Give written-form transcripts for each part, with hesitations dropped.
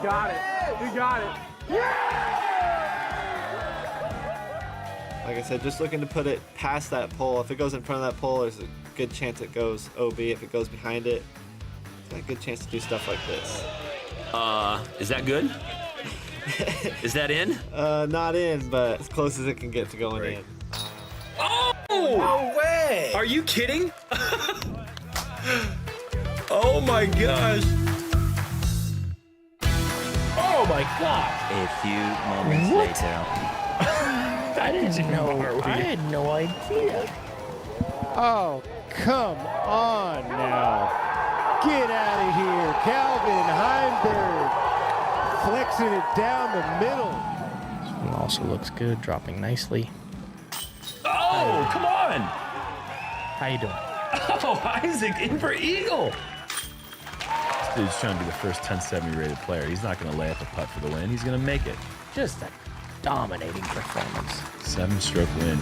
got it. We got it. Like I said, just looking to put it past that pole. If it goes in front of that pole, there's a good chance it goes OB. If it goes behind it, it's a good chance to do stuff like this. Is that good? Is that in? Not in, but as close as it can get to going in. Oh! No way! Are you kidding? Oh my gosh! Oh my God! A few moments later. I didn't know. I had no idea. Oh, come on now. Get out of here. Calvin Heimberg flexing it down the middle. This one also looks good, dropping nicely. Oh, come on! How you doing? Oh, Isaac in for eagle! This dude's trying to be the first 1070 rated player. He's not going to lay up a putt for the win. He's going to make it. Just a dominating performance. 7-stroke win.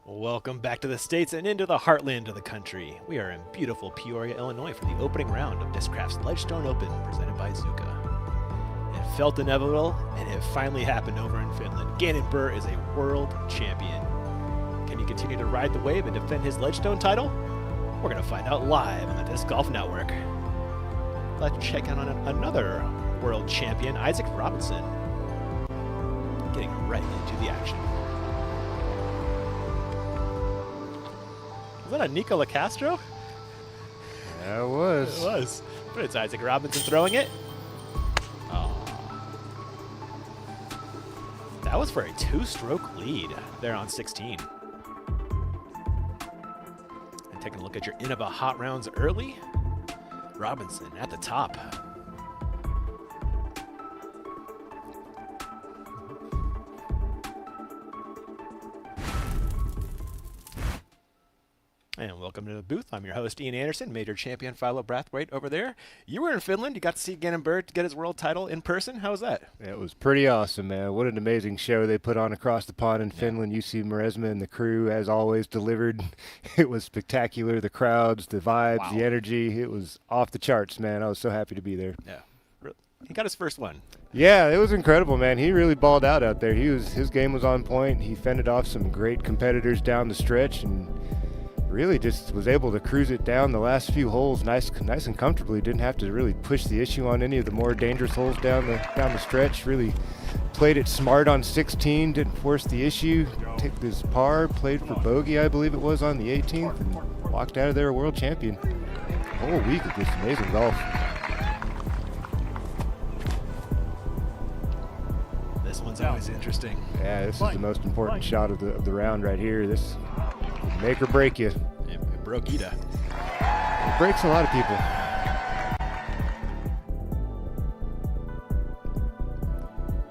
Welcome back to the States and into the heartland of the country. We are in beautiful Peoria, Illinois for the opening round of Discraft's Ledgestone Open presented by ZÜCA. It felt inevitable, and it finally happened over in Finland. Gannon Buhr is a world champion. Can he continue to ride the wave and defend his Ledgestone title? We're going to find out live on the Disc Golf Network. Let's check out on another world champion, Isaac Robinson, getting right into the action. Was that a Nico LaCastro? Yeah, it was. It was. But it's Isaac Robinson throwing it. Oh. That was for a 2-stroke lead there on 16. And taking a look at your Innova hot rounds early. Robinson at the top. And welcome to the booth. I'm your host, Ian Anderson, Major Champion Philo Brathwaite over there. You were in Finland. You got to see Gannon Buhr get his world title in person. How was that? It was pretty awesome, man. What an amazing show they put on across the pond in Finland. UC Maresma and the crew, as always, delivered. It was spectacular. The crowds, the vibes, the energy. It was off the charts, man. I was so happy to be there. Yeah. He got his first one. Yeah, it was incredible, man. He really balled out there. His game was on point. He fended off some great competitors down the stretch and really just was able to cruise it down the last few holes nice and comfortably. Didn't have to really push the issue on any of the more dangerous holes down the stretch. Really played it smart on 16, didn't force the issue. Took this par, played for bogey, I believe it was, on the 18th, and walked out of there a world champion. A whole week of just amazing golf. This one's always interesting. Yeah, this is the most important shot of the round right here. This make or break you. It broke Ida. It breaks a lot of people.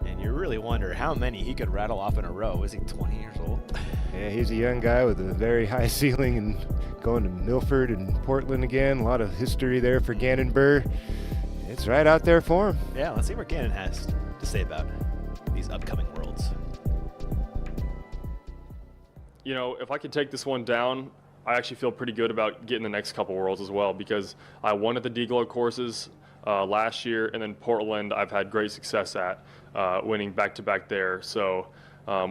And you really wonder how many he could rattle off in a row. Is he 20 years old? Yeah, he's a young guy with a very high ceiling and going to Milford and Portland again. A lot of history there for Gannon Buhr. It's right out there for him. Yeah, let's see what Gannon has to say about these upcoming worlds. You know, if I could take this one down, I actually feel pretty good about getting the next couple worlds as well, because I won at the D-Glow courses last year, and then Portland I've had great success at, winning back-to-back there. So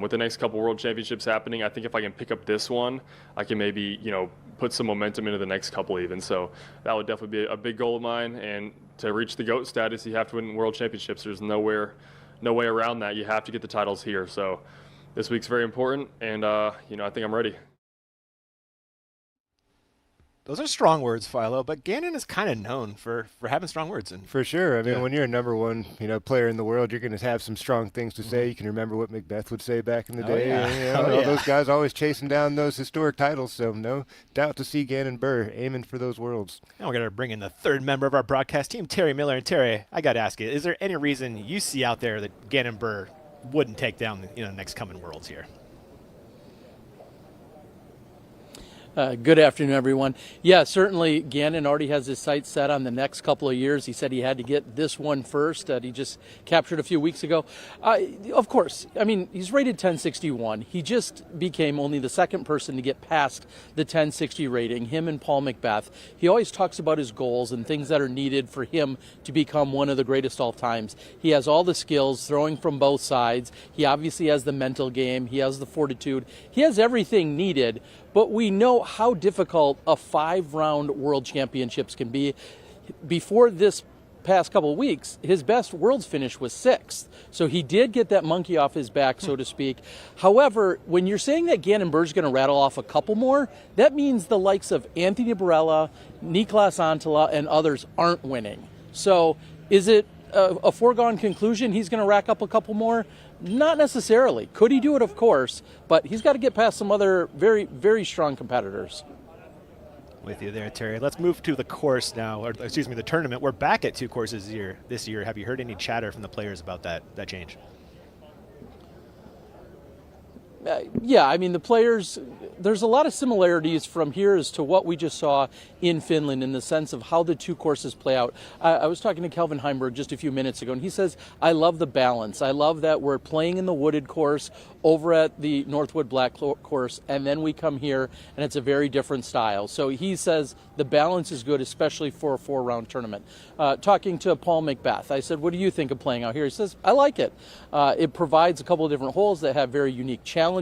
with the next couple world championships happening, I think if I can pick up this one, I can maybe, put some momentum into the next couple even. So that would definitely be a big goal of mine. And to reach the GOAT status, you have to win world championships. There's no way around that. You have to get the titles here. So this week's very important, and I think I'm ready. Those are strong words, Philo, but Gannon is kind of known for having strong words. And for sure. I mean, when you're a number one, player in the world, you're going to have some strong things to say. You can remember what Macbeth would say back in the day. Yeah. All those guys always chasing down those historic titles, so no doubt to see Gannon Buhr aiming for those worlds. Now we're going to bring in the third member of our broadcast team, Terry Miller. And Terry, I got to ask you, is there any reason you see out there that Gannon Buhr wouldn't take down the next coming worlds here? Good afternoon, everyone. Yeah, certainly Gannon already has his sights set on the next couple of years. He said he had to get this one first that he just captured a few weeks ago. Of course, I mean, he's rated 1061. He just became only the second person to get past the 1060 rating, him and Paul McBeth. He always talks about his goals and things that are needed for him to become one of the greatest all times. He has all the skills, throwing from both sides. He obviously has the mental game. He has the fortitude. He has everything needed. But we know how difficult a 5-round World Championships can be. Before this past couple of weeks, his best Worlds finish was 6th. So he did get that monkey off his back, so to speak. However, when you're saying that Gannon Buhr's going to rattle off a couple more, that means the likes of Anthony Barella, Niklas Antila, and others aren't winning. So is it a foregone conclusion he's going to rack up a couple more? Not necessarily. Could he do it? Of course, but he's got to get past some other very, very strong competitors. With you there, Terry. Let's move to the course now, or excuse me, the tournament. We're back at 2 courses this year. Have you heard any chatter from the players about that change? Yeah, I mean, the players, there's a lot of similarities from here as to what we just saw in Finland in the sense of how the 2 courses play out. I was talking to Kelvin Heimberg just a few minutes ago, and he says, I love the balance. I love that we're playing in the wooded course over at the Northwood Black course, and then we come here, and it's a very different style. So he says the balance is good, especially for a 4-round tournament. Talking to Paul McBeth, I said, what do you think of playing out here? He says, I like it. It provides a couple of different holes that have very unique challenges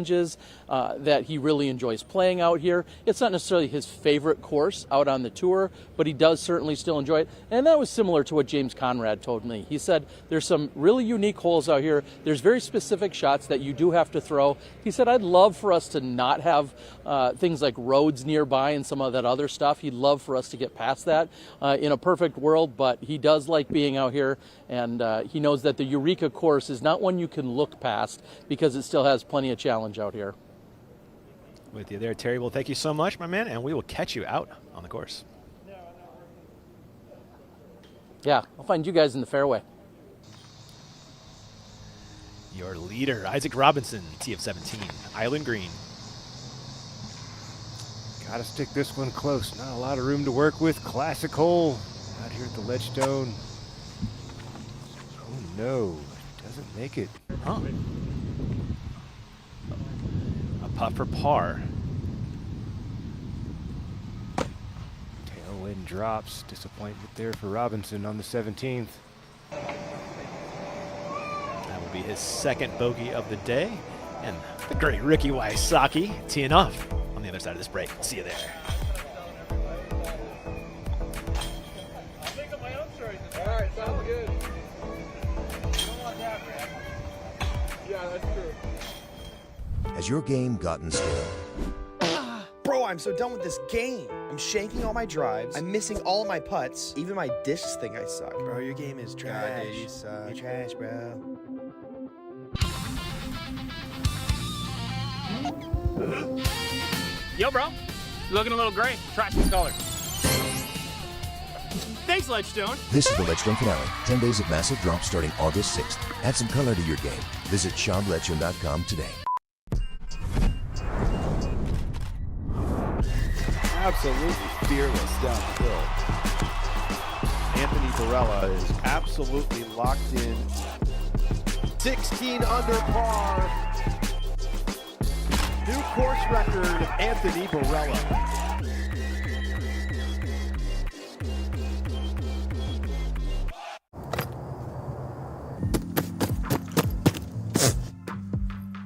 that he really enjoys playing out here. It's not necessarily his favorite course out on the tour, but he does certainly still enjoy it. And that was similar to what James Conrad told me. He said there's some really unique holes out here. There's very specific shots that you do have to throw. He said, I'd love for us to not have things like roads nearby and some of that other stuff. He'd love for us to get past that in a perfect world, but he does like being out here, and he knows that the Eureka course is not one you can look past because it still has plenty of challenge out here. With you there, Terry. Well, thank you so much, my man, and we will catch you out on the course. Yeah, I'll find you guys in the fairway. Your leader, Isaac Robinson, tee of 17, Island Green. Got to stick this one close. Not a lot of room to work with. Classic hole out here at the Ledgestone. Oh no, doesn't make it. Huh. A putt for par. Tailwind drops. Disappointment there for Robinson on the 17th. That will be his second bogey of the day. And the great Ricky Wysocki teeing off on the other side of this break. See you there. All right, sounds good. You don't want that, man. Yeah, that's true. Has your game gotten stale? Bro, I'm so done with this game. I'm shanking all my drives. I'm missing all my putts. Even my discs think I suck. Bro, your game is trash. God, dude, you suck. You're trash, bro. Yo, bro. You're looking a little gray. Try some color. Thanks, Ledgestone. This is the Ledgestone finale. 10 days of massive drops starting August 6th. Add some color to your game. Visit SeanLedgestone.com today. Absolutely fearless down the hill. Anthony Barella is absolutely locked in. 16 under par. New course record of Anthony Barella.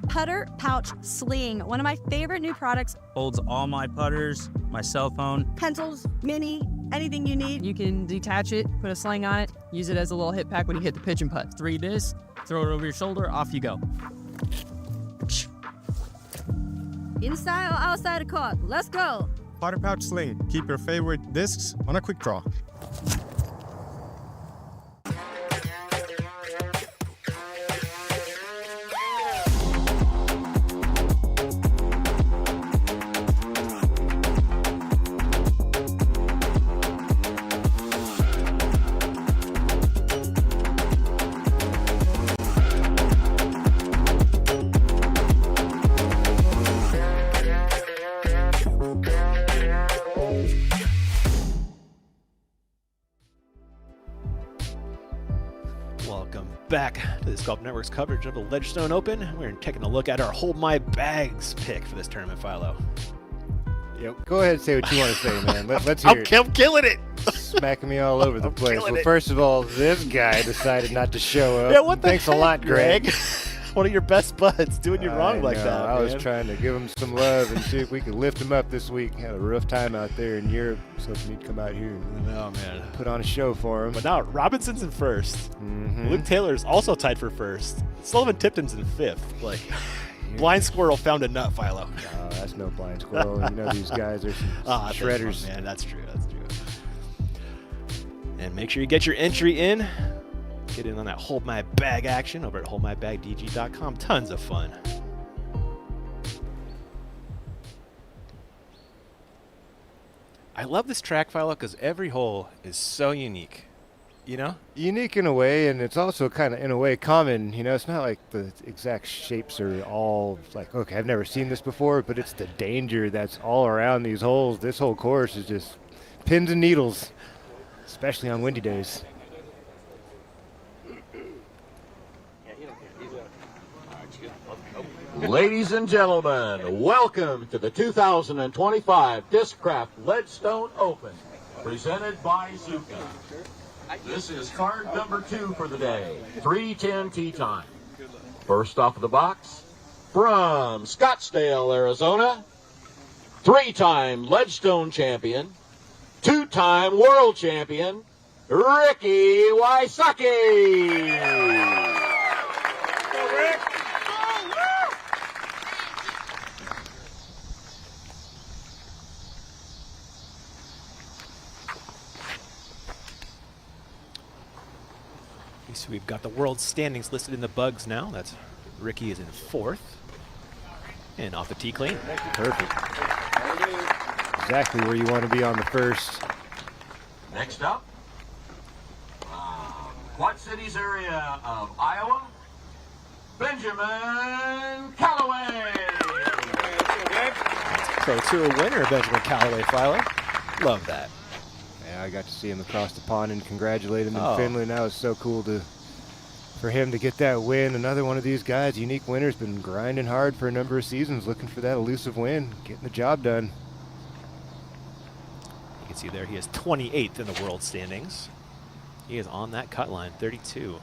Putter Pouch Sling, one of my favorite new products. Holds all my putters, my cell phone. Pencils, mini, anything you need. You can detach it, put a sling on it, use it as a little hit pack when you hit the pitch and putt. 3 discs, throw it over your shoulder, off you go. Inside or outside the court, let's go. Putter Pouch Sling, keep your favorite discs on a quick draw. back to the Golf Network's coverage of the Ledgestone Open. We're taking a look at our Hold My Bags pick for this tournament, Philo. Yep. Go ahead and say what you want to say, man. Let's hear it. I'm killing it. Smacking me all over the place. Well, it. first of all, this guy decided not to show up. Yeah, what the Thanks heck, a lot, Greg. One of your best buds doing you wrong like that. I was man. trying to give him some love and see if we could lift him up this week. Had a rough time out there in Europe, so he'd come out here and put on a show for him. But now Robinson's in first. Mm-hmm. Luke Taylor's also tied for first. Sullivan Tipton's in fifth. Like, blind squirrel found a nut, Philo. No, that's no blind squirrel. You know these guys are some shredders. Man, that's true. That's true. And make sure you get your entry in. Get in on that Hold My Bag action over at holdmybagdg.com. Tons of fun. I love this track, Philo, because every hole is so unique. You know? Unique in a way, and it's also kind of, in a way, common. You know, it's not like the exact shapes are all like, okay, I've never seen this before, but it's the danger that's all around these holes. This whole course is just pins and needles, especially on windy days. Ladies and gentlemen, welcome to the 2025 Discraft Ledgestone Open, presented by ZÜCA. This is card number 2 for the day, 3:10 tee time. First off of the box, from Scottsdale, Arizona, 3-time Ledgestone champion, 2-time world champion, Ricky Wysocki. So we've got the world standings listed in the bugs now. That's Ricky is in 4th. And off the tee clean. Perfect. Exactly where you want to be on the first. Next up, Quad Cities area of Iowa, Benjamin Callaway. Pro Tour winner, Benjamin Callaway, Philo. Love that. Yeah, I got to see him across the pond and congratulate him in Finland. That was so cool for him to get that win. Another one of these guys, unique winner, has been grinding hard for a number of seasons, looking for that elusive win, getting the job done. You can see there he is 28th in the world standings. He is on that cut line, 32.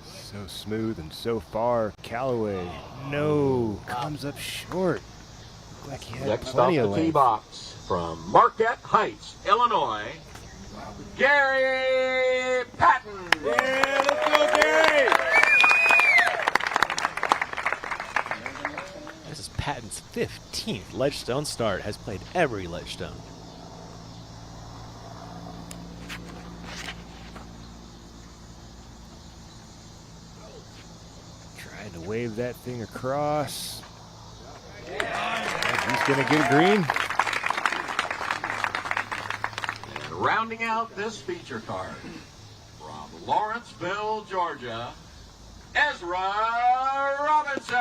So smooth and so far. Callaway, no, comes up short. Looked like he had Next plenty off of the tee length. box, from Marquette Heights, Illinois, Gary Patton. Yeah, let's go, Gary. This is Patton's 15th Ledgestone start. Has played every Ledgestone. Trying to wave that thing across. He's going to get a green. And rounding out this feature card, from Lawrenceville, Georgia, Ezra Robinson.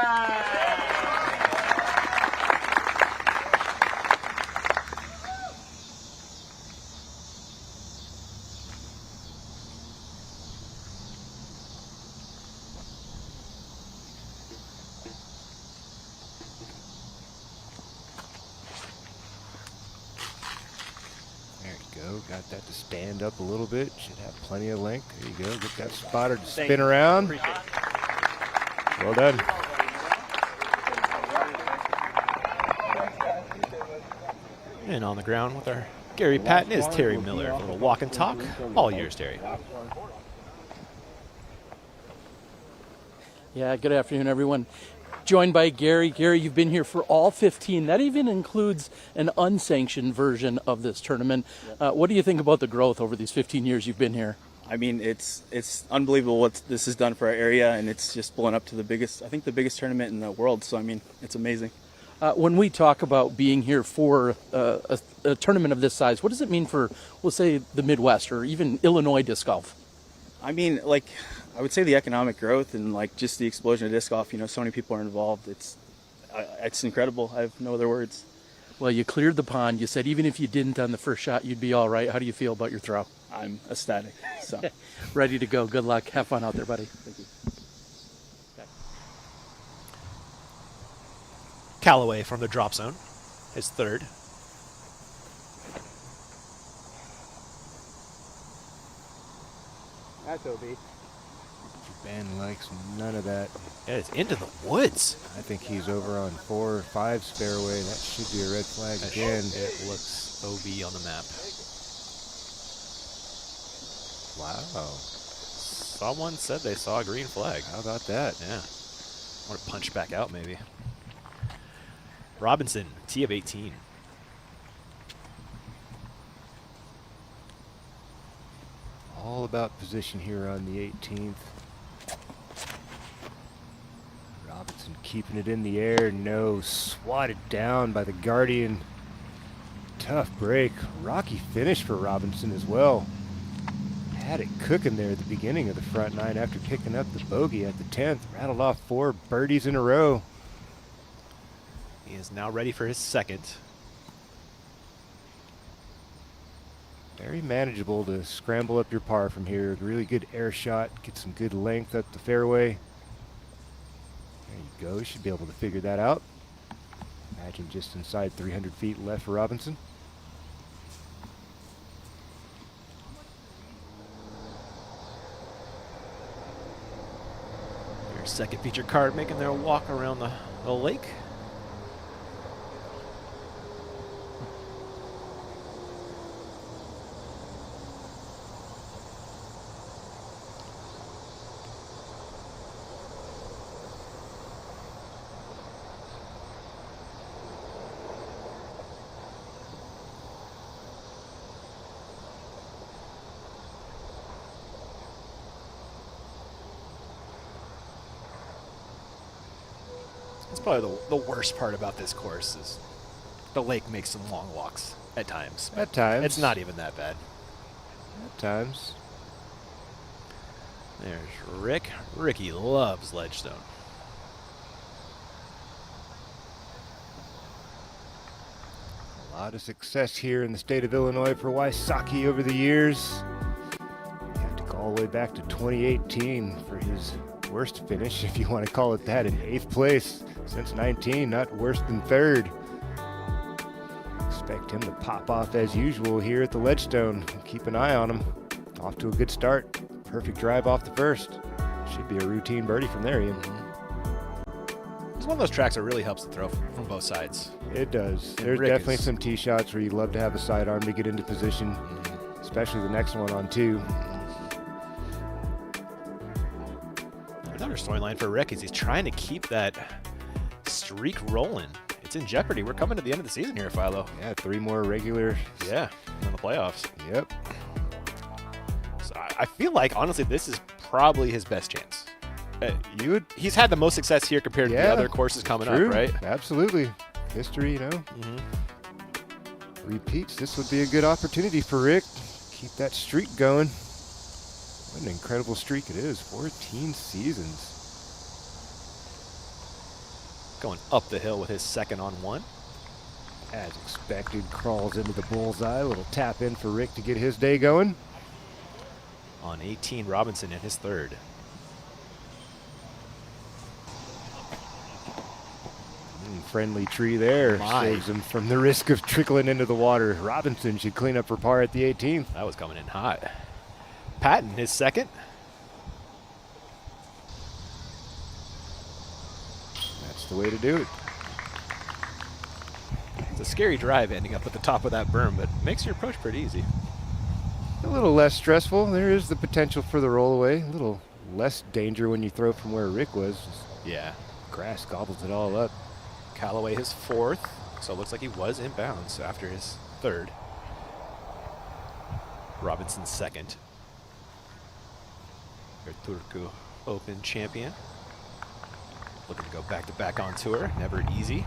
Got that to stand up a little bit. Should have plenty of length. There you go. Get that spotter to spin around. Well done. And on the ground with our Gary Patton is Terry Miller. A little walk and talk. All yours, Terry. Yeah, good afternoon, everyone. Joined by Gary. Gary, you've been here for all 15. That even includes an unsanctioned version of this tournament. What do you think about the growth over these 15 years you've been here? I mean, it's unbelievable what this has done for our area, and it's just blown up to the biggest tournament in the world. So, I mean, it's amazing. When we talk about being here for a tournament of this size, what does it mean for, we'll say, the Midwest or even Illinois disc golf? I mean, like, I would say the economic growth and like just the explosion of disc golf. You know, so many people are involved. It's incredible. I have no other words. Well, you cleared the pond. You said even if you didn't on the first shot, you'd be all right. How do you feel about your throw? I'm ecstatic. So Ready to go. Good luck. Have fun out there, buddy. Thank you. Callaway from the drop zone, his third. That's OB. Ben likes none of that. Yeah, it's into the woods. I think he's over on 4 or 5's fairway. That should be a red flag again. It looks OB on the map. Wow. Someone said they saw a green flag. How about that? Yeah. I want to punch back out maybe. Robinson, tee of 18. All about position here on the 18th. Robinson keeping it in the air. No, swatted down by the Guardian. Tough break. Rocky finish for Robinson as well. Had it cooking there at the beginning of the front nine after picking up the bogey at the 10th. Rattled off 4 birdies in a row. He is now ready for his second. Very manageable to scramble up your par from here. Really good air shot. Get some good length up the fairway. There you go. Should be able to figure that out. Imagine just inside 300 feet left for Robinson. Your second featured card making their walk around the lake. That's probably the worst part about this course is the lake makes some long walks at times. At times. It's not even that bad. At times. There's Rick. Ricky loves Ledgestone. A lot of success here in the state of Illinois for Wysocki over the years. You have to go all the way back to 2018 for his worst finish, if you want to call it that, in 8th place since 19, not worse than 3rd. Expect him to pop off as usual here at the Ledgestone. Keep an eye on him. Off to a good start. Perfect drive off the first. Should be a routine birdie from there, Ian. It's one of those tracks that really helps to throw from both sides. It does. And There's Rick definitely is- some tee shots where you'd love to have a sidearm to get into position, especially the next one on 2. Another storyline for Rick is he's trying to keep that streak rolling. It's in jeopardy. We're coming to the end of the season here, Philo. Yeah, 3 more regular. Yeah, in the playoffs. Yep. So I feel like, honestly, this is probably his best chance. He's had the most success here compared to the other courses coming true. up, right? Absolutely. History, you know. Repeats. This would be a good opportunity for Rick. Keep that streak going. What an incredible streak it is. 14 seasons. Going up the hill with his second on 1. As expected, crawls into the bullseye. A little tap in for Rick to get his day going. On 18, Robinson in his 3rd. Friendly tree there. Saves him from the risk of trickling into the water. Robinson should clean up for par at the 18th. That was coming in hot. Patton, his 2nd. That's the way to do it. It's a scary drive ending up at the top of that berm, but makes your approach pretty easy. A little less stressful. There is the potential for the rollaway. A little less danger when you throw from where Rick was. Yeah. Grass gobbles it all up. Callaway his 4th, so it looks like he was in bounds after his 3rd. Robinson's 2nd. Your Turku Open champion. Looking to go back-to-back on tour. Never easy.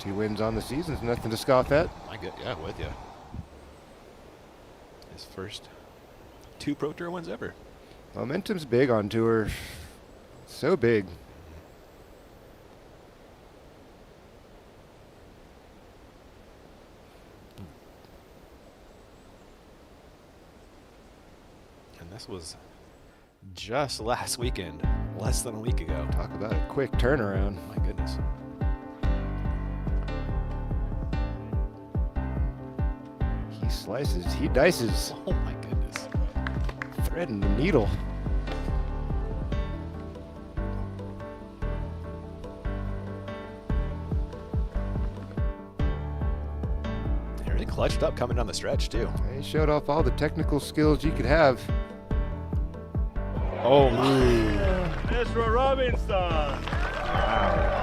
2 wins on the season is nothing to scoff at. My good, yeah, with you. His first 2 Pro Tour wins ever. Momentum's big on tour. So big. And this was just last weekend, less than a week ago. Talk about a quick turnaround. My goodness. He slices, he dices. Oh my goodness. Threading the needle. He really clutched up coming down the stretch too. He showed off all the technical skills you could have. Oh, Mr. Robinson. Wow.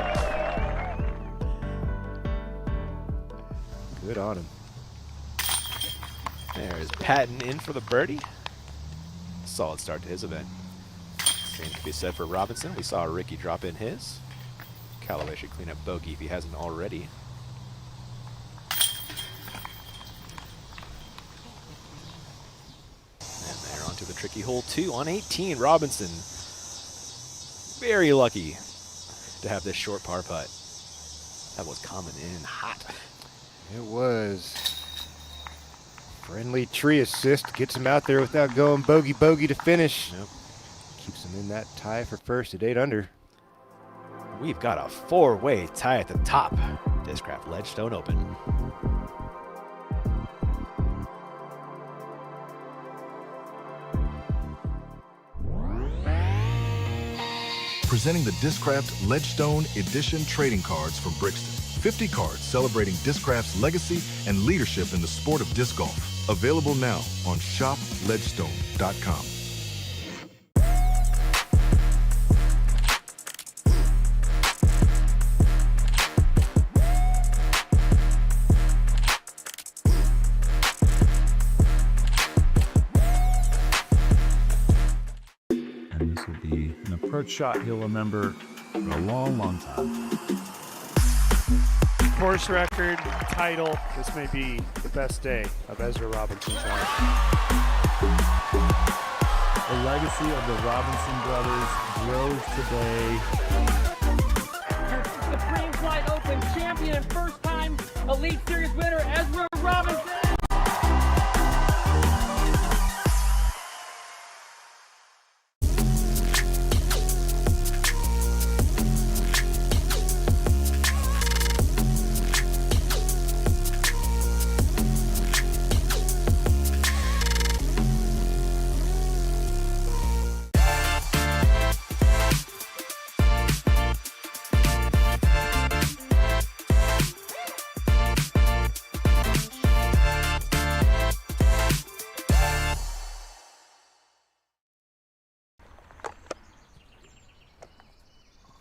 Good on him. There's Patton in for the birdie. Solid start to his event. Same can be said for Robinson. We saw Ricky drop in his. Callaway should clean up bogey if he hasn't already. And they're onto the tricky hole 2 on 18. Robinson, very lucky to have this short par putt. That was coming in hot. It was. Friendly tree assist gets him out there without going bogey to finish. Yep. Keeps him in that tie for first at 8 under. We've got a 4-way tie at the top. Discraft Ledgestone Open. Presenting the Discraft Ledgestone Edition trading cards from Brixton. 50 cards celebrating Discraft's legacy and leadership in the sport of disc golf. Available now on shopledgestone.com. And this will be an approach shot he'll remember for a long, long time. Course record, title. This may be the best day of Ezra Robinson's life. The legacy of the Robinson brothers grows today. Supreme Flight Open champion and first-time Elite Series winner, Ezra Robinson.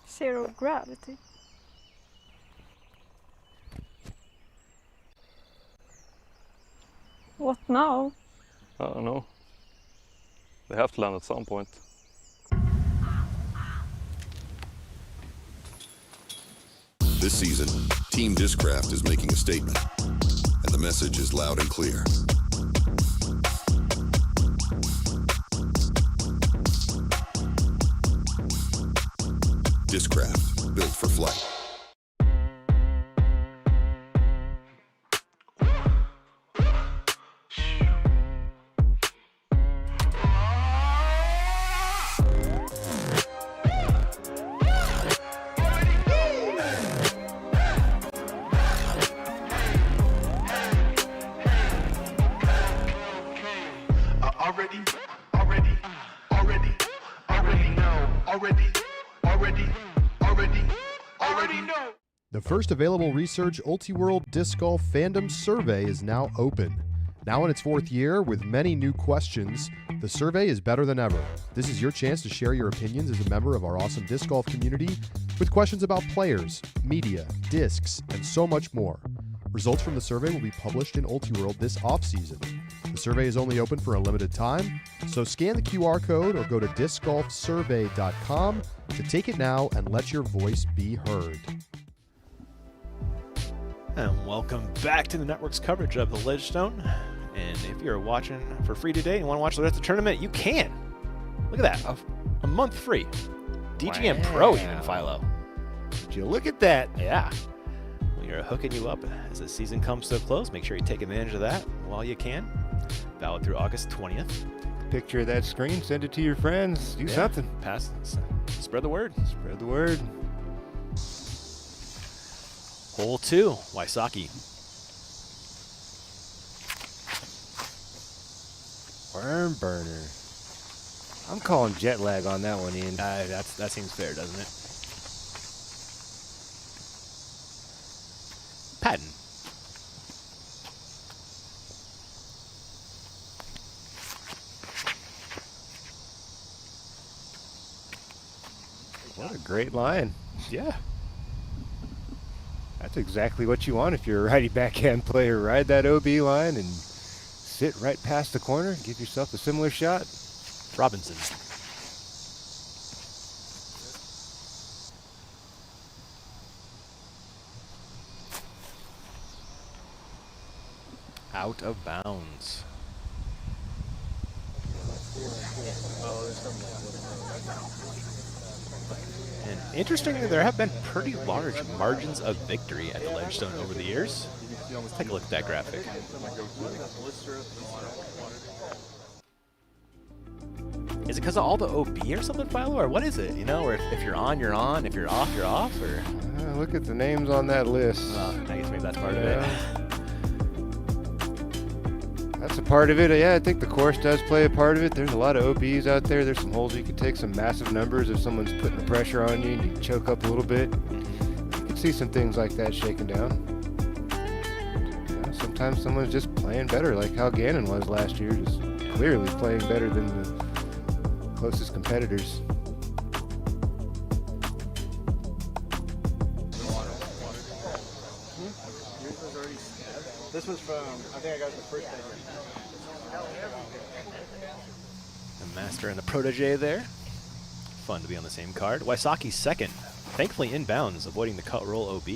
Zero gravity. What now? I don't know. They have to land at some point. This season, Team Discraft is making a statement, and the message is loud and clear. Discraft, built for flight. The First Available Research Ultiworld Disc Golf Fandom Survey is now open. Now in its 4th year, with many new questions, the survey is better than ever. This is your chance to share your opinions as a member of our awesome disc golf community with questions about players, media, discs, and so much more. Results from the survey will be published in Ultiworld this off-season. The survey is only open for a limited time, so scan the QR code or go to discgolfsurvey.com to take it now and let your voice be heard. And welcome back to the network's coverage of the Ledgestone. And if you're watching for free today and want to watch the rest of the tournament, you can. Look at that, a month free. DGM Pro even, Philo. Would you look at that? Yeah. We are hooking you up as the season comes to a close. Make sure you take advantage of that while you can. Valid through August 20th. picture of that screen, send it to your friends, do something. Spread the word. Spread the word. Hole 2, Wysocki. Worm burner. I'm calling jet lag on that one, Ian. That seems fair, doesn't it? Patton. What a great line. Yeah. That's exactly what you want if you're a righty backhand player. Ride that OB line and sit right past the corner. Give yourself a similar shot. Robinson. Out of bounds. And interestingly, there have been pretty large margins of victory at the Ledgestone over the years. Let's take a look at that graphic. Is it because of all the OB or something, Philo, or what is it? You know, or if you're on, you're on. If you're off, you're off. Or look at the names on that list. I guess maybe that's part of it. That's a part of it. Yeah, I think the course does play a part of it. There's a lot of OBs out there. There's some holes you could take some massive numbers if someone's putting the pressure on you and you choke up a little bit. You can see some things like that shaking down. You know, sometimes someone's just playing better, like how Gannon was last year, just clearly playing better than the closest competitors. This was from, I think I got the first day. The master and the protege there. Fun to be on the same card. Wysocki second. Thankfully inbounds, avoiding the cut roll OB.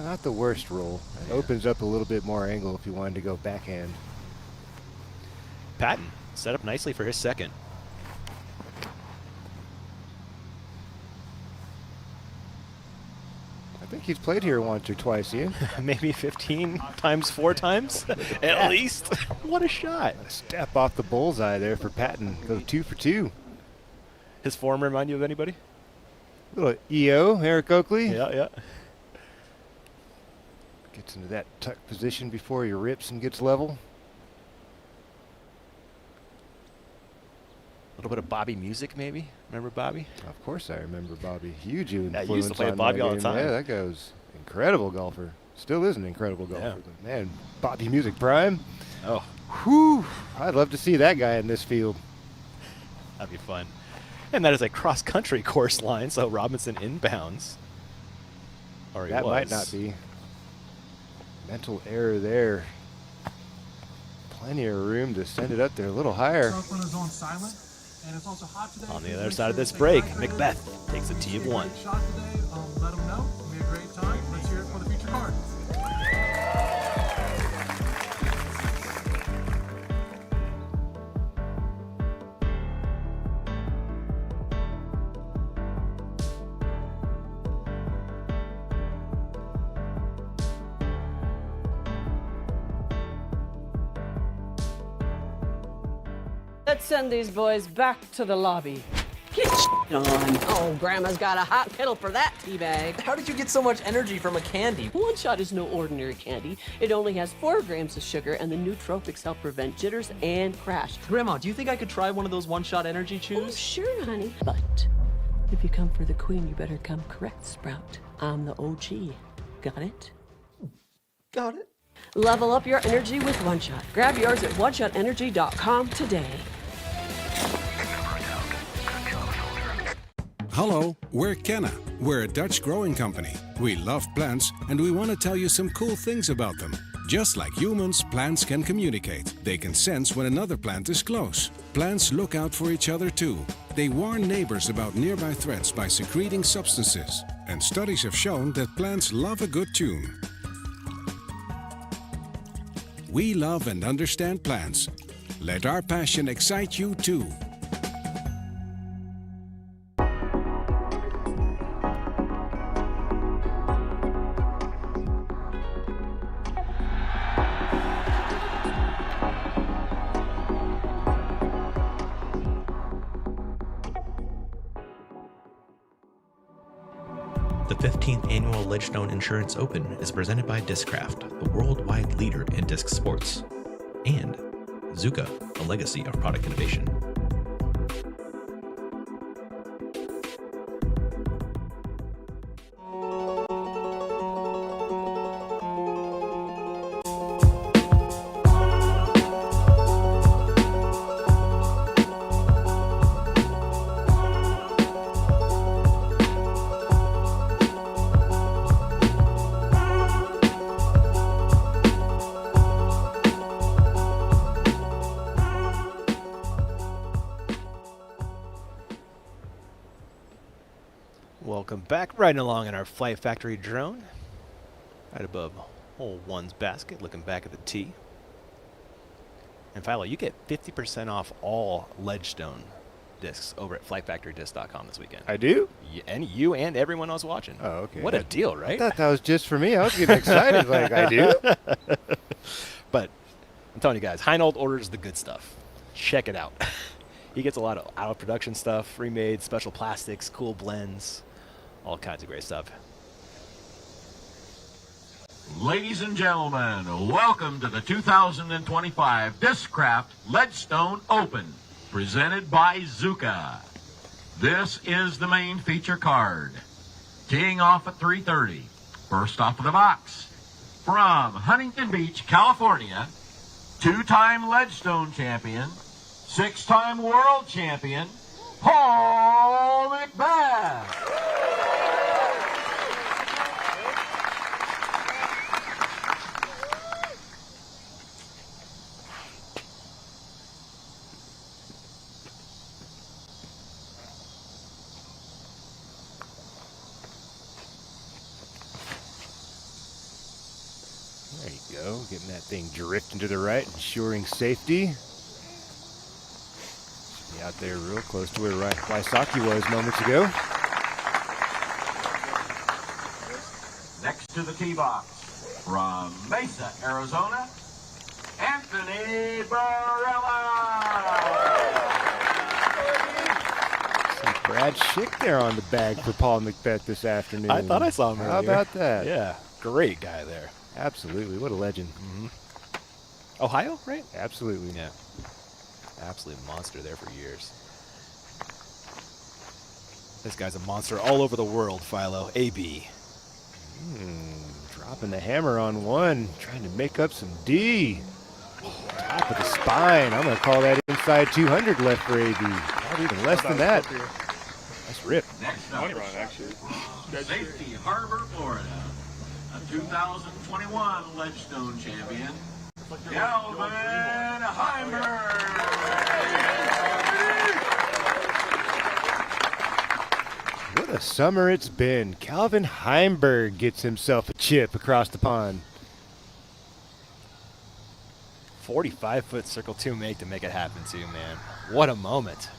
Not the worst roll. It opens up a little bit more angle if you wanted to go backhand. Patton set up nicely for his second. I think he's played here once or twice, Ian. Maybe 15 times, 4 times at least. What a shot. A step off the bullseye there for Patton. Go 2 for 2. His form remind you of anybody? Little EO, Eric Oakley. Yeah. Gets into that tuck position before he rips and gets level. A little bit of Bobby music, maybe? Remember Bobby? Of course I remember Bobby. Huge influence. I used to play with Bobby all the time. Yeah, that guy was incredible golfer. Still is an incredible golfer. Yeah. But man, Bobby music prime. Oh. Whew. I'd love to see that guy in this field. That'd be fun. And that is a cross-country course line, so Robinson inbounds. Or that might not be. Mental error there. Plenty of room to send it up there a little higher. On the other side of this break, Macbeth takes a tee of 1. Let them know. It'll be a great time. Let's hear it for the feature card. Let's send these boys back to the lobby. Get on. Oh, Grandma's got a hot kettle for that tea bag. How did you get so much energy from a candy? One Shot is no ordinary candy. It only has 4 grams of sugar, and the nootropics help prevent jitters and crash. Grandma, do you think I could try one of those One Shot energy chews? Oh, sure, honey. But if you come for the queen, you better come correct, Sprout. I'm the OG. Got it? Got it. Level up your energy with One Shot. Grab yours at oneshotenergy.com today. Hallo, we're Kenna. We're a Dutch growing company. We love plants and we want to tell you some cool things about them. Just like humans, plants can communicate. They can sense when another plant is close. Plants look out for each other too. They warn neighbors about nearby threats by secreting substances. And studies have shown that plants love a good tune. We love and understand plants. Let our passion excite you too. The 15th Annual Ledgestone Insurance Open is presented by Discraft, the worldwide leader in disc sports, and ZÜCA, a legacy of product innovation. Welcome back, riding along in our Flight Factory drone. Right above hole 1's basket, looking back at the tee. And Philo, you get 50% off all Ledgestone discs over at flightfactorydiscs.com this weekend. I do? And you and everyone else watching. Oh, okay. What a deal, right? I thought that was just for me. I was getting excited like I do. But I'm telling you guys, Heinold orders the good stuff. Check it out. He gets a lot of out-of-production stuff, remade, special plastics, cool blends, all kinds of great stuff. Ladies and gentlemen, welcome to the 2025 Discraft Ledgestone Open, presented by ZÜCA. This is the main feature card. Teeing off at 3:30. First off of the box, from Huntington Beach, California, two-time Ledgestone champion, six-time world champion, Paul McBeth. There you go, getting that thing drifting to the right, ensuring safety. Be out there real close to where Wysocki was moments ago. Next to the tee box, from Mesa, Arizona, Anthony Barella. Some Brad Schick there on the bag for Paul McBeth this afternoon. I thought I saw him earlier. How about that? Yeah, great guy there. Absolutely, what a legend. Mm-hmm. Ohio, right? Absolutely. Yeah. Absolute monster there for years. This guy's a monster all over the world, Philo. AB. Dropping the hammer on one, trying to make up some D. Top of the spine. I'm going to call that inside 200 left for AB. Probably even less than that. That's rip. Next up, Safety Harbor, Florida. A 2021 Ledgestone champion, Calvin Heimberg. What a summer it's been. Calvin Heimberg gets himself a chip across the pond. 45-foot circle 2 make to make it happen too, man. What a moment.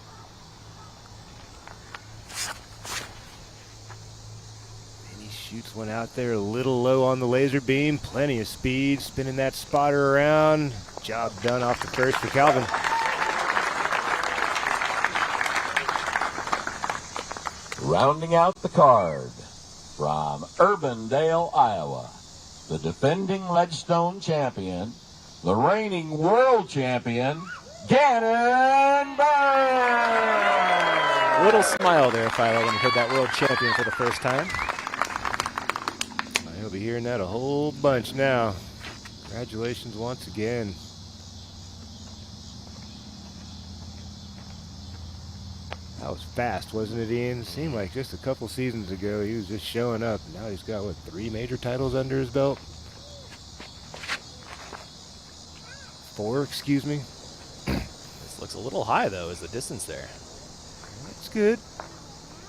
And he shoots one out there a little low on the laser beam. Plenty of speed, spinning that spotter around. Job done off the first for Calvin. Rounding out the card, from Urbandale, Iowa, the defending Ledgestone champion, the reigning world champion, Gannon Burns. Little smile there, Philo, when you heard that world champion for the first time. He'll be hearing that a whole bunch now. Congratulations once again. That was fast, wasn't it, Ian? Seemed like just a couple seasons ago he was just showing up. Now he's got, what, 3 major titles under his belt? 4, excuse me. This looks a little high, though, is the distance there. That's good.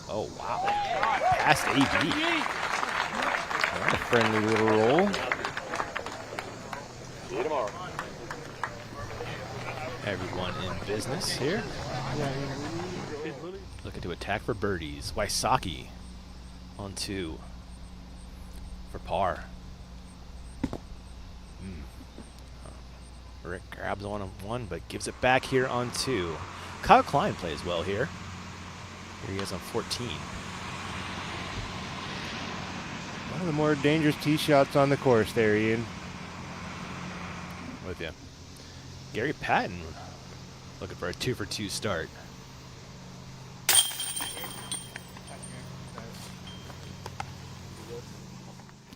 Oh, wow. Past AB. What a friendly little roll. See you tomorrow. Everyone in business here. Looking to attack for birdies. Wysocki on 2 for par. Rick grabs on 1, but gives it back here on 2. Kyle Klein plays well here. Here he is on 14. One of the more dangerous tee shots on the course there, Ian. With you. Gary Patton looking for a 2-for-2 start.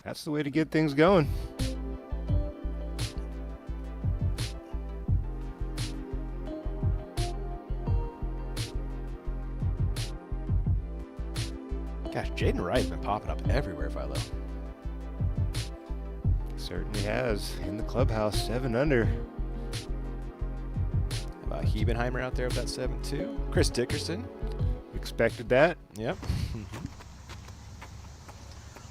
That's the way to get things going. Gosh, Jaden Wright's been popping up everywhere, Philo. Certainly has. In the clubhouse, 7 under. How about Hebenheimer out there with that 7-2? Chris Dickerson. Expected that. Yep.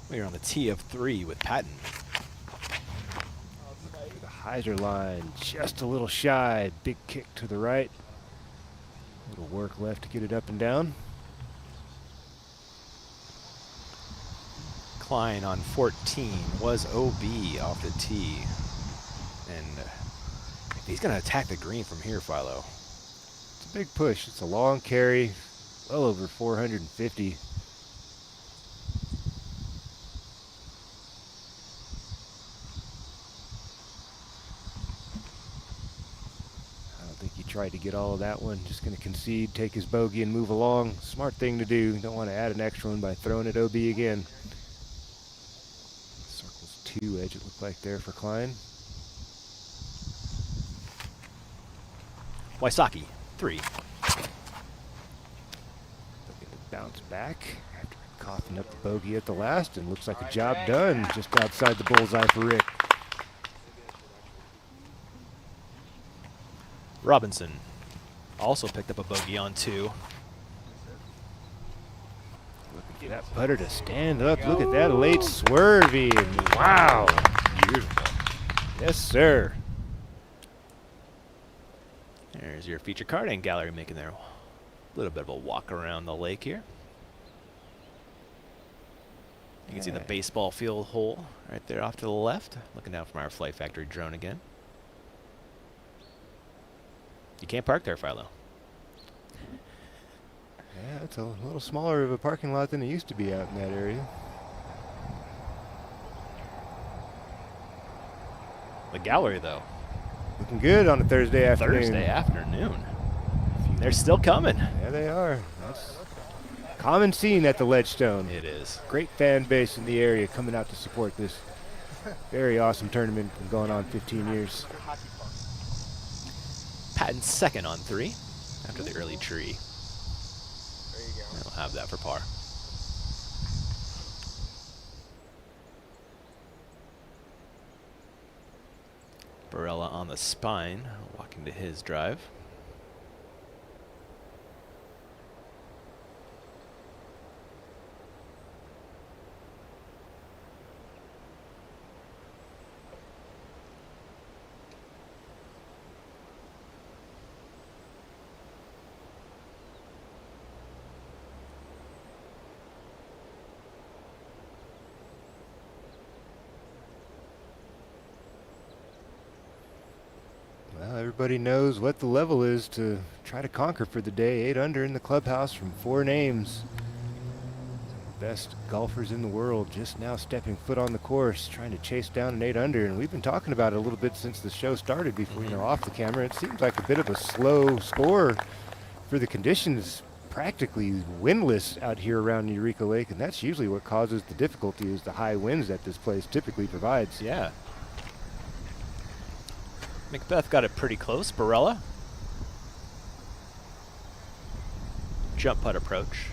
We're on the tee of 3 with Patton. The hyzer line, just a little shy. Big kick to the right. A little work left to get it up and down. Klein on 14 was OB off the tee. And if he's going to attack the green from here, Philo. It's a big push. It's a long carry, well over 450. I don't think he tried to get all of that one. Just going to concede, take his bogey, and move along. Smart thing to do. You don't want to add an extra one by throwing it OB again. 2 edge it looked like there for Klein. Wysocki, 3. Looking to bounce back after coughing up the bogey at the last, and looks like a job done just outside the bullseye for Rick. Robinson also picked up a bogey on 2. Looking for that putter to stand up. Look at that late swerving. Wow. Beautiful. Yes, sir. There's your feature card and gallery making their little bit of a walk around the lake here. You can see the baseball field hole right there off to the left. Looking down from our Flight Factory drone again. You can't park there, Philo. Yeah, it's a little smaller of a parking lot than it used to be out in that area. The gallery, though. Looking good on a Thursday afternoon. Thursday afternoon. They're still coming. Yeah, they are. That's a common scene at the Ledgestone. It is. Great fan base in the area coming out to support this very awesome tournament. Been going on 15 years. Patton's second on 3 after the early tree. We'll have that for par. Barella on the spine, walking to his drive. Well, everybody knows what the level is to try to conquer for the day. 8 under in the clubhouse from 4 names. The best golfers in the world just now stepping foot on the course, trying to chase down an 8 under. And we've been talking about it a little bit since the show started before, off the camera. It seems like a bit of a slow score for the conditions. Practically windless out here around Eureka Lake, and that's usually what causes the difficulty, is the high winds that this place typically provides. Yeah. Macbeth got it pretty close. Barella. Jump putt approach.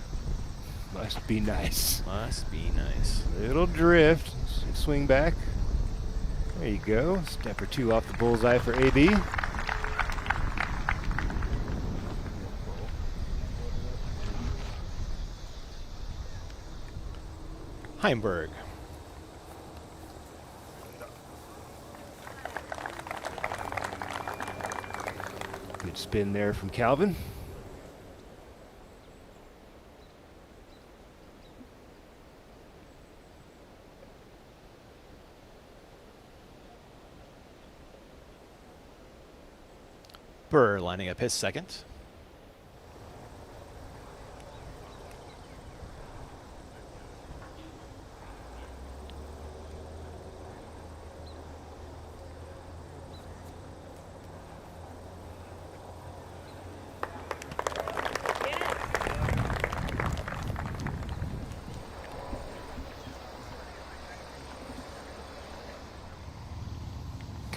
Must be nice. Must be nice. Little drift. Swing back. There you go. Step or 2 off the bullseye for AB. Heimberg. Good spin there from Calvin. Burr lining up his second.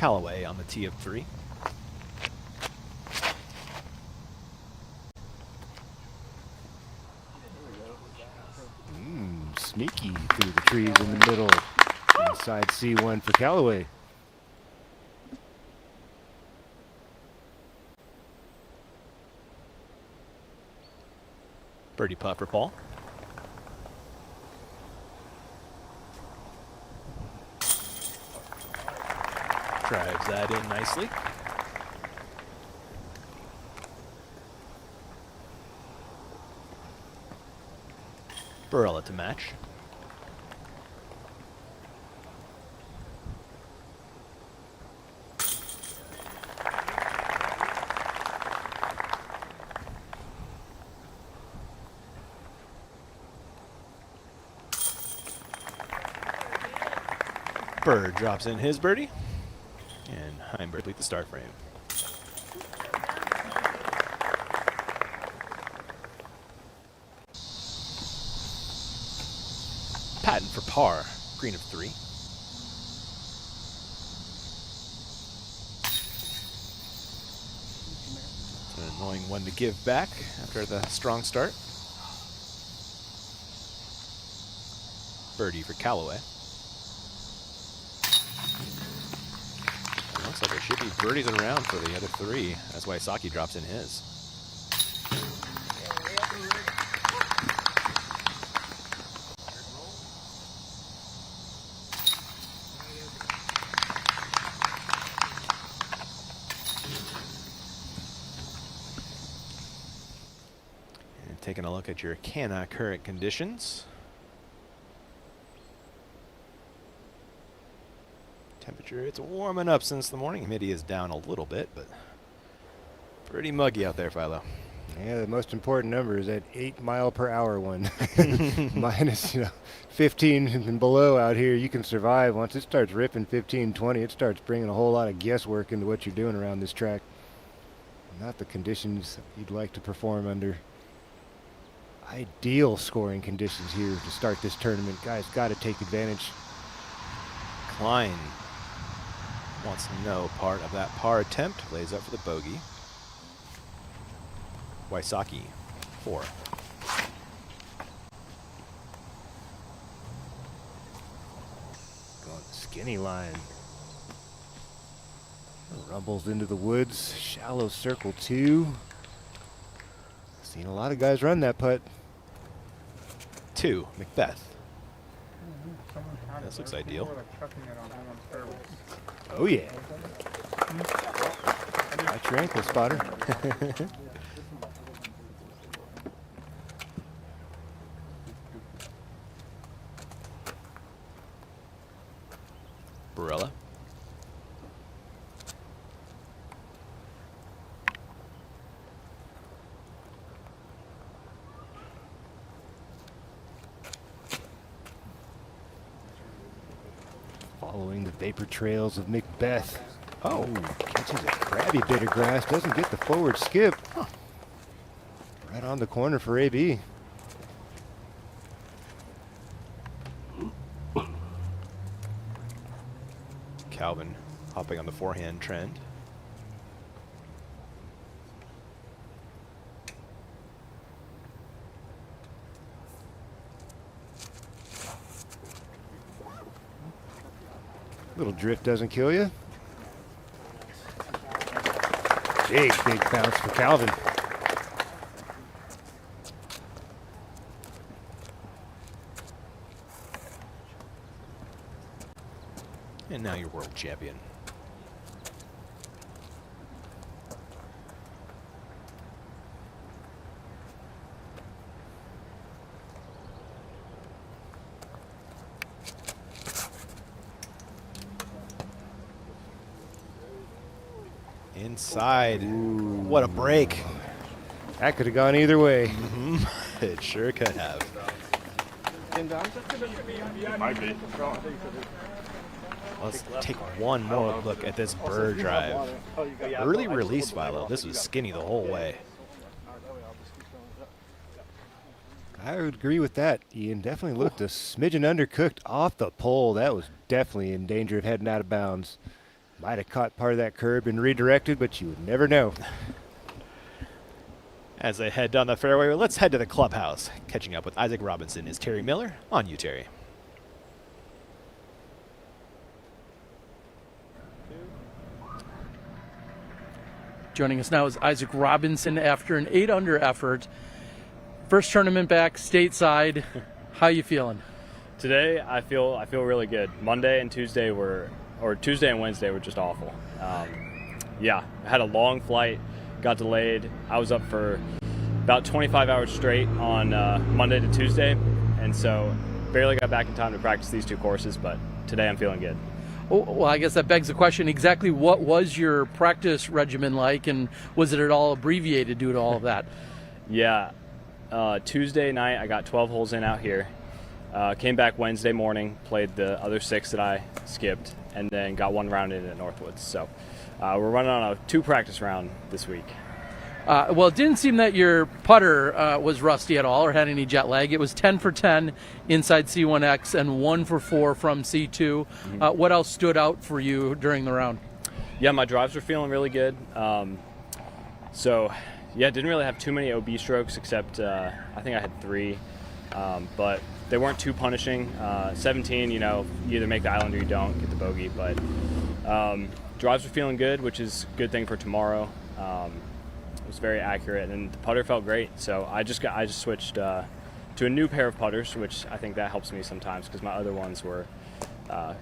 Callaway on the tee of 3. Sneaky through the trees in the middle. Inside C1 for Callaway. Birdie putt for Paul. Drives that in nicely. Barella to match. Bird drops in his birdie, and Heimberg complete the start frame. Patton for par, green of 3. It's an annoying one to give back after the strong start. Birdie for Callaway. Looks like there should be birdies around for the other 3 as Wysocki drops in his. And taking a look at your Canna current conditions. Temperature, it's warming up since the morning. Humidity is down a little bit, but pretty muggy out there, Philo. Yeah, the most important number is that 8-mile-per-hour one. Minus, 15 and below out here, you can survive. Once it starts ripping 15, 20, it starts bringing a whole lot of guesswork into what you're doing around this track. Not the conditions you'd like to perform under. Ideal scoring conditions here to start this tournament. Guys, got to take advantage. Klein wants no part of that par attempt. Lays up for the bogey. Wysocki, 4. Going skinny line. Rumbles into the woods. Shallow circle 2. Seen a lot of guys run that putt. 2, Macbeth. This looks ideal. Oh yeah. Got your ankle spotter. Barella. Following the vapor trails of Macbeth. Oh, catches a crabby bit of grass, doesn't get the forward skip. Huh. Right on the corner for AB. Calvin hopping on the forehand trend. Little drift doesn't kill you. Big bounce for Calvin. And now your world champion. Inside. Ooh. What a break. That could have gone either way. Mm-hmm. It sure could have. Might be. Let's take one more look at this bird drive. Early release, Philo. This was skinny the whole way. I would agree with that, Ian. Definitely looked a smidgen undercooked off the pole. That was definitely in danger of heading out of bounds. Might have caught part of that curb and redirected, but you would never know. As they head down the fairway, let's head to the clubhouse. Catching up with Isaac Robinson is Terry Miller. On you, Terry. Joining us now is Isaac Robinson after an 8-under effort. First tournament back stateside. How you feeling? Today, I feel really good. Monday and Tuesday Tuesday and Wednesday were just awful. Yeah, I had a long flight, got delayed. I was up for about 25 hours straight on Monday to Tuesday, and so barely got back in time to practice these two courses, but today I'm feeling good. Oh, well, I guess that begs the question, exactly what was your practice regimen like, and was it at all abbreviated due to all of that? Yeah, Tuesday night I got 12 holes in out here. Came back Wednesday morning, played the other 6 that I skipped, and then got 1 round in at Northwoods. So we're running on a 2 practice round this week. Well, it didn't seem that your putter was rusty at all or had any jet lag. It was 10 for 10 inside C1X and 1 for 4 from C2. Mm-hmm. What else stood out for you during the round? Yeah, my drives were feeling really good. So, yeah, didn't really have too many OB strokes except I think I had 3. But they weren't too punishing. 17, you either make the island or you don't, get the bogey. But drives were feeling good, which is a good thing for tomorrow. It was very accurate, and the putter felt great. So I just switched to a new pair of putters, which I think that helps me sometimes because my other ones were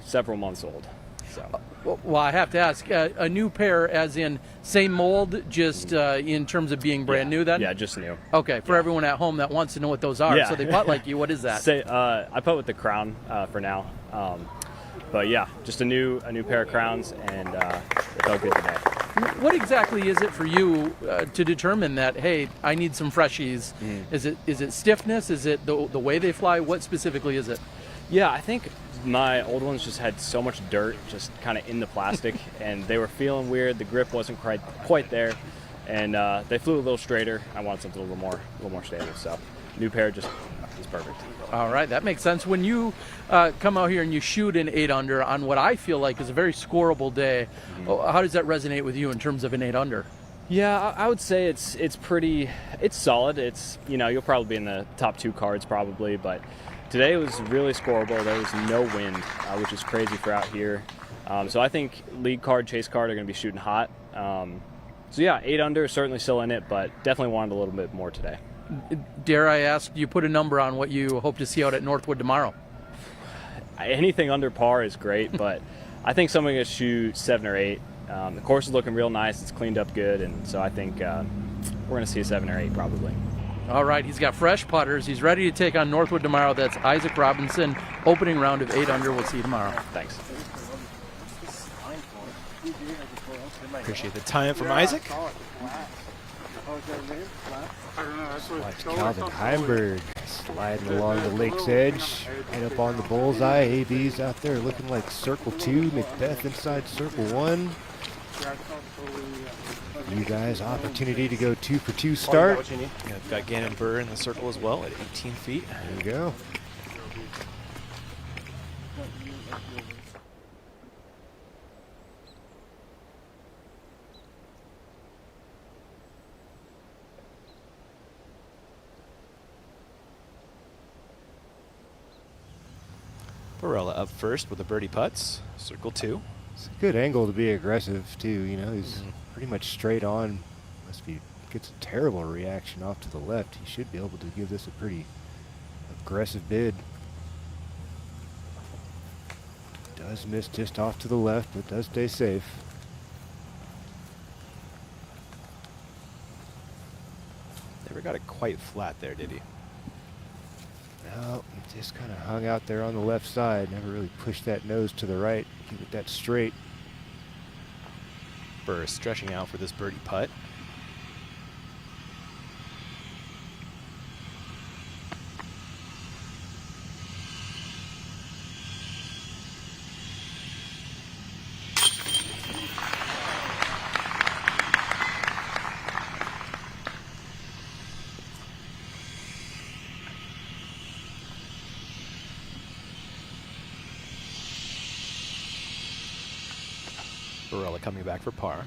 several months old. So. Well, I have to ask, a new pair as in same mold, just in terms of being brand new then? Yeah, just new. Okay, for everyone at home that wants to know what those are, so they putt like you, what is that? I putt with the Crown for now. But yeah, just a new pair of Crowns, and it felt good today. What exactly is it for you to determine that, hey, I need some freshies? Is it stiffness? Is it the way they fly? What specifically is it? Yeah, I think my old ones just had so much dirt just kind of in the plastic, and they were feeling weird. The grip wasn't quite there, and they flew a little straighter. I wanted something a little more stable, so new pair just is perfect. All right, that makes sense. When you come out here and you shoot an 8-under on what I feel like is a very scoreable day, how does that resonate with you in terms of an 8-under? Yeah, I would say it's solid. It's you'll probably be in the top 2 cards probably, but today was really scoreable. There was no wind, which is crazy for out here. So I think lead card, chase card are going to be shooting hot. So yeah, 8-under is certainly still in it, but definitely wanted a little bit more today. Dare I ask, you put a number on what you hope to see out at Northwood tomorrow? Anything under par is great, but I think someone going to shoot 7 or 8. The course is looking real nice. It's cleaned up good, and so I think we're going to see a 7 or 8 probably. All right, he's got fresh putters. He's ready to take on Northwood tomorrow. That's Isaac Robinson, opening round of 8-under. We'll see you tomorrow. Thanks. Appreciate the time from Isaac. Watch Calvin Heimberg sliding along the lake's edge, right up on the bullseye. AB's out there looking like circle 2, Macbeth inside circle 1. You guys, opportunity to go 2 for 2 start. Yeah, we've got Gannon Burr in the circle as well at 18 feet. There you go. Barella up first with the birdie putts, circle 2. It's a good angle to be aggressive too. He's pretty much straight on. Unless he gets a terrible reaction off to the left, he should be able to give this a pretty aggressive bid. Does miss just off to the left, but does stay safe. Never got it quite flat there, did he? No, he just kind of hung out there on the left side. Never really pushed that nose to the right. Keep it that straight. Burr stretching out for this birdie putt. Barella coming back for par.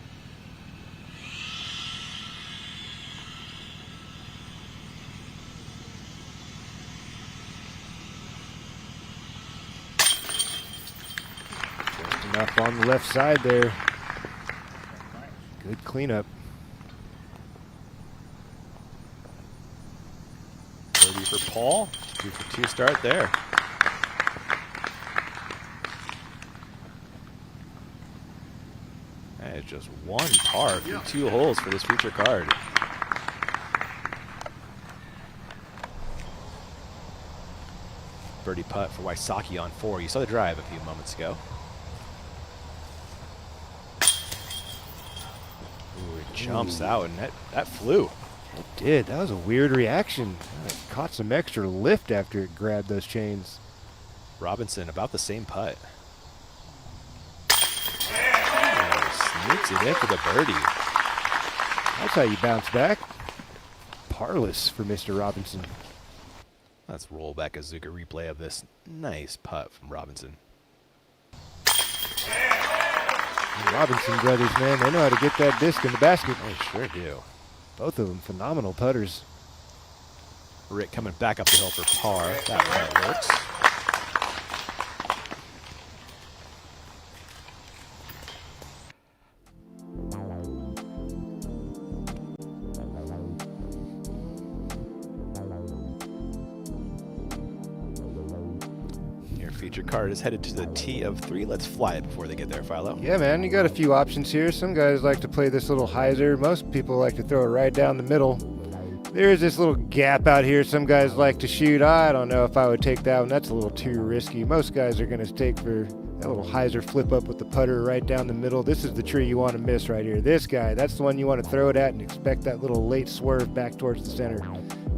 Just enough on the left side there. Good cleanup. Birdie for Paul. 2 for 2 start there. That is just one par through 2 holes for this feature card. Birdie putt for Wysocki on 4. You saw the drive a few moments ago. Ooh, it jumps out, and that flew. It did. That was a weird reaction. It caught some extra lift after it grabbed those chains. Robinson about the same putt. Sneaks it in for the birdie. That's how you bounce back. Parlous for Mr. Robinson. Let's roll back a ZÜCA replay of this nice putt from Robinson. The Robinson brothers, man, they know how to get that disc in the basket. They sure do. Both of them phenomenal putters. Rick coming back up the hill for par. That putt works. Feature card is headed to the tee of 3. Let's fly it before they get there, Philo. Yeah, man, you got a few options here. Some guys like to play this little hyzer. Most people like to throw it right down the middle. There's this little gap out here some guys like to shoot. I don't know if I would take that one. That's a little too risky. Most guys are going to take for that little hyzer flip up with the putter right down the middle. This is the tree you want to miss right here. This guy, that's the one you want to throw it at and expect that little late swerve back towards the center.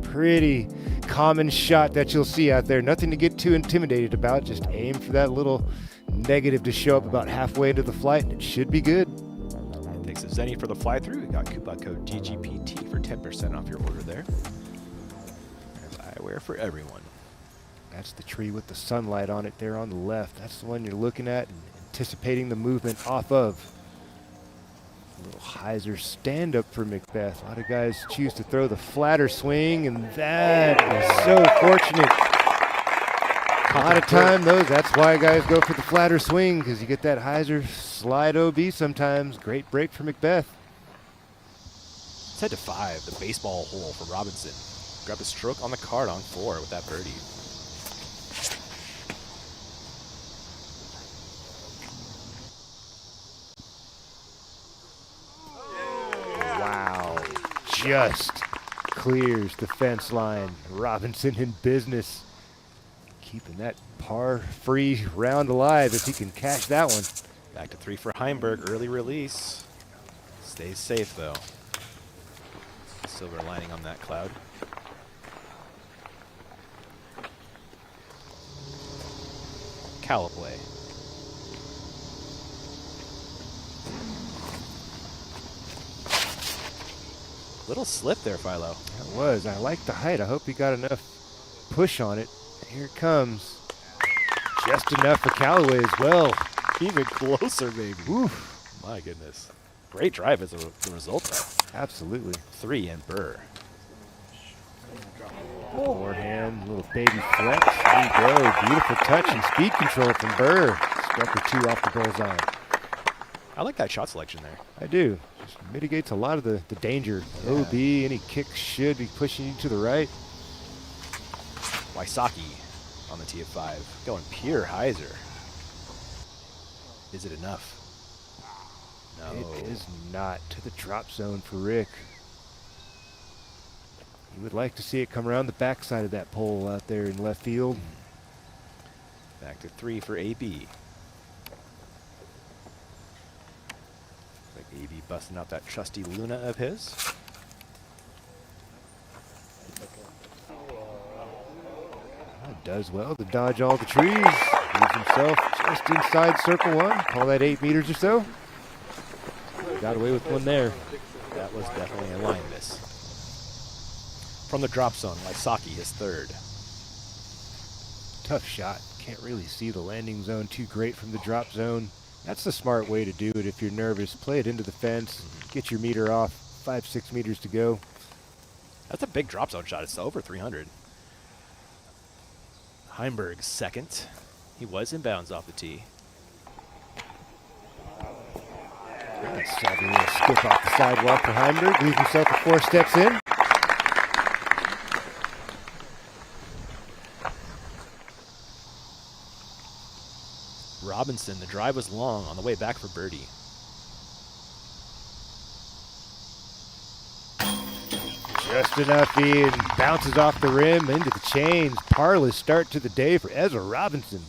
Pretty common shot that you'll see out there. Nothing to get too intimidated about. Just aim for that little negative to show up about halfway into the flight, and it should be good. Thanks to Zenny for the fly through. We got coupon code GGPT for 10% off your order there. There's eyewear for everyone. That's the tree with the sunlight on it there on the left. That's the one you're looking at and anticipating the movement off of. A little hyzer stand up for Macbeth. A lot of guys choose to throw the flatter swing, and that is so fortunate. A lot of time, that's why guys go for the flatter swing, because you get that hyzer slide OB sometimes. Great break for Macbeth. Let's head to 5, the baseball hole for Robinson. Grab a stroke on the card on 4 with that birdie. Wow, just clears the fence line. Robinson in business. Keeping that par-free round alive if he can cash that one. Back to 3 for Heimberg, early release. Stays safe though. Silver lining on that cloud. Callaway. Little slip there, Philo. That was. I like the height. I hope he got enough push on it. Here it comes. Just enough for Callaway as well. Even closer, maybe. Oof. My goodness. Great drive as a result, though. Absolutely. 3 and Burr. Forehand, little baby flex. There you go. Beautiful touch and speed control from Burr. Struck her 2 off the bullseye. I like that shot selection there. I do. Just mitigates a lot of the danger. Yeah. OB, any kick should be pushing you to the right. Wysocki on the tee of 5. Going pure hyzer. Is it enough? No. It is not. To the drop zone for Rick. You would like to see it come around the backside of that pole out there in left field. Back to 3 for AB. Like AB busting out that trusty Luna of his. Does well to dodge all the trees. Leaves himself just inside circle 1. Call that 8 meters or so. Got away with one there. That was definitely a line miss. From the drop zone, Wysocki is 3rd. Tough shot. Can't really see the landing zone too great from the drop zone. That's the smart way to do it if you're nervous. Play it into the fence, get your meter off, 5-6 meters to go. That's a big drop zone shot. It's over 300. Heimberg second. He was inbounds off the tee. Savvy little skip off the sidewalk for Heimberg. Leaves himself with 4 steps in. Robinson, the drive was long on the way back for birdie. Just enough in, bounces off the rim into the chains. Parlous start to the day for Ezra Robinson.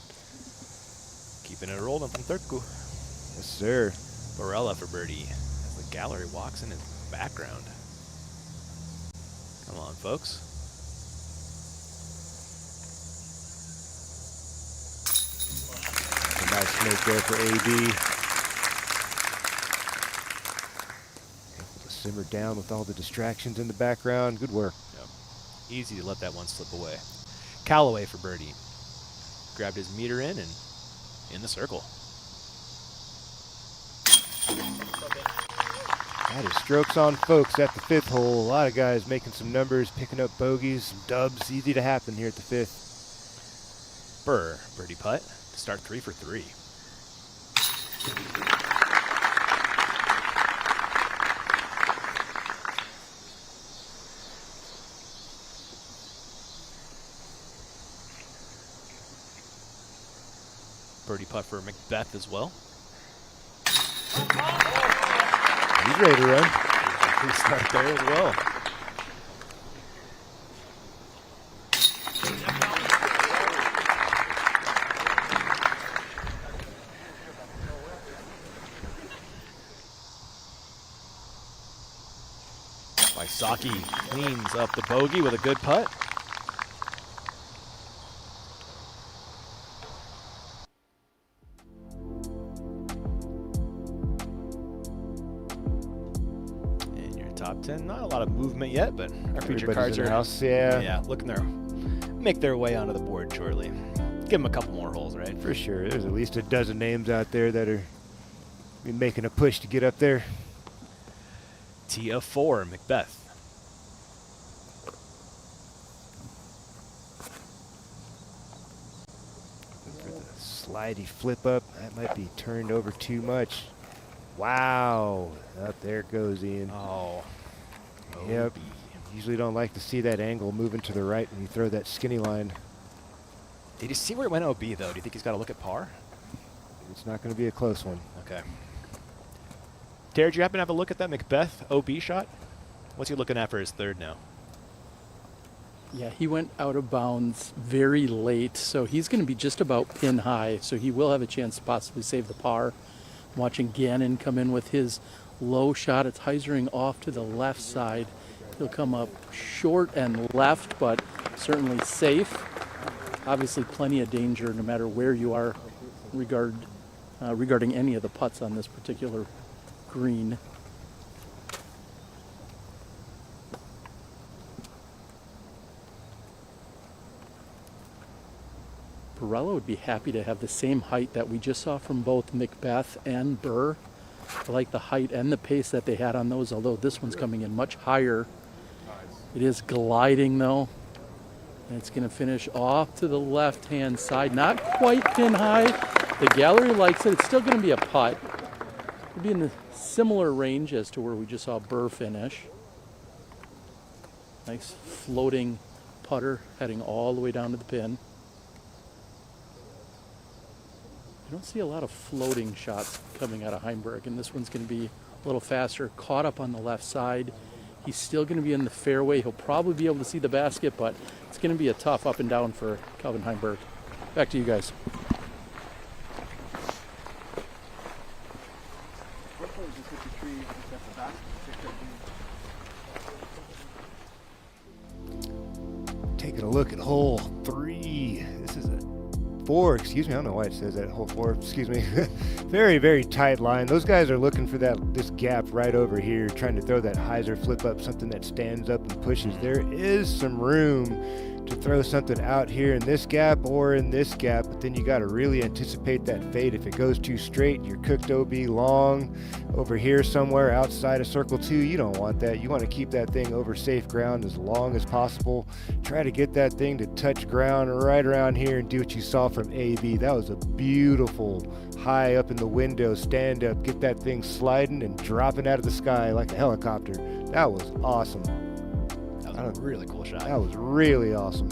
Keeping it rolling from Turku. Yes, sir. Barella for birdie as the gallery walks in his background. Come on, folks. A nice make there for AB. Able to simmer down with all the distractions in the background. Good work. Yep. Easy to let that one slip away. Callaway for birdie. Grabbed his meter in and in the circle. That is strokes on folks at the 5th hole. A lot of guys making some numbers, picking up bogeys, some dubs. Easy to happen here at the 5th. Burr, birdie putt to start 3 for 3. Birdie putt for Macbeth as well. He's ready to run. Good start there as well. Wysocki cleans up the bogey with a good putt. Top 10, not a lot of movement yet, but our feature cards are house, yeah, looking there, make their way onto the board shortly. Give them a couple more holes, right? For sure. There's at least a dozen names out there that are making a push to get up there. Tee of 4, Macbeth. For the slidey flip up, that might be turned over too much. Wow, up there goes Ian. Oh. Yep. Usually don't like to see that angle moving to the right when you throw that skinny line. Did you see where it went OB, though? Do you think he's got to look at par? It's not going to be a close one. Okay. Terry, did you happen to have a look at that Macbeth OB shot? What's he looking at for his 3rd now? Yeah, he went out of bounds very late, so he's going to be just about pin high, so he will have a chance to possibly save the par. I'm watching Gannon come in with his low shot. It's hyzering off to the left side. He'll come up short and left, but certainly safe. Obviously plenty of danger no matter where you are regarding any of the putts on this particular green. Barella would be happy to have the same height that we just saw from both Macbeth and Burr. I like the height and the pace that they had on those, although this one's coming in much higher. It is gliding though. And it's going to finish off to the left-hand side. Not quite pin high. The gallery likes it. It's still going to be a putt. It'll be in the similar range as to where we just saw Burr finish. Nice floating putter heading all the way down to the pin. I don't see a lot of floating shots coming out of Heimberg, and this one's going to be a little faster. Caught up on the left side. He's still going to be in the fairway. He'll probably be able to see the basket, but it's going to be a tough up and down for Calvin Heimberg. Back to you guys. Taking a look at hole 3. This is a 4, excuse me. I don't know why it says that. Hole 4, excuse me. Very, very tight line. Those guys are looking for this gap right over here, trying to throw that hyzer flip up, something that stands up and pushes. There is some room to throw something out here in this gap or in this gap, but then you got to really anticipate that fade. If it goes too straight, you're cooked OB long over here somewhere outside of circle 2. You don't want that. You want to keep that thing over safe ground as long as possible. Try to get that thing to touch ground right around here and do what you saw from AB. That was a beautiful high up in the window, stand up, get that thing sliding and dropping out of the sky like a helicopter. That was awesome. That was a really cool shot. That was really awesome.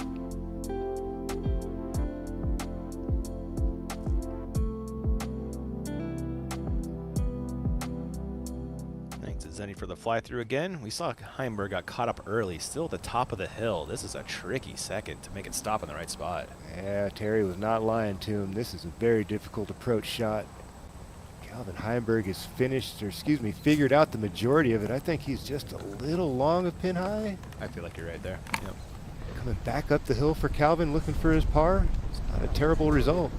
Thanks to Zenny for the fly through again. We saw Heimberg got caught up early, still at the top of the hill. This is a tricky second to make it stop in the right spot. Yeah, Terry was not lying to him. This is a very difficult approach shot. Calvin Heimberg has figured out the majority of it. I think he's just a little long of pin high. I feel like you're right there. Yep. Coming back up the hill for Calvin, looking for his par. It's not a terrible result.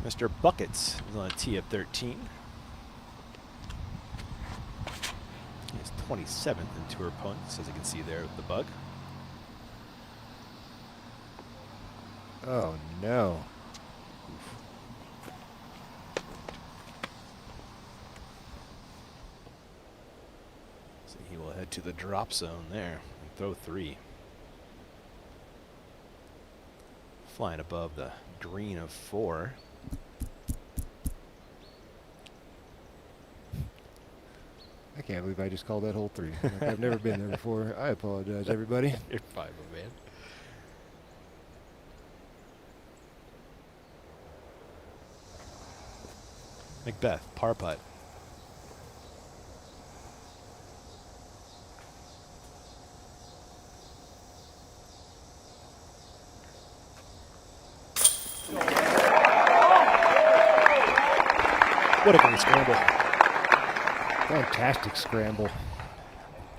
Mr. Buckets is on a tee of 13. He's 27th in tour points, as you can see there with the bug. Oh no. So he will head to the drop zone there and throw 3. Flying above the green of 4. I can't believe I just called that hole 3. Like I've never been there before. I apologize, everybody. You're fine, man. Macbeth, par putt. What a great scramble. Fantastic scramble.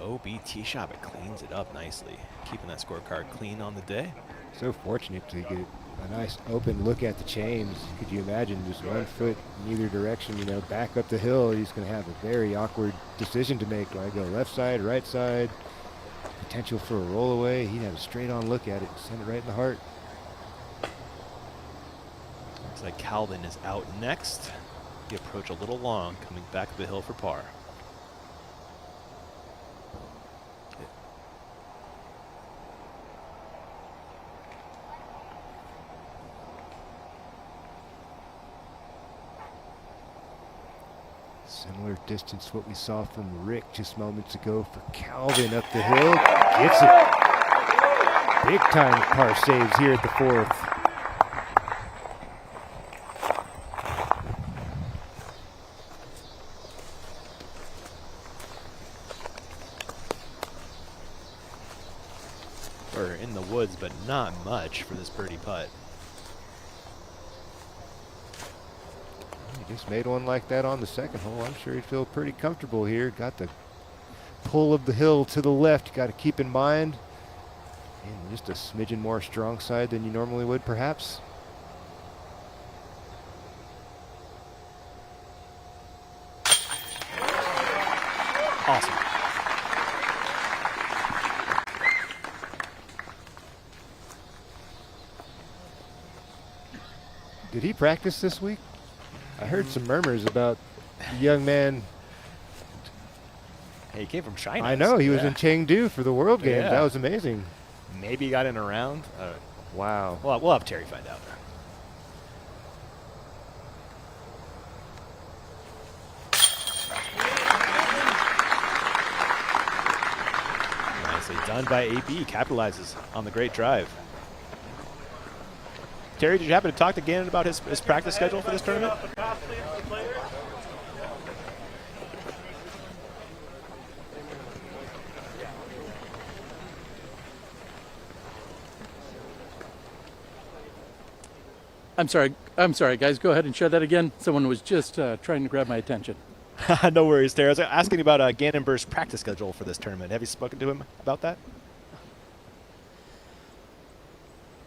OB tee shot, but cleans it up nicely. Keeping that scorecard clean on the day. So fortunate to get a nice open look at the chains. Could you imagine just 1 foot in either direction, you know, back up the hill? He's going to have a very awkward decision to make. Do I go left side, right side? Potential for a roll away. He'd have a straight on look at it, send it right in the heart. Looks like Calvin is out next. The approach a little long, coming back up the hill for par. Similar distance what we saw from Rick just moments ago for Calvin up the hill. Gets it. Big time par saves here at the 4th. We're in the woods, but not much for this birdie putt. He just made one like that on the second hole. I'm sure he'd feel pretty comfortable here. Got the pull of the hill to the left. You got to keep in mind. And just a smidgen more strong side than you normally would, perhaps. Awesome. Did he practice this week? I heard some murmurs about the young man. Hey, he came from China. I know, he was in Chengdu for the World Games. Yeah. That was amazing. Maybe he got in a round. Wow. We'll have Terry find out. Nicely done by AB. Capitalizes on the great drive. Terry, did you happen to talk to Gannon about his practice schedule for this tournament? I'm sorry, guys. Go ahead and share that again. Someone was just trying to grab my attention. No worries, Terry. I was asking about Gannon Burr's practice schedule for this tournament. Have you spoken to him about that?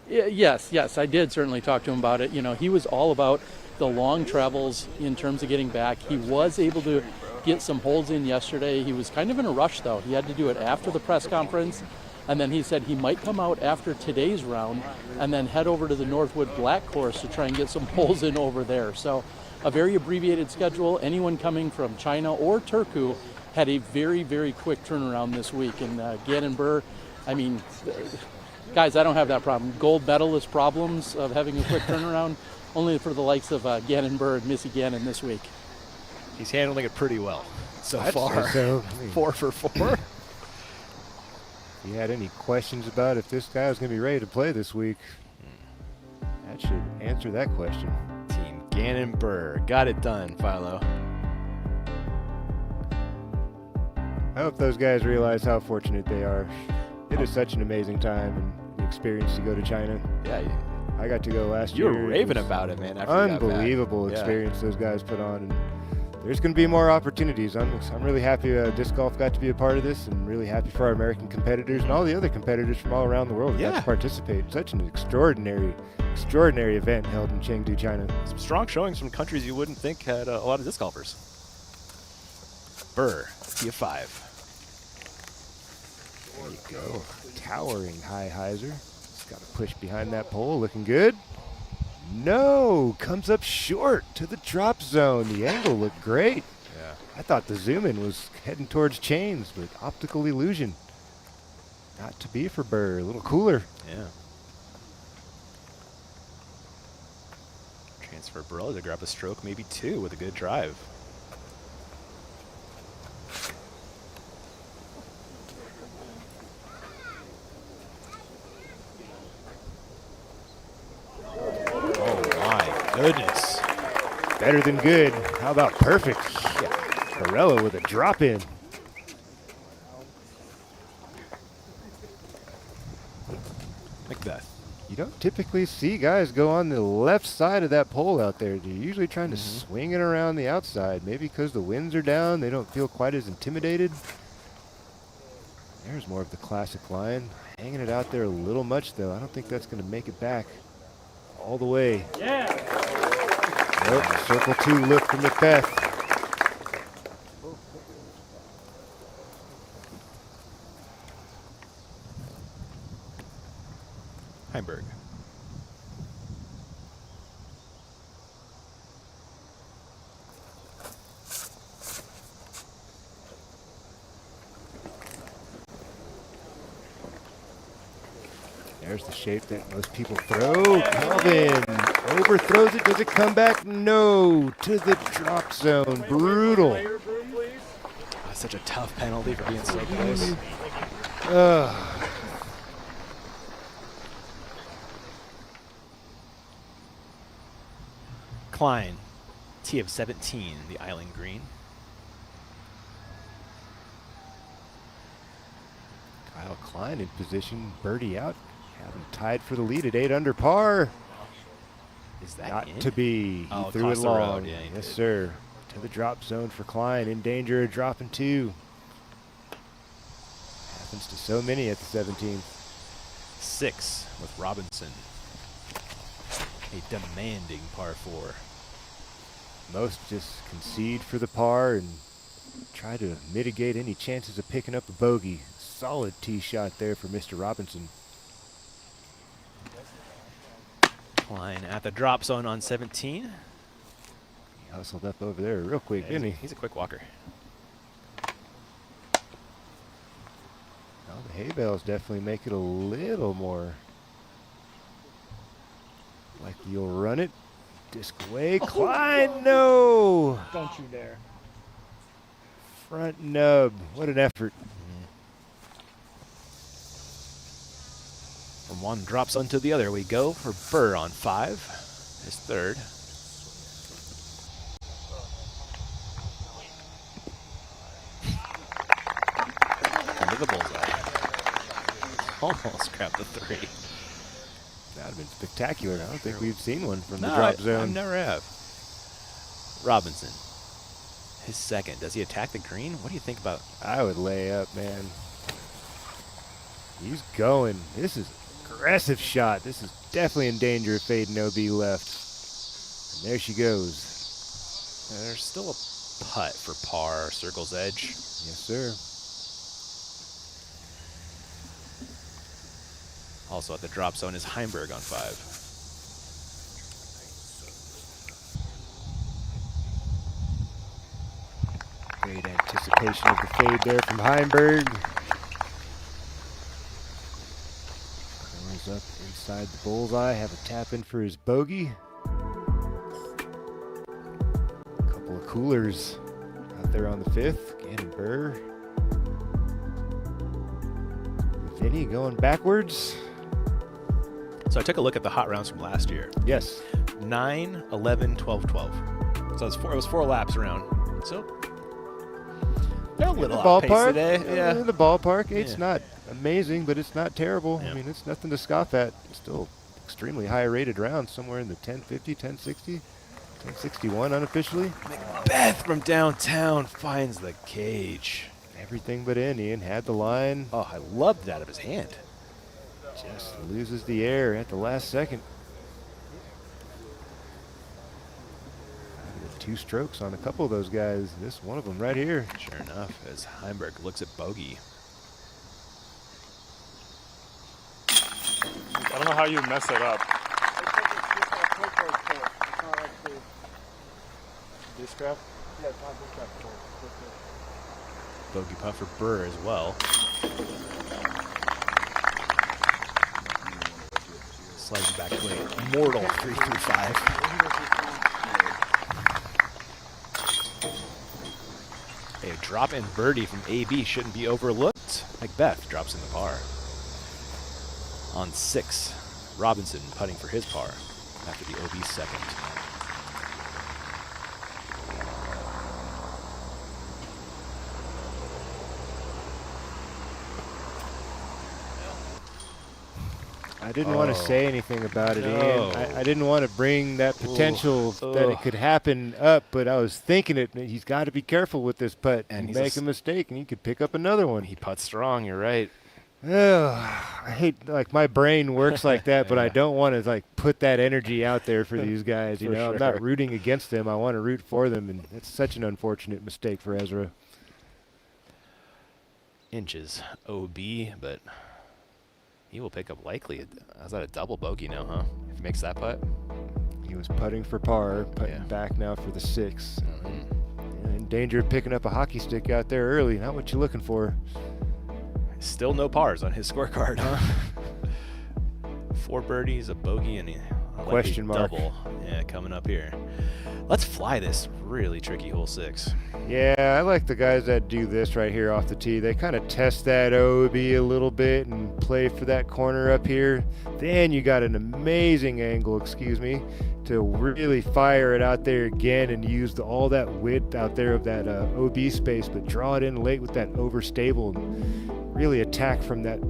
Yes, I did certainly talk to him about it. You know, he was all about the long travels in terms of getting back. He was able to get some holds in yesterday. He was kind of in a rush, though. He had to do it after the press conference, and then he said he might come out after today's round and then head over to the Northwood Black course to try and get some holes in over there. So a very abbreviated schedule. Anyone coming from China or Turku had a very, very quick turnaround this week. And Gannon Burr, I mean, guys, I don't have that problem. Gold medalist problems of having a quick turnaround, only for the likes of Gannon Burr and Missy Gannon this week. He's handling it pretty well so I'd far. say so. 4 for 4. If you had any questions about if this guy was going to be ready to play this week, that should answer that question. Team Gannon Burr got it done, Philo. I hope those guys realize how fortunate they are. It is such an amazing time and experience to go to China. Yeah, I got to go last year. You were raving about it, man. After you got back. Unbelievable experience those guys put on, and there's going to be more opportunities. I'm really happy disc golf got to be a part of this, and really happy for our American competitors and all the other competitors from all around the world who got to participate. Such an extraordinary event held in Chengdu, China. Some strong showings from countries you wouldn't think had a lot of disc golfers. Burr, T5. There you go. Towering high hyzer. Just got to push behind that pole. Looking good. No, comes up short to the drop zone. The angle looked great. Yeah. I thought the zoom in was heading towards chains, but optical illusion. Not to be for Burr. A little cooler. Yeah. Chance for Burrell to grab a stroke, maybe 2 with a good drive. Goodness. Better than good. How about perfect? Yeah. Barella with a drop in. Macbeth. You don't typically see guys go on the left side of that pole out there. They're usually trying to swing it around the outside. Maybe because the winds are down, they don't feel quite as intimidated. There's more of the classic line. Hanging it out there a little much, though. I don't think that's going to make it back all the way. Yeah. Nope, circle 2 look from Macbeth. Heimberg. There's the shape that most people throw. Calvin overthrows it. Does it come back? No. To the drop zone. Brutal. That's such a tough penalty for being so close. Klein, T of 17, the island green. Kyle Klein in position. Birdie out. Having tied for the lead at 8 under par. Is that Not in? to be. He Oh, threw it across the long. road. Yeah, he yes, did. sir. To the drop zone for Klein. In danger of dropping 2. Happens to so many at the 17th. 6 with Robinson. A demanding par 4. Most just concede for the par and try to mitigate any chances of picking up a bogey. Solid tee shot there for Mr. Robinson. Klein at the drop zone on 17. He hustled up over there real quick, Yeah, didn't he? He's a quick walker. Well, the hay bales definitely make it a little more like you'll run it. Disc away. Klein, no! Don't you dare. Front nub. What an effort. From one drop zone to the other we go for Burr on 5. His 3rd. Into the bullseye. Almost grabbed the 3. That would have been spectacular. I don't think we've seen one from the No, drop I zone. never have. Robinson. His 2nd. Does he attack the green? What do you think about? I would lay up, man. He's going. This is aggressive shot. This is definitely in danger of fading OB left. And there she goes. There's still a putt for par, circle's edge. Yes, sir. Also at the drop zone is Heimberg on 5. Great anticipation of the fade there from Heimberg. Goes up inside the bullseye. Have a tap in for his bogey. A couple of coolers out there on the 5th. Gannon Burr. Vinny going backwards. So I took a look at the hot rounds from last year. Yes. 9, 11, 12, 12. So it was 4 laps around. So they're a little off pace today. Yeah. In the ballpark. 8's Yeah. not amazing, but it's not terrible. Yeah. I mean, it's nothing to scoff at. It's still extremely high rated rounds, somewhere in the 1050, 1060, 1061 unofficially. Beth from downtown finds the cage. Everything but in. Ian had the line. Oh, I loved that out of his hand. Just loses the air at the last second. 2 strokes on a couple of those guys. This one of them right here. Sure enough, as Heimberg looks at bogey. I don't know how you mess it up. Discraft? Yeah, it's not Discraft. Bogey putt for Burr as well. Sliding back to a mortal 3 through 5. A drop in birdie from AB shouldn't be overlooked. Macbeth drops in the par. On 6, Robinson putting for his par after the OB second. I didn't want to say anything about it, No. Ian. I didn't want to bring that potential that it could happen up, but I was thinking it. He's got to be careful with this putt. And make a mistake, and he could pick up another one. He putts strong. You're right. Oh, I hate, like, my brain works like that, but I don't want to, like, put that energy out there for these guys. You For know, I'm sure. not rooting against them. I want to root for them, and it's such an unfortunate mistake for Ezra. Inches OB, but he will pick up likely. How's that, a double bogey now, huh? If he makes that putt? He was putting for par, putting back now for the 6. In danger of picking up a hockey stick out there early. Not what you're looking for. Still no pars on his scorecard, huh? 4 birdies, a bogey, and a Question mark. double. Yeah, coming up here. Let's fly this really tricky hole 6. Yeah, I like the guys that do this right here off the tee. They kind of test that OB a little bit and play for that corner up here. Then you got an amazing angle, to really fire it out there again and use all that width out there of that OB space, but draw it in late with that overstable and really attack from that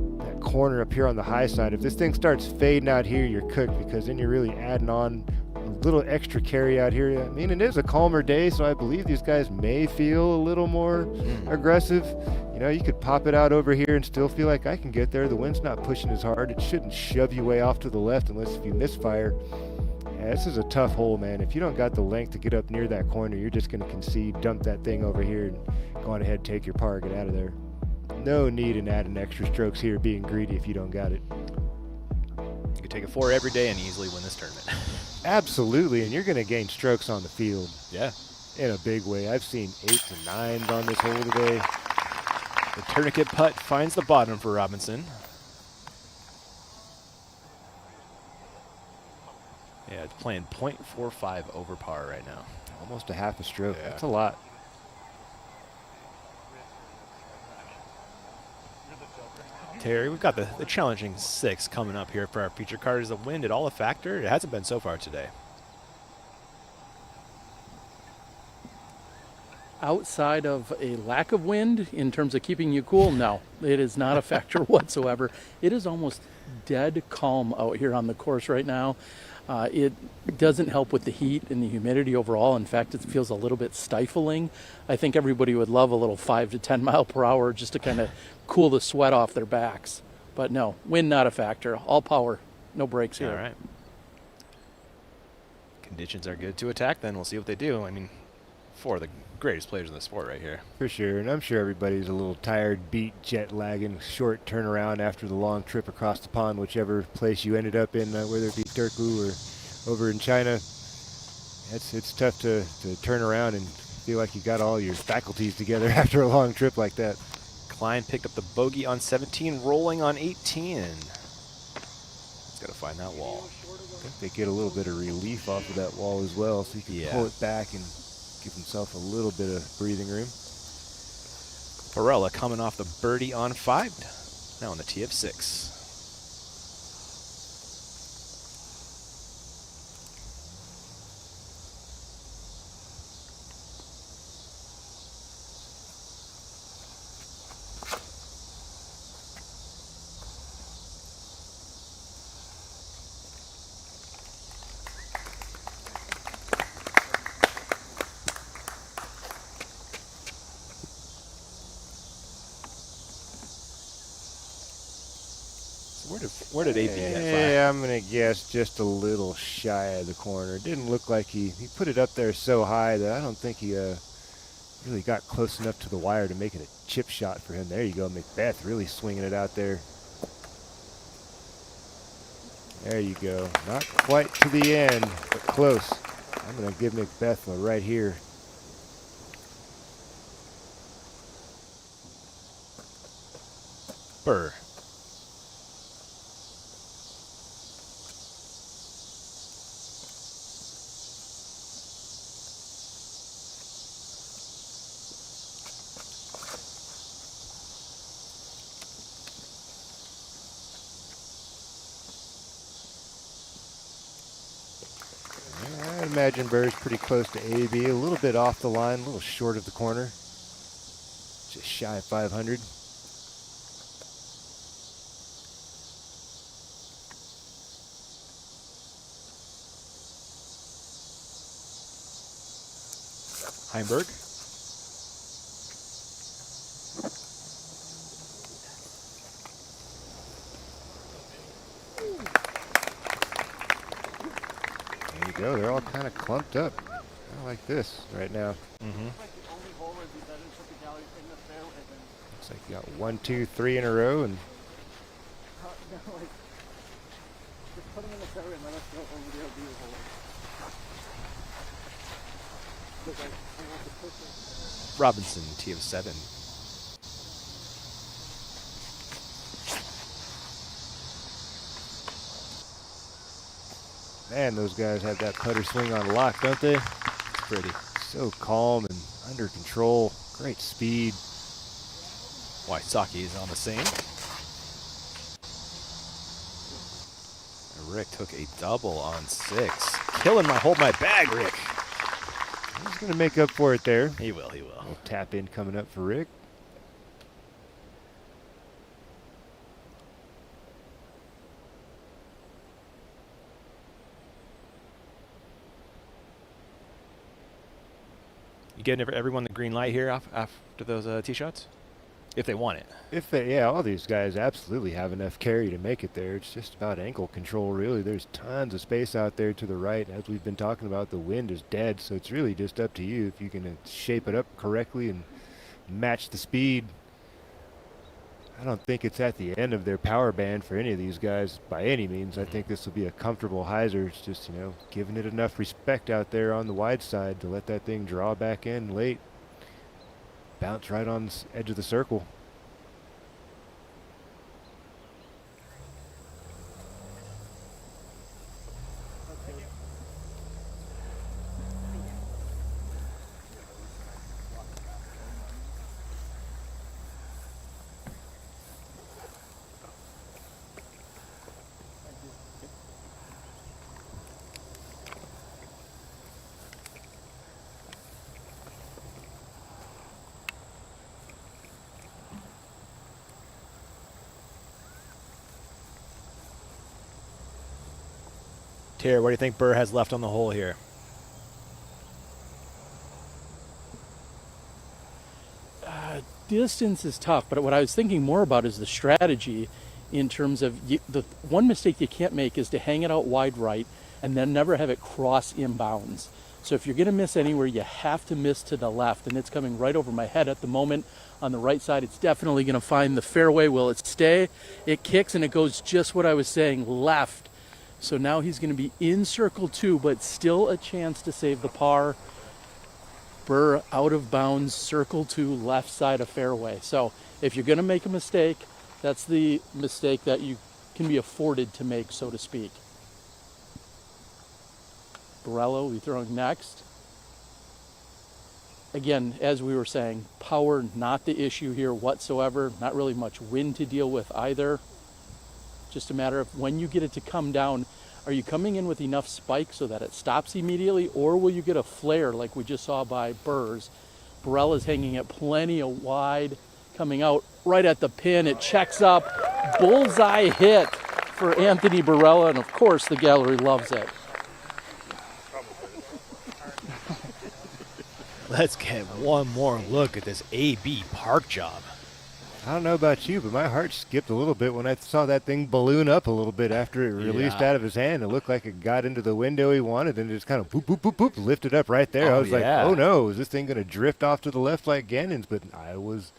corner up here on the high side. If this thing starts fading out here, you're cooked, because then you're really adding on a little extra carry out here. I mean, it is a calmer day, so I believe these guys may feel a little more aggressive. You know, you could pop it out over here and still feel like I can get there. The wind's not pushing as hard. It shouldn't shove you way off to the left unless if you misfire. Yeah, this is a tough hole, man. If you don't got the length to get up near that corner, you're just going to concede, dump that thing over here, and go on ahead, take your par, get out of there. No need in adding extra strokes here, being greedy if you don't got it. You could take a 4 every day and easily win this tournament. Absolutely, and you're going to gain strokes on the field. Yeah. In a big way. I've seen 8s and 9s on this hole today. The tourniquet putt finds the bottom for Robinson. Yeah, it's playing .45 over par right now. Almost a half a stroke. Yeah. That's a lot. Terry, we've got the challenging 6 coming up here for our feature card. Is the wind at all a factor? It hasn't been so far today. Outside of a lack of wind in terms of keeping you cool, no, it is not a factor whatsoever. It is almost dead calm out here on the course right now. It doesn't help with the heat and the humidity overall. In fact, it feels a little bit stifling. I think everybody would love a little 5 to 10 mile per hour just to kind of cool the sweat off their backs. But no, wind not a factor. All power, no brakes here. All right. Conditions are good to attack, then we'll see what they do. I mean, four of the greatest players in the sport right here. For sure, and I'm sure everybody's a little tired, beat, jet lagging, short turnaround after the long trip across the pond, whichever place you ended up in, whether it be Turku or over in China. It's tough to turn around and feel like you got all your faculties together after a long trip like that. Klein picked up the bogey on 17, rolling on 18. He's got to find that wall. I think they get a little bit of relief off of that wall as well, so he can pull it back and give himself a little bit of breathing room. Barella coming off the birdie on 5, now on the tee of 6. Where did AB get? Yeah, I'm going to guess just a little shy of the corner. It didn't look like he put it up there so high that I don't think he really got close enough to the wire to make it a chip shot for him. There you go, Macbeth really swinging it out there. There you go. Not quite to the end, but close. I'm going to give Macbeth a right here. Burr. I imagine Burr's pretty close to AB, a little bit off the line, a little short of the corner. Just shy of 500. Heimberg. There you go. They're all kind of clumped up. I like this right now. Looks like you got 1, 2, 3 in a row, and Robinson, tee of 7. man, those guys have that putter swing on lock, don't they? It's pretty. So calm and under control. Great speed. Wysocki is on the same. Rick took a double on 6. Killing my hold my bag, Rick. He's going to make up for it there. He will, he will. Little tap in coming up for Rick. You getting everyone the green light here after those tee shots? If they want it. Yeah, all these guys absolutely have enough carry to make it there. It's just about ankle control, really. There's tons of space out there to the right. As we've been talking about, the wind is dead, so it's really just up to you if you can shape it up correctly and match the speed. I don't think it's at the end of their power band for any of these guys by any means. I think this will be a comfortable hyzer. It's just, you know, giving it enough respect out there on the wide side to let that thing draw back in late. Bounce right on the edge of the circle. Terry, what do you think Burr has left on the hole here? Distance is tough, but what I was thinking more about is the strategy in terms of the one mistake you can't make is to hang it out wide right and then never have it cross inbounds. So if you're going to miss anywhere, you have to miss to the left, and it's coming right over my head at the moment on the right side. It's definitely going to find the fairway. Will it stay? It kicks, and it goes just what I was saying, left. So now he's going to be in circle 2, but still a chance to save the par. Burr out of bounds, circle 2, left side of fairway. So if you're going to make a mistake, that's the mistake that you can be afforded to make, so to speak. Borrello will be throwing next. Again, as we were saying, power not the issue here whatsoever. Not really much wind to deal with either. Just a matter of when you get it to come down, are you coming in with enough spike so that it stops immediately, or will you get a flare like we just saw by Burr's? Borrella's hanging at plenty of wide, coming out right at the pin. It checks up. Bullseye hit for Anthony Borrella, and of course the gallery loves it. Let's get one more look at this AB park job. I don't know about you, but my heart skipped a little bit when I saw that thing balloon up a little bit after it released out of his hand. It looked like it got into the window he wanted and just kind of boop, boop, boop, boop, lifted up right there. I was like, oh no, is this thing going to drift off to the left like Gannon's? But I was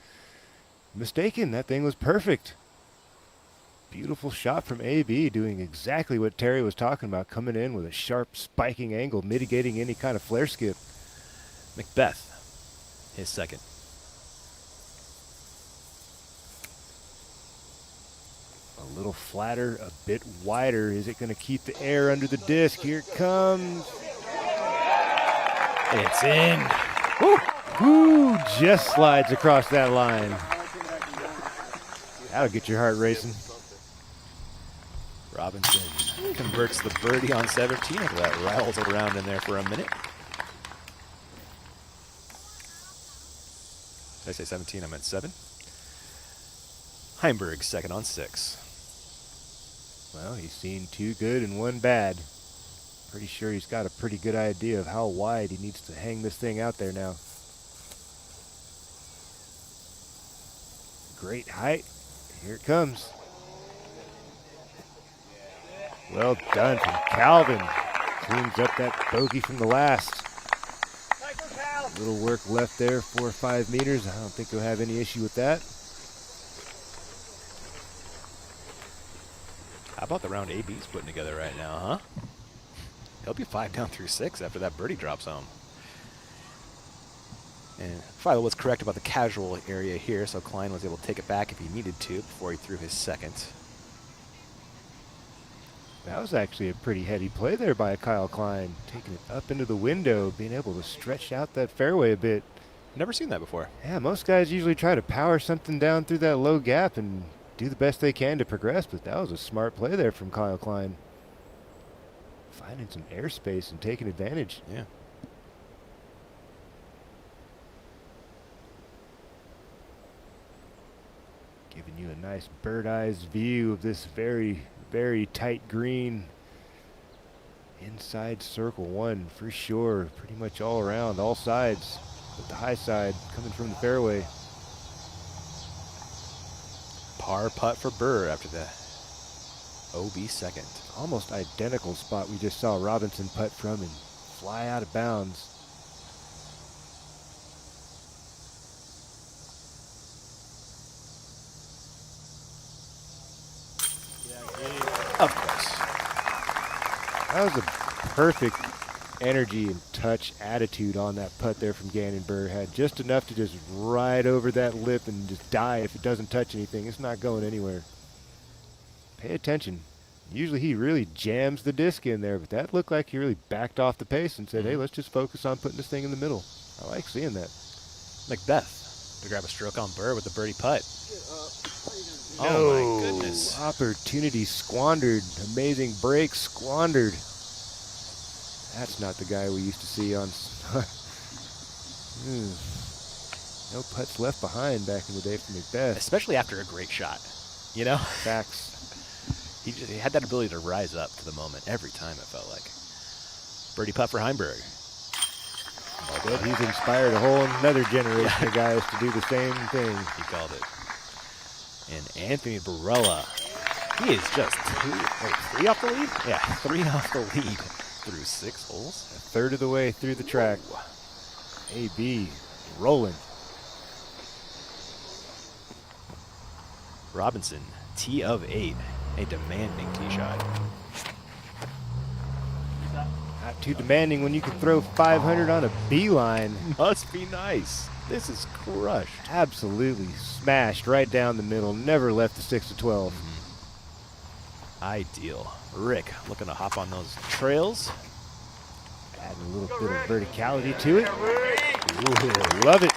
mistaken. That thing was perfect. Beautiful shot from AB, doing exactly what Terry was talking about, coming in with a sharp spiking angle, mitigating any kind of flare skip. Macbeth, his second. A little flatter, a bit wider. Is it going to keep the air under the disc? Here it comes. It's in. Woo! Woo! Just slides across that line. That'll get your heart racing. Robinson converts the birdie on 17 after that rattles it around in there for a minute. Did I say 17? I meant 7. Heimberg second on 6. Well, he's seen 2 good and 1 bad. Pretty sure he's got a pretty good idea of how wide he needs to hang this thing out there now. Great height. Here it comes. Well done from Calvin. Cleans up that bogey from the last. Little work left there, 4 or 5 meters. I don't think he'll have any issue with that. How about the round AB's putting together right now, huh? He'll be 5 down through 6 after that birdie drops home. And Philo was correct about the casual area here, so Klein was able to take it back if he needed to before he threw his second. That was actually a pretty heady play there by Kyle Klein, taking it up into the window, being able to stretch out that fairway a bit. Never seen that before. Yeah, most guys usually try to power something down through that low gap and do the best they can to progress, but that was a smart play there from Kyle Klein. Finding some airspace and taking advantage. Yeah. Giving you a nice bird-eyes view of this very, very tight green. Inside circle 1 for sure. Pretty much all around, all sides. But the high side coming from the fairway. Par putt for Burr after the OB second. Almost identical spot we just saw Robinson putt from and fly out of bounds. Of course. That was a perfect energy and touch attitude on that putt there from Gannon Burr. Had just enough to just ride over that lip and just die if it doesn't touch anything. It's not going anywhere. Pay attention. Usually he really jams the disc in there, but that looked like he really backed off the pace and said, hey, let's just focus on putting this thing in the middle. I like seeing that. Macbeth to grab a stroke on Burr with the birdie putt. No. Oh my goodness. Opportunity squandered. Amazing break squandered. That's not the guy we used to see on. No putts left behind back in the day for Macbeth. Especially after a great shot. You know? Facts. He had that ability to rise up to the moment every time, it felt like. Birdie putt for Heimberg. Well, good. He's inspired a whole another generation of guys to do the same thing. He called it. And Anthony Borrella He is just 3 off the lead? Yeah, 3 off the lead through 6 holes. A third of the way through the track. AB rolling. Robinson, tee of 8. A demanding tee shot. Not too demanding when you can throw 500 on a beeline. Must be nice. This is crushed. Absolutely smashed right down the middle. Never left the 6 to 12. Ideal. Rick looking to hop on those trails. Adding a little bit of verticality to it. Ooh, love it.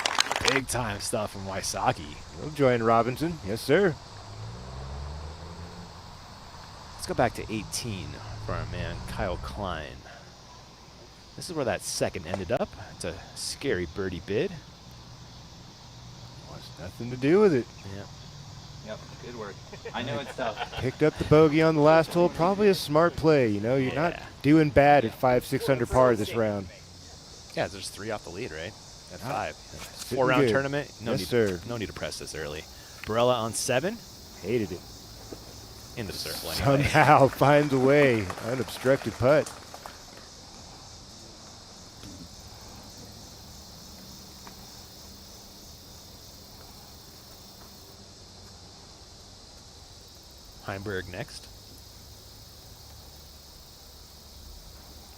Big time stuff from Wysocki. We'll join Robinson. Yes, sir. Let's go back to 18 for our man Kyle Klein. This is where that second ended up. It's a scary birdie bid. Was nothing to do with it. Yeah. Yep, good work. I know it's tough. Picked up the bogey on the last hole. Probably a smart play. You know, you're not doing bad at 5-6 under par this round. Yeah, there's 3 off the lead, right? At 5. Sitting 4-round good. tournament. Yes, sir. No need to press this early. Barella on 7. Hated it. Into the circle anyway. Somehow finds a way. Unobstructed putt. Heimberg next.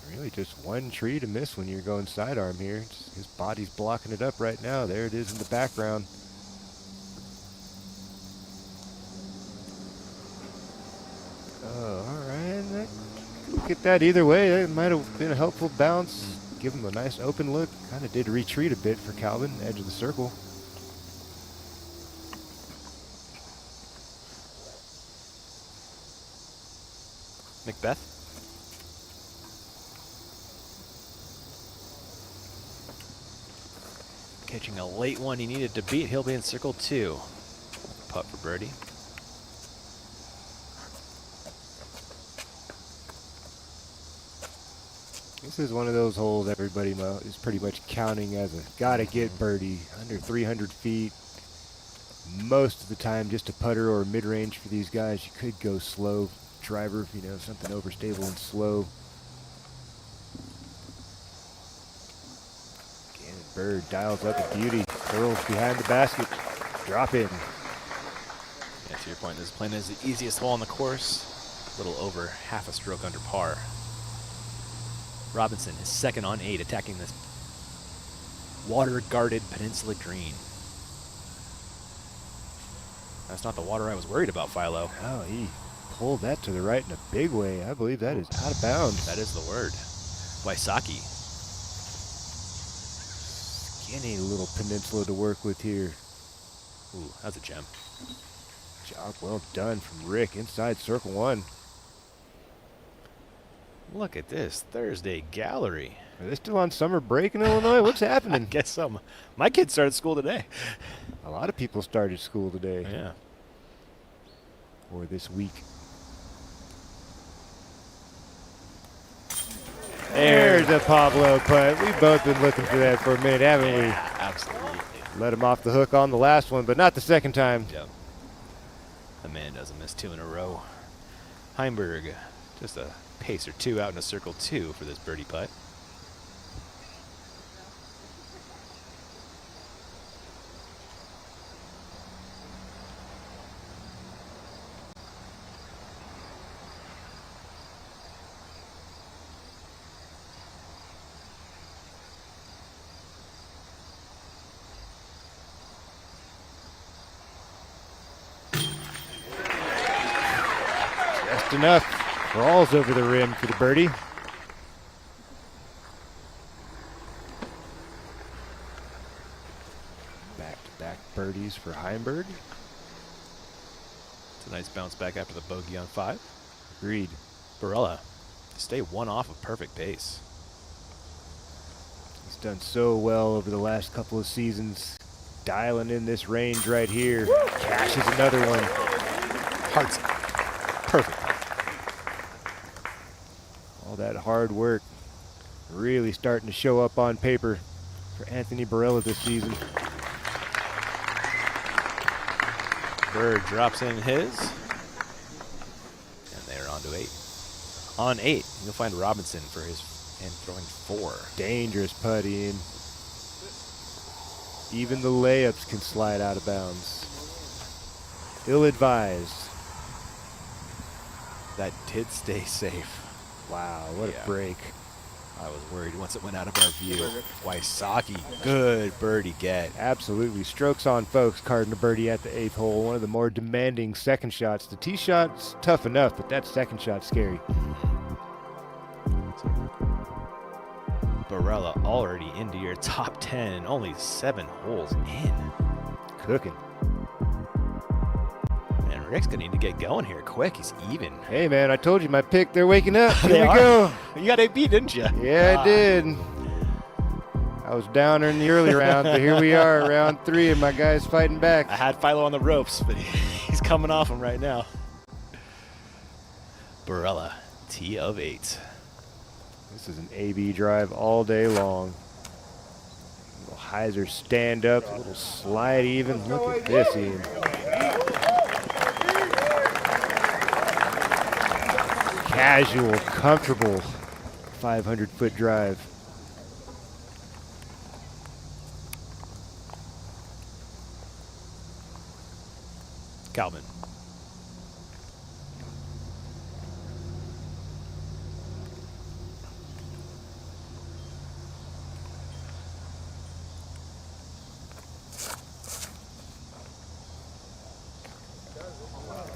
Really just one tree to miss when you're going sidearm here. His body's blocking it up right now. There it is in the background. Oh, all right. Look at that either way. That might have been a helpful bounce. Give him a nice open look. Kind of did retreat a bit for Calvin, edge of the circle. Macbeth. Catching a late one he needed to beat. He'll be in circle 2. Putt for birdie. This is one of those holes everybody is pretty much counting as a gotta get birdie. Under 300 feet. Most of the time just a putter or a mid-range for these guys. You could go slow driver, you know, something overstable and slow. Again, Bird dials up a beauty. Curls behind the basket. Drop in. Yeah, to your point, this playing is the easiest hole on the course. A little over half a stroke under par. Robinson is second on 8, attacking this water-guarded Peninsula green. That's not the water I was worried about, Philo. Oh, he pulled that to the right in a big way. I believe that is out of bounds. That is the word. Wysocki. Skinny little peninsula to work with here. Ooh, that's a gem. Job well done from Rick inside circle 1. Look at this Thursday gallery. Are they still on summer break in Illinois? What's happening? I guess so. My kids started school today. A lot of people started school today. Yeah. Or this week. There's a Pablo putt. We've both been looking for that for a minute, haven't we? Absolutely. Let him off the hook on the last one, but not the second time. Yep. The man doesn't miss 2 in a row. Heimberg, just a pace or 2 out in a circle 2 for this birdie putt. Just enough. Crawls over the rim for the birdie. Back-to-back birdies for Heimberg. It's a nice bounce back after the bogey on 5. Agreed. Barella, stay 1 off of perfect pace. He's done so well over the last couple of seasons. Dialing in this range right here. Cashes another one. Hearts. Perfect. All that hard work really starting to show up on paper for Anthony Barella this season. Bird drops in his. of 8. On 8, you'll find Robinson for his and throwing 4. Dangerous putting. Even the layups can slide out of bounds. Ill-advised. That did stay safe. Wow, what a break. I was worried once it went out of our view. Wysocki, good birdie get. Absolutely. Strokes on, folks. Carding a birdie at the 8th hole. One of the more demanding second shots. The tee shot's tough enough, but that second shot's scary. Barella already into your top 10, only 7 holes in. Cooking. And Rick's gonna need to get going here quick. He's even. Hey man, I told you my pick. They're waking up. They Here we are. go. You got AB, didn't you? Yeah, I did. I was downer in the early round, but here we are, round 3, and my guy's fighting back. I had Philo on the ropes, but he's coming off him right now. Barella, tee of 8. This is an AB drive all day long. Little hyzer stand up, a little slide even. Look at this, Ian. Casual, comfortable 500-foot drive. Calvin.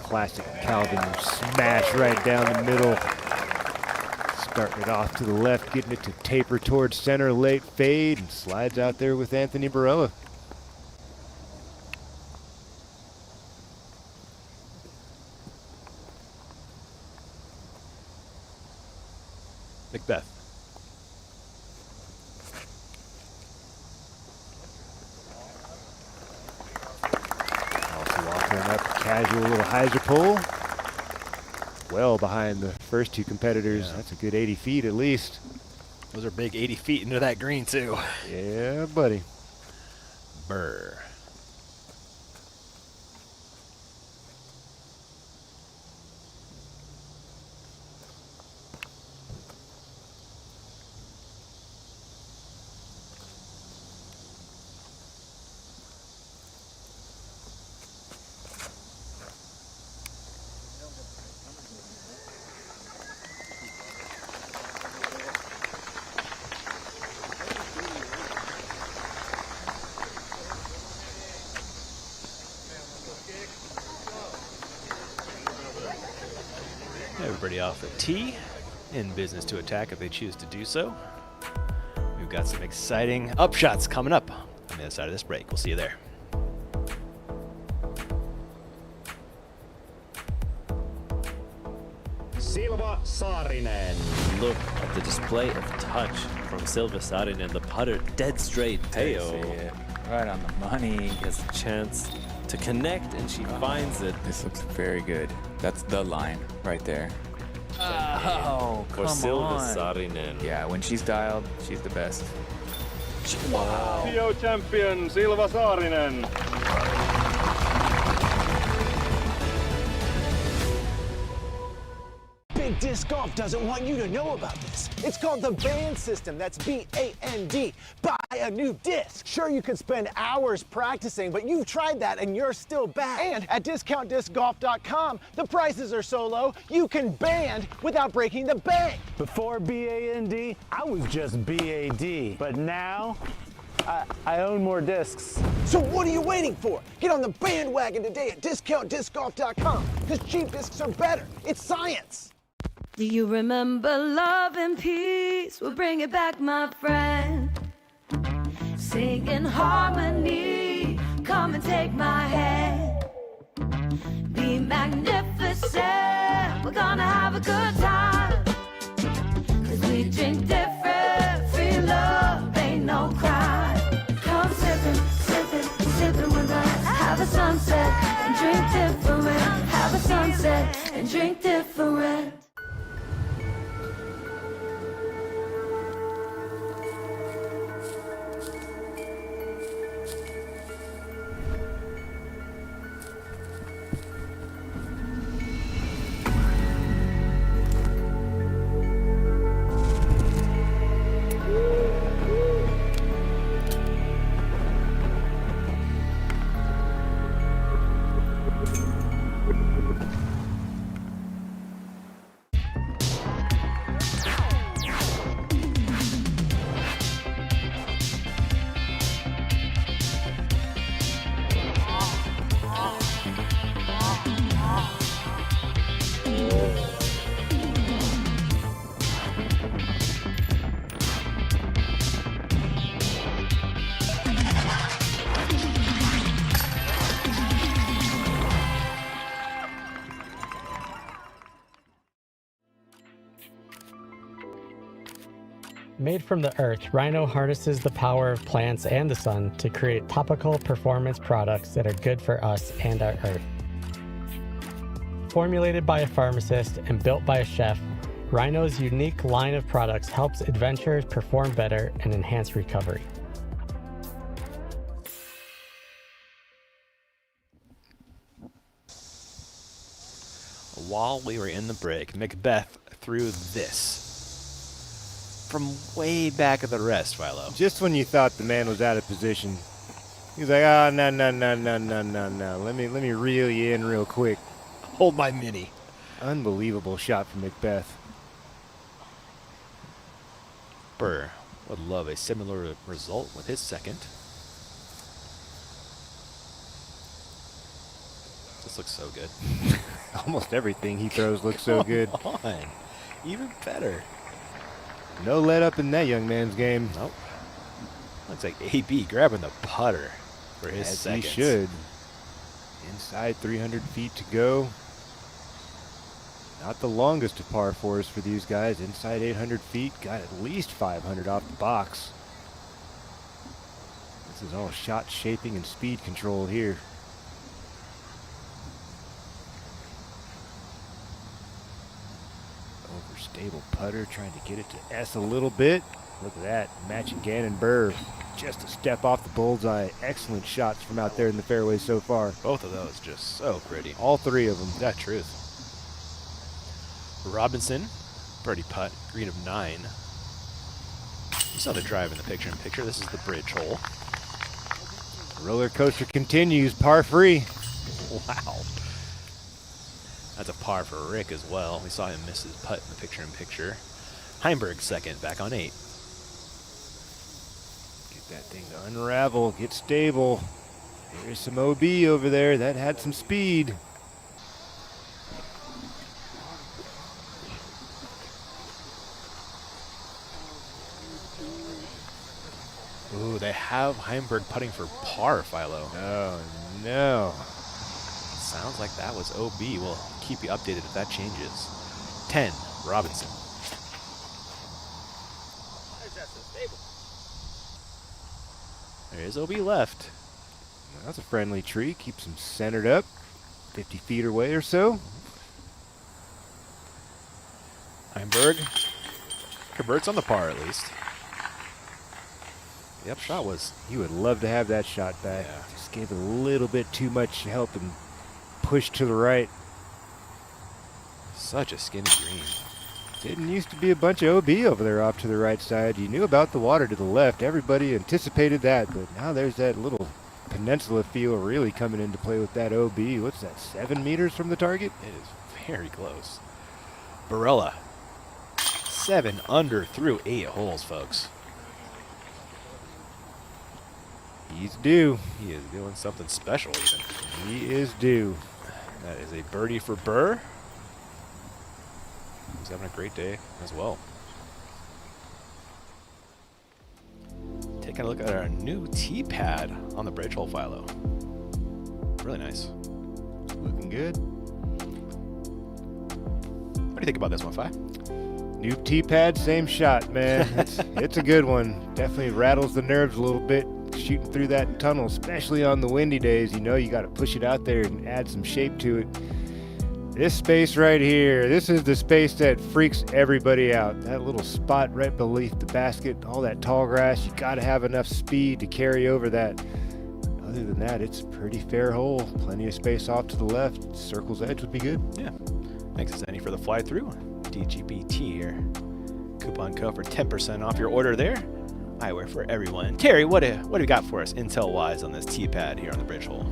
Classic Calvin smash right down the middle. Starting it off to the left, getting it to taper towards center, late fade, and slides out there with Anthony Barella. Macbeth. Also offering up a casual little hyzer pull. Well behind the first 2 competitors. That's a good 80 feet at least. Those are big 80 feet into that green too. Yeah, buddy. Burr. Everybody off the tee, in business to attack if they choose to do so. We've got some exciting upshots coming up on the other side of this break. We'll see you there. Silva Saarinen. Look at the display of touch from Silva Saarinen. The putter dead straight. Philo. Right on the money. Gets a chance to connect, and she finds it. This looks very good. That's the line right there. Oh, For come Silva on. Saarinen. Yeah, when she's dialed, she's the best. Wow. MPO champion Silva Saarinen. Big Disc Golf doesn't want you to know about this. It's called the band system. That's B-A-N-D. Buy a new disc. Sure, you can spend hours practicing, but you've tried that and you're still back. And at discountdiscgolf.com, the prices are so low, you can band without breaking the bank. Before B-A-N-D, I was just B-A-D. But now, I own more discs. So what are you waiting for? Get on the bandwagon today at discountdiscgolf.com, because cheap discs are better. It's science. Do you remember love and peace? We'll bring it back, my friend. Sing in harmony. Come and take my hand. Be magnificent. We're gonna have a good time. 'Cause we drink different. Free love ain't no crime. Come sippin', sippin', sippin' with us. Have a sunset and drink different. Have a sunset and drink different. Made from the earth, Rhino harnesses the power of plants and the sun to create topical performance products that are good for us and our earth. Formulated by a pharmacist and built by a chef, Rhino's unique line of products helps adventurers perform better and enhance recovery. While we were in the break, Macbeth threw this from way back of the rest, Philo. Just when you thought the man was out of position, he's like, "Oh, no. Let me reel you in real quick. Hold my mini." Unbelievable shot from Macbeth. Burr would love a similar result with his second. This looks so good. Almost everything he throws looks so good. Come on. Even better. No let up in that young man's game. Nope. Looks like AB grabbing the putter for his As second. he should. Inside 300 feet to go. Not the longest of par fours for these guys. Inside 800 feet. Got at least 500 off the box. This is all shot shaping and speed control here. Overstable putter, trying to get it to S a little bit. Look at that, matching Gannon Burr. Just a step off the bullseye. Excellent shots from out there in the fairway so far. Both of those just so pretty. All three of them. That truth. Robinson, birdie putt, green of 9. You saw the drive in the picture-in-picture. This is the bridge hole. Roller coaster continues, par free. Wow. That's a par for Rick as well. We saw him miss his putt in the picture-in-picture. Heimberg second, back on 8. Get that thing to unravel, get stable. There's some OB over there. That had some speed. Ooh, they have Heimberg putting for par, Philo. Oh, no. Sounds like that was OB. We'll keep you updated if that changes. 10, Robinson. There is OB left. That's a friendly tree. Keeps him centered up. 50 feet away or so. Heimberg converts on the par at least. The upshot was... You would love to have that shot back. Yeah. Just gave it a little bit too much help and pushed to the right. Such a skinny green. Didn't used to be a bunch of OB over there off to the right side. You knew about the water to the left. Everybody anticipated that, but now there's that little peninsula feel really coming into play with that OB. What's that, 7 meters from the target? It is very close. Barella. 7 under through 8 holes, folks. He's due. He is doing something special even. He is due. That is a birdie for Burr. He's having a great day as well. Taking a look at our new tee pad on the bridge hole, Philo. Really nice. Looking good. What do you think about this one, Phi? New tee pad, same shot, man. It's a good one. Definitely rattles the nerves a little bit. Shooting through that tunnel, especially on the windy days, you know you got to push it out there and add some shape to it. This space right here, this is the space that freaks everybody out. That little spot right beneath the basket, all that tall grass, you got to have enough speed to carry over that. Other than that, it's a pretty fair hole. Plenty of space off to the left. Circle's edge would be good. Yeah. Thanks to Sandy for the fly through. DGBT here. Coupon code for 10% off your order there. Eyewear for everyone. Terry, what do you got for us intel-wise on this tee pad here on the bridge hole?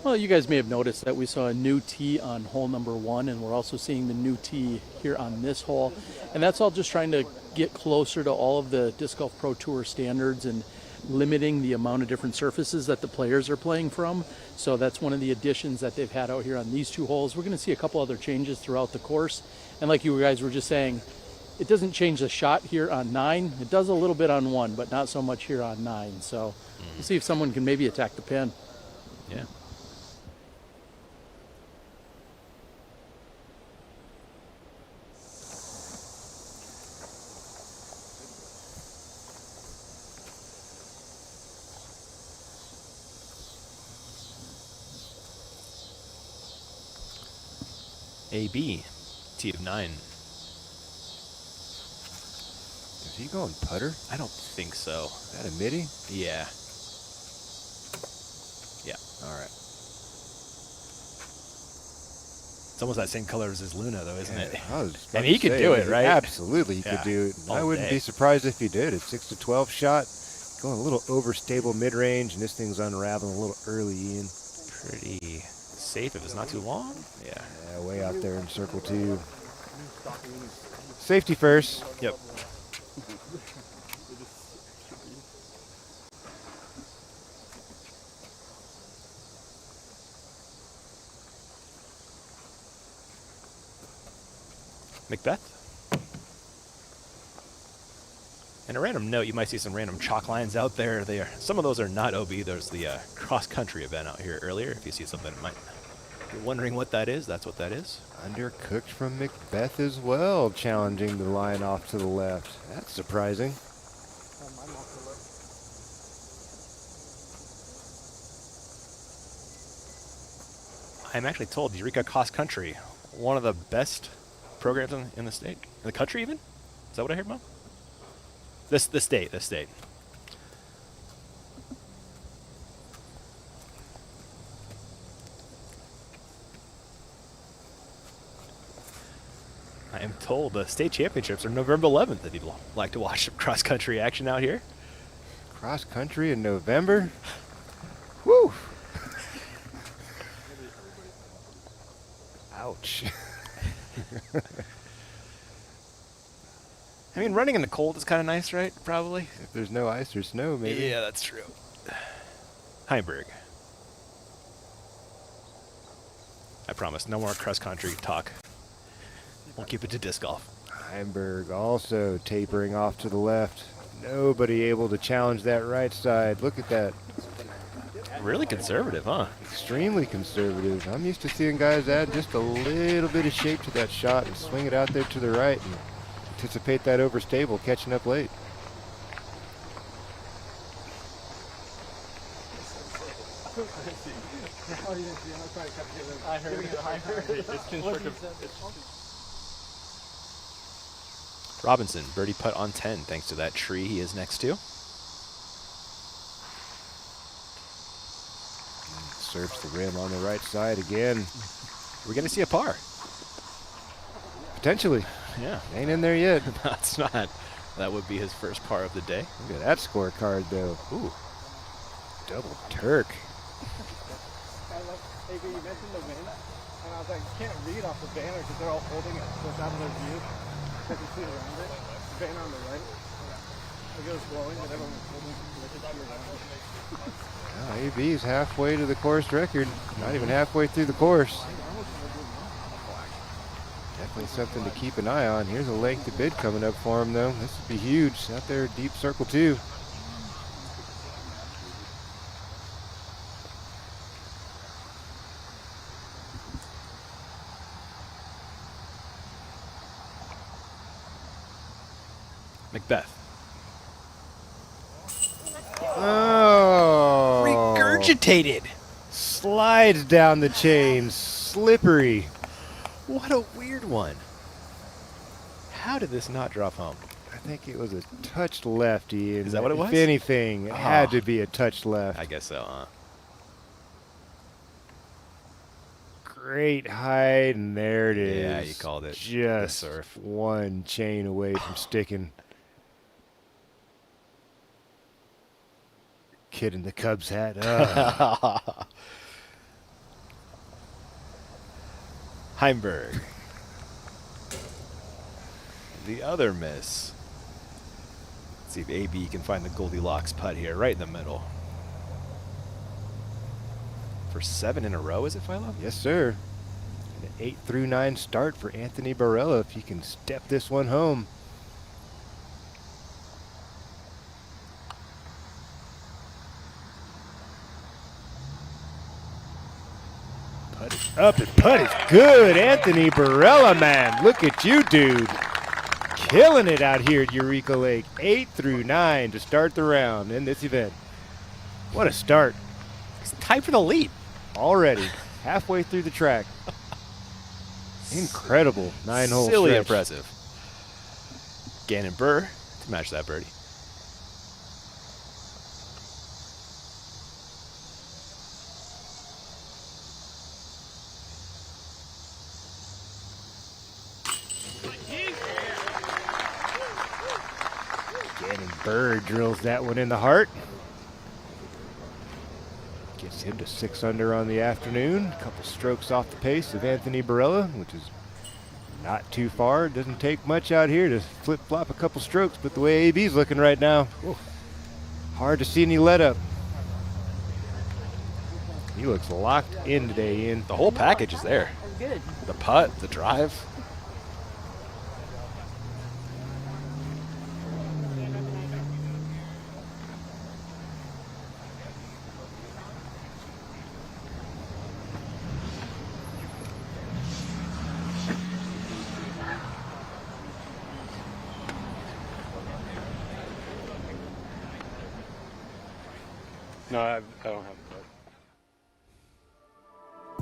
Well, you guys may have noticed that we saw a new tee on hole number 1, and we're also seeing the new tee here on this hole. And that's all just trying to get closer to all of the Disc Golf Pro Tour standards and limiting the amount of different surfaces that the players are playing from. So that's one of the additions that they've had out here on these 2 holes. We're going to see a couple other changes throughout the course. And like you guys were just saying, it doesn't change the shot here on 9. It does a little bit on 1, but not so much here on 9. So we'll see if someone can maybe attack the pin. Yeah. AB, T of 9. Is he going putter? I don't think so. Is that a midi? Yeah. Yeah. All right. It's almost that same color as his Luna, though, isn't it? I was about And to he could say, do it, right? Absolutely, he Yeah. could do it. All I wouldn't day. be surprised if he did. It's 6 to 12 shot, going a little overstable mid-range, and this thing's unraveling a little early, Ian. Pretty safe if it's not too long. Yeah. Yeah, way out there in circle 2. Safety first. Yep. Macbeth. And a random note, you might see some random chalk lines out there. Some of those are not OB. There's the cross-country event out here earlier. If you see something, might you're wondering what that is, that's what that is. Undercooked from Macbeth as well, challenging the line off to the left. That's surprising. I'm actually told ZÜCA Cross Country, one of the best programs in the state, in the country even. Is that what I heard, Mom? The state. I am told the state championships are November 11th if you'd like to watch some cross country action out here. Cross country in November? Woo! Ouch. I mean, running in the cold is kind of nice, right? Probably. If there's no ice or snow, maybe. Yeah, that's true. Heimberg. I promise, no more cross-country talk. We'll keep it to disc golf. Heimberg also tapering off to the left. Nobody able to challenge that right side. Look at that. Really conservative, huh? Extremely conservative. I'm used to seeing guys add just a little bit of shape to that shot and swing it out there to the right and anticipate that overstable catching up late. Robinson, birdie putt on 10 thanks to that tree he is next to. Surfs the rim on the right side again. We're going to see a par. Potentially. Yeah. Ain't in there yet. No, it's not. That would be his first par of the day. Look at that scorecard, though. Ooh. Double Turk. Hey, you mentioned the wind, and I was like, can't read off the banner because they're all holding it, so it's out of their view. I can see around it. The banner on the right. It goes blowing, but everyone's holding it. AB's halfway to the course record. Not even halfway through the course. Definitely something to keep an eye on. Here's a length of bid coming up for him, though. This would be huge. Out there, deep circle 2. Macbeth. Oh. Regurgitated. Slides down the chain. Slippery. What a weird one. How did this not drop home? I think it was a touch lefty. Is that what it was? If anything, it had to be a touch left. I guess so, huh? Great height, and there it is. Yeah, you called it. Just surf. one chain away from sticking. Kid in the Cubs hat. Heimberg. The other miss. Let's see if AB can find the Goldilocks putt here, right in the middle. For 7 in a row, is it, Philo? Yes, sir. An 8 through 9 start for Anthony Barella if he can step this one home. Putt is up and putt is good. Anthony Barella, man. Look at you, dude. Killing it out here at Eureka Lake. 8 through 9 to start the round in this event. What a start. It's tied for the lead. Already. Halfway through the track. Incredible 9-hole Silly stretch. impressive. Gannon Burr to match that birdie. Gannon Burr drills that one in the heart. Gets him to 6 under on the afternoon. A couple strokes off the pace of Anthony Barella, which is not too far. Doesn't take much out here to flip-flop a couple strokes, but the way AB's looking right now, hard to see any let up. He looks locked in today, Ian. The whole package is there. Good. The putt, the drive. No, I don't have a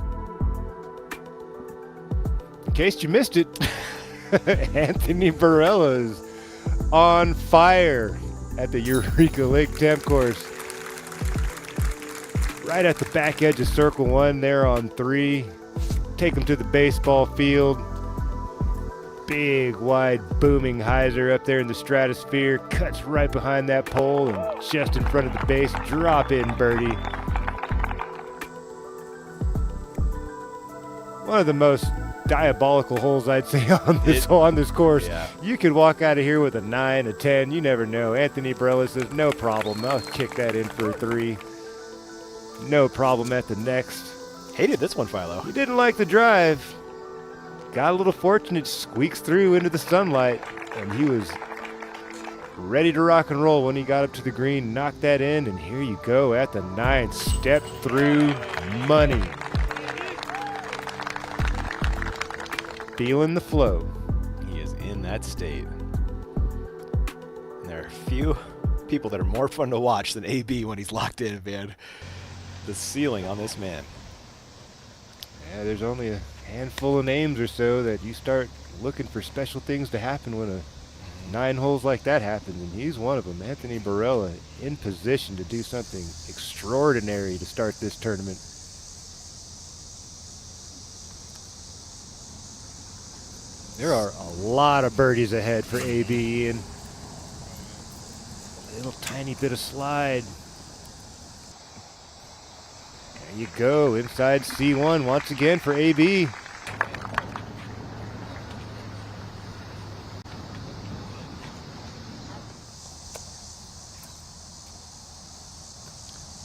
In case you missed it, Anthony Barella is on fire at the Eureka Lake Temp course. Right at the back edge of circle 1 there on 3. Take him to the baseball field. Big, wide, booming hyzer up there in the stratosphere. Cuts right behind that pole and just in front of the base. Drop in birdie. One of the most diabolical holes I'd say on this course. Yeah. You could walk out of here with a 9, a 10. You never know. Anthony Barella says, no problem. I'll kick that in for a 3. No problem at the next. Hated this one, Philo. He didn't like the drive. Got a little fortunate, squeaks through into the sunlight, and he was ready to rock and roll when he got up to the green, knocked that in, and here you go at the 9th. Step through money. Feeling the flow. He is in that state. And there are few people that are more fun to watch than AB when he's locked in, man. The ceiling on this man. Yeah, there's only a handful of names or so that you start looking for special things to happen when a 9 holes like that happens, and he's one of them. Anthony Barella in position to do something extraordinary to start this tournament. There are a lot of birdies ahead for AB, and a little tiny bit of slide. There you go, inside C1 once again for AB.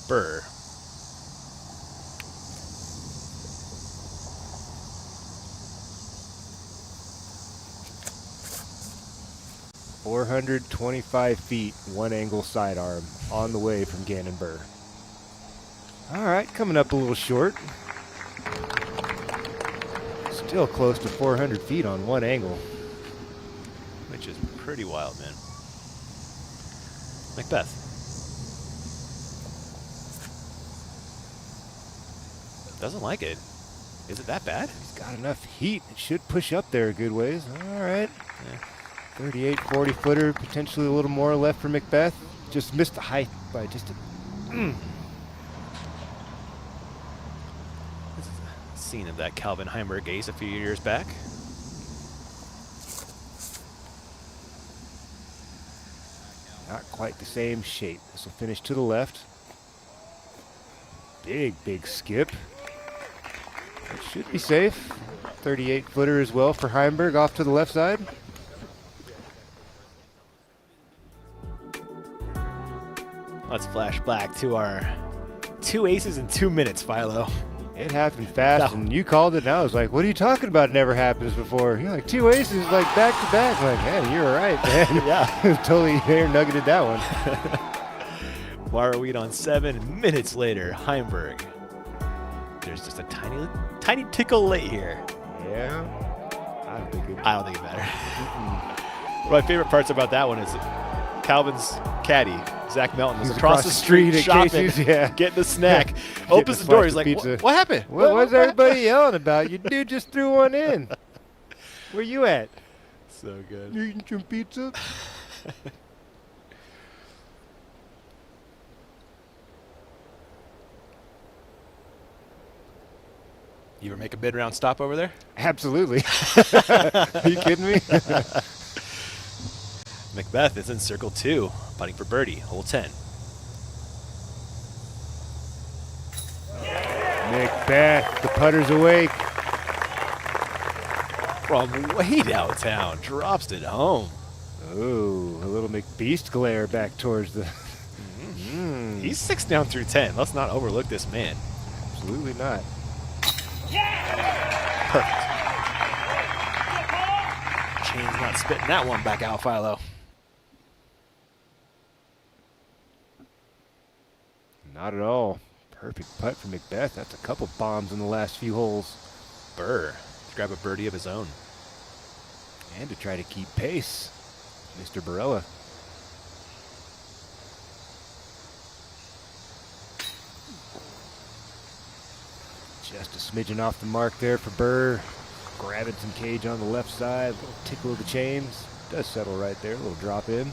Burr. .425 feet, 1 angle sidearm on the way from Gannon Burr. All right, coming up a little short. Still close to 400 feet on 1 angle. Which is pretty wild, man. Macbeth. Doesn't like it. Is it that bad? He's got enough heat. It should push up there a good ways. All right. Yeah. 38, 40 footer, potentially a little more left for Macbeth. Just missed the height by just a... This is a scene of that Calvin Heimberg ace a few years back. Not quite the same shape. This will finish to the left. Big, big skip. It should be safe. 38 footer as well for Heimberg off to the left side. Let's flash back to our 2 aces in 2 minutes, Philo. It happened fast, and you called it, and I was like, what are you talking about? It never happens before. You're like, 2 aces, like, back to back. I'm like, man, you're right, man. Yeah. Totally air nuggeted that one. Brathwaite on 7 minutes later. Heimberg. There's just a tiny tickle late here. Yeah. I don't think it matters. One of my favorite parts about that one is Calvin's caddy, Zach Melton, was across the street shopping, Casey's, yeah. getting a snack. Opens the door. He's like, what happened? What's everybody yelling about? Your dude just threw one in. Where you at? So good. You eating some pizza? You ever make a mid-round stop over there? Absolutely. Are you kidding me? Macbeth is in circle 2, putting for birdie, hole 10. Macbeth, the putter's awake. From way downtown, drops it home. Ooh, a little McBeast glare back towards the... He's 6 down through 10. Let's not overlook this man. Absolutely not. Perfect. Chain's not spitting that one back out, Philo. Not at all. Perfect putt for Macbeth. That's a couple bombs in the last few holes. Burr to grab a birdie of his own. And to try to keep pace, Mr. Barella. Just a smidgen off the mark there for Burr. Grabbing some cage on the left side. A little tickle of the chains. Does settle right there. A little drop in.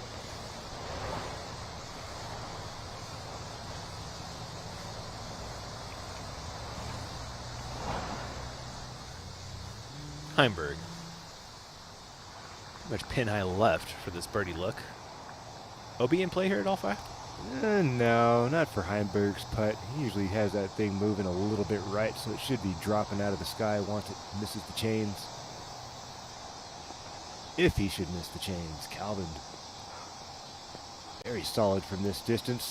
Heimberg. Much pin high left for this birdie look. OB in play here at all, Fi? No, not for Heimberg's putt. He usually has that thing moving a little bit right, so it should be dropping out of the sky once it misses the chains. If he should miss the chains, Calvin. Very solid from this distance.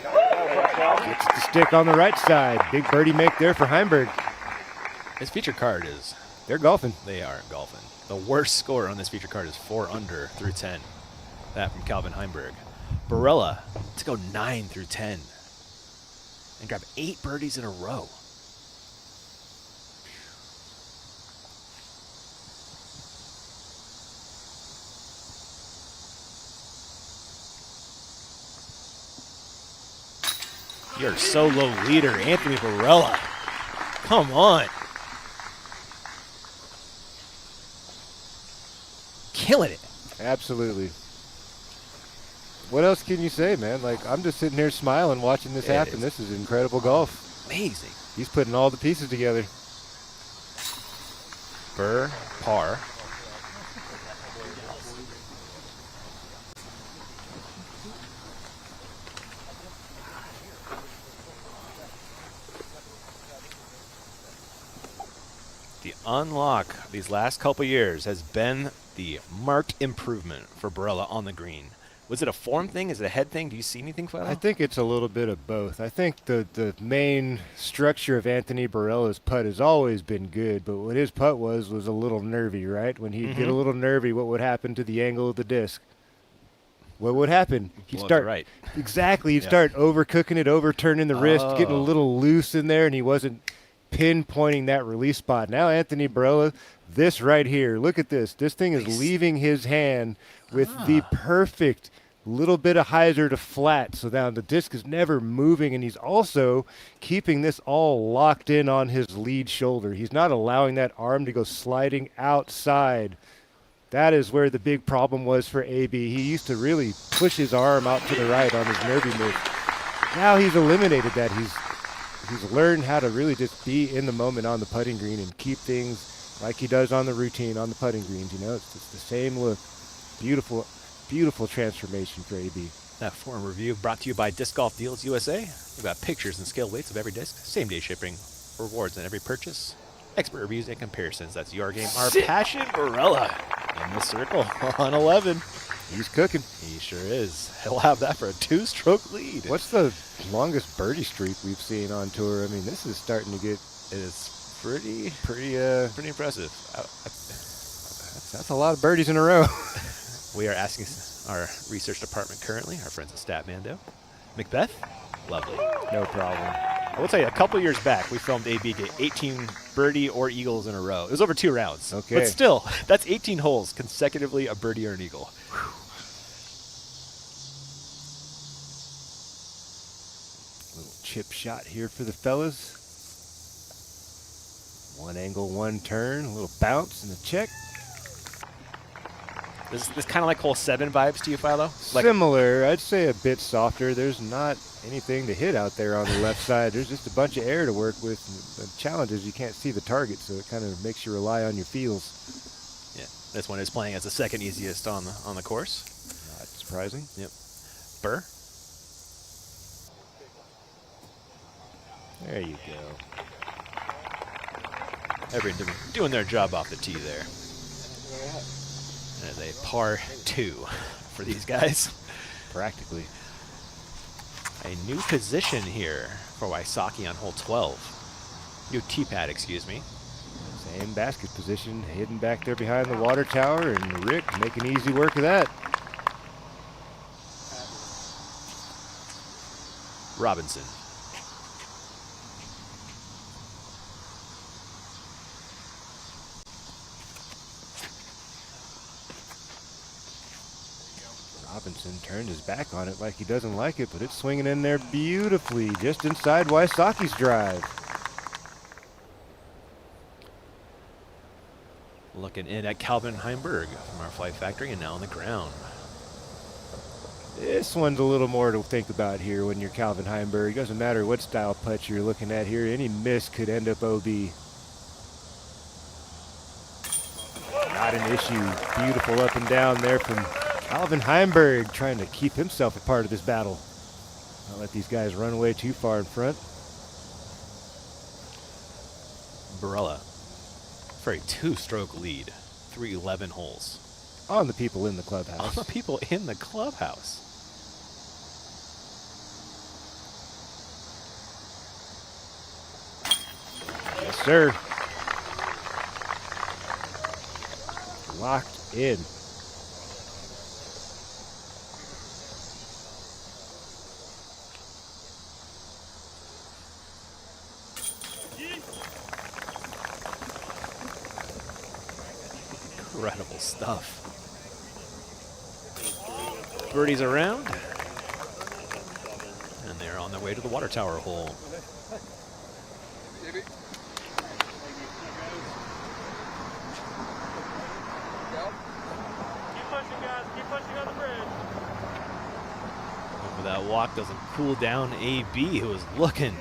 Gets the stick on the right side. Big birdie make there for Heimberg. His feature card is... They're golfing. They are golfing. The worst score on this feature card is 4 under through 10. That from Calvin Heimberg. Barella to go 9 through 10 and grab 8 birdies in a row. You're solo leader, Anthony Barella. Come on. Killing it. Absolutely. What else can you say, man? Like, I'm just sitting here smiling watching this happen. This is incredible golf. Amazing. He's putting all the pieces together. Burr, par. The unlock these last couple years has been the marked improvement for Barella on the green. Was it a form thing? Is it a head thing? Do you see anything, Philo? I think it's a little bit of both. I think the main structure of Anthony Barella's putt has always been good, but what his putt was a little nervy, right? When he'd get a little nervy, what would happen to the angle of the disc? What would happen? He'd start right. Exactly. He'd start overcooking it, overturning the wrist, getting a little loose in there, and he wasn't pinpointing that release spot. Now Anthony Barella, this right here, look at this. This thing is leaving his hand with the perfect little bit of hyzer to flat. So now the disc is never moving, and he's also keeping this all locked in on his lead shoulder. He's not allowing that arm to go sliding outside. That is where the big problem was for AB. He used to really push his arm out to the right on his nervy move. Now he's eliminated that. He's learned how to really just be in the moment on the putting green and keep things like he does on the routine on the putting greens. You know, it's just the same look. Beautiful, beautiful transformation for AB. That form review brought to you by Disc Golf Deals USA. We've got pictures and scale weights of every disc, same-day shipping, rewards on every purchase, expert reviews and comparisons. That's your game. Our passion, Barella, in the circle on 11. He's cooking. He sure is. He'll have that for a 2-stroke lead. What's the longest birdie streak we've seen on tour? I mean, this is starting to get. It is pretty impressive. That's a lot of birdies in a row. We are asking our research department currently, our friends at Statmando. Macbeth? Lovely. No problem. I will tell you, a couple years back, we filmed AB get 18 birdie or eagles in a row. It was over 2 rounds. Okay. But still, that's 18 holes consecutively, a birdie or an eagle. Little chip shot here for the fellas. One angle, one turn, a little bounce and a check. This kind of like hole 7 vibes to you, Philo? Like, Similar. I'd say a bit softer. There's not anything to hit out there on the left side. There's just a bunch of air to work with. And the challenge is you can't see the target, so it kind of makes you rely on your feels. yeah, this one is playing as the second easiest on the course. Not surprising. Yep. Burr. There you go. Everyone doing their job off the tee there. That is a par 2 for these guys. Practically. A new position here for Wysocki on hole 12. New tee pad, excuse me. Same basket position, hidden back there behind the water tower, and Rick making easy work of that. Robinson. Robinson turned his back on it like he doesn't like it, but it's swinging in there beautifully, just inside Wysocki's drive. Looking in at Calvin Heimberg from our Flight Factory, and now on the ground. This one's a little more to think about here when you're Calvin Heimberg. Doesn't matter what style putt you're looking at here. Any miss could end up OB. Not an issue. Beautiful up and down there from Calvin Heimberg, trying to keep himself a part of this battle. Not let these guys run away too far in front. Barella for a 2-stroke lead through 11 holes. On the people in the clubhouse. On the people in the clubhouse. Yes, sir. Locked in. Incredible stuff. Birdies around. And they're on their way to the water tower hole. Hopefully that walk doesn't cool down AB, who is looking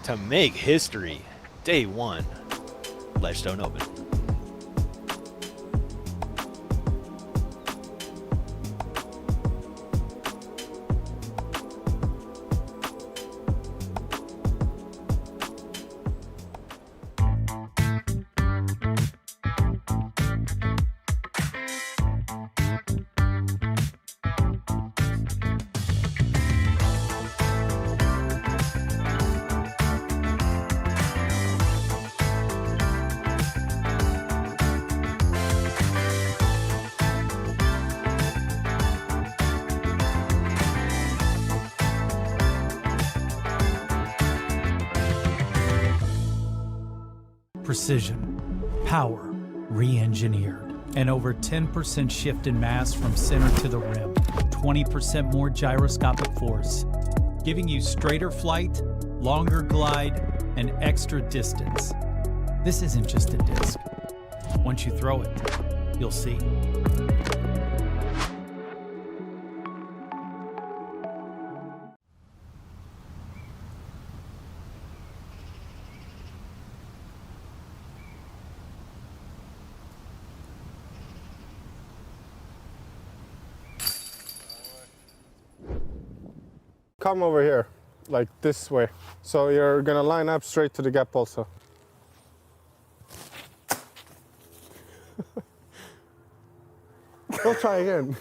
to make history. Day 1, Ledgestone Open. Precision, power, re-engineered, and over 10% shift in mass from center to the rim, 20% more gyroscopic force, giving you straighter flight, longer glide, and extra distance. This isn't just a disc. Once you throw it, you'll see. Come over here, like this way. So you're gonna line up straight to the gap also. Go try again.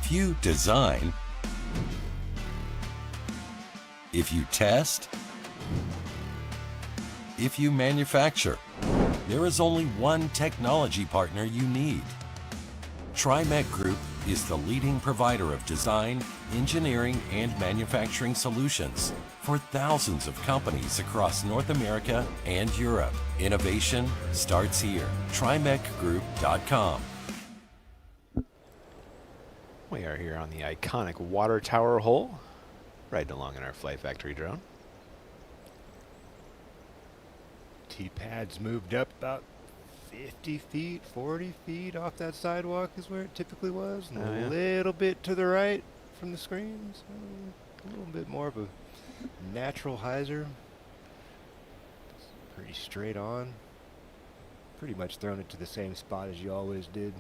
If you design, if you test, if you manufacture, there is only one technology partner you need. TriMet Group is the leading provider of design, engineering, and manufacturing solutions for thousands of companies across North America and Europe. Innovation starts here. TriMetGroup.com. We are here on the iconic water tower hole, riding along in our Flight Factory drone. T-pads moved up about 50 feet, 40 feet off that sidewalk is where it typically was. And a little bit to the right from the screen. So a little bit more of a natural hyzer. It's pretty straight on. Pretty much thrown it to the same spot as you always did.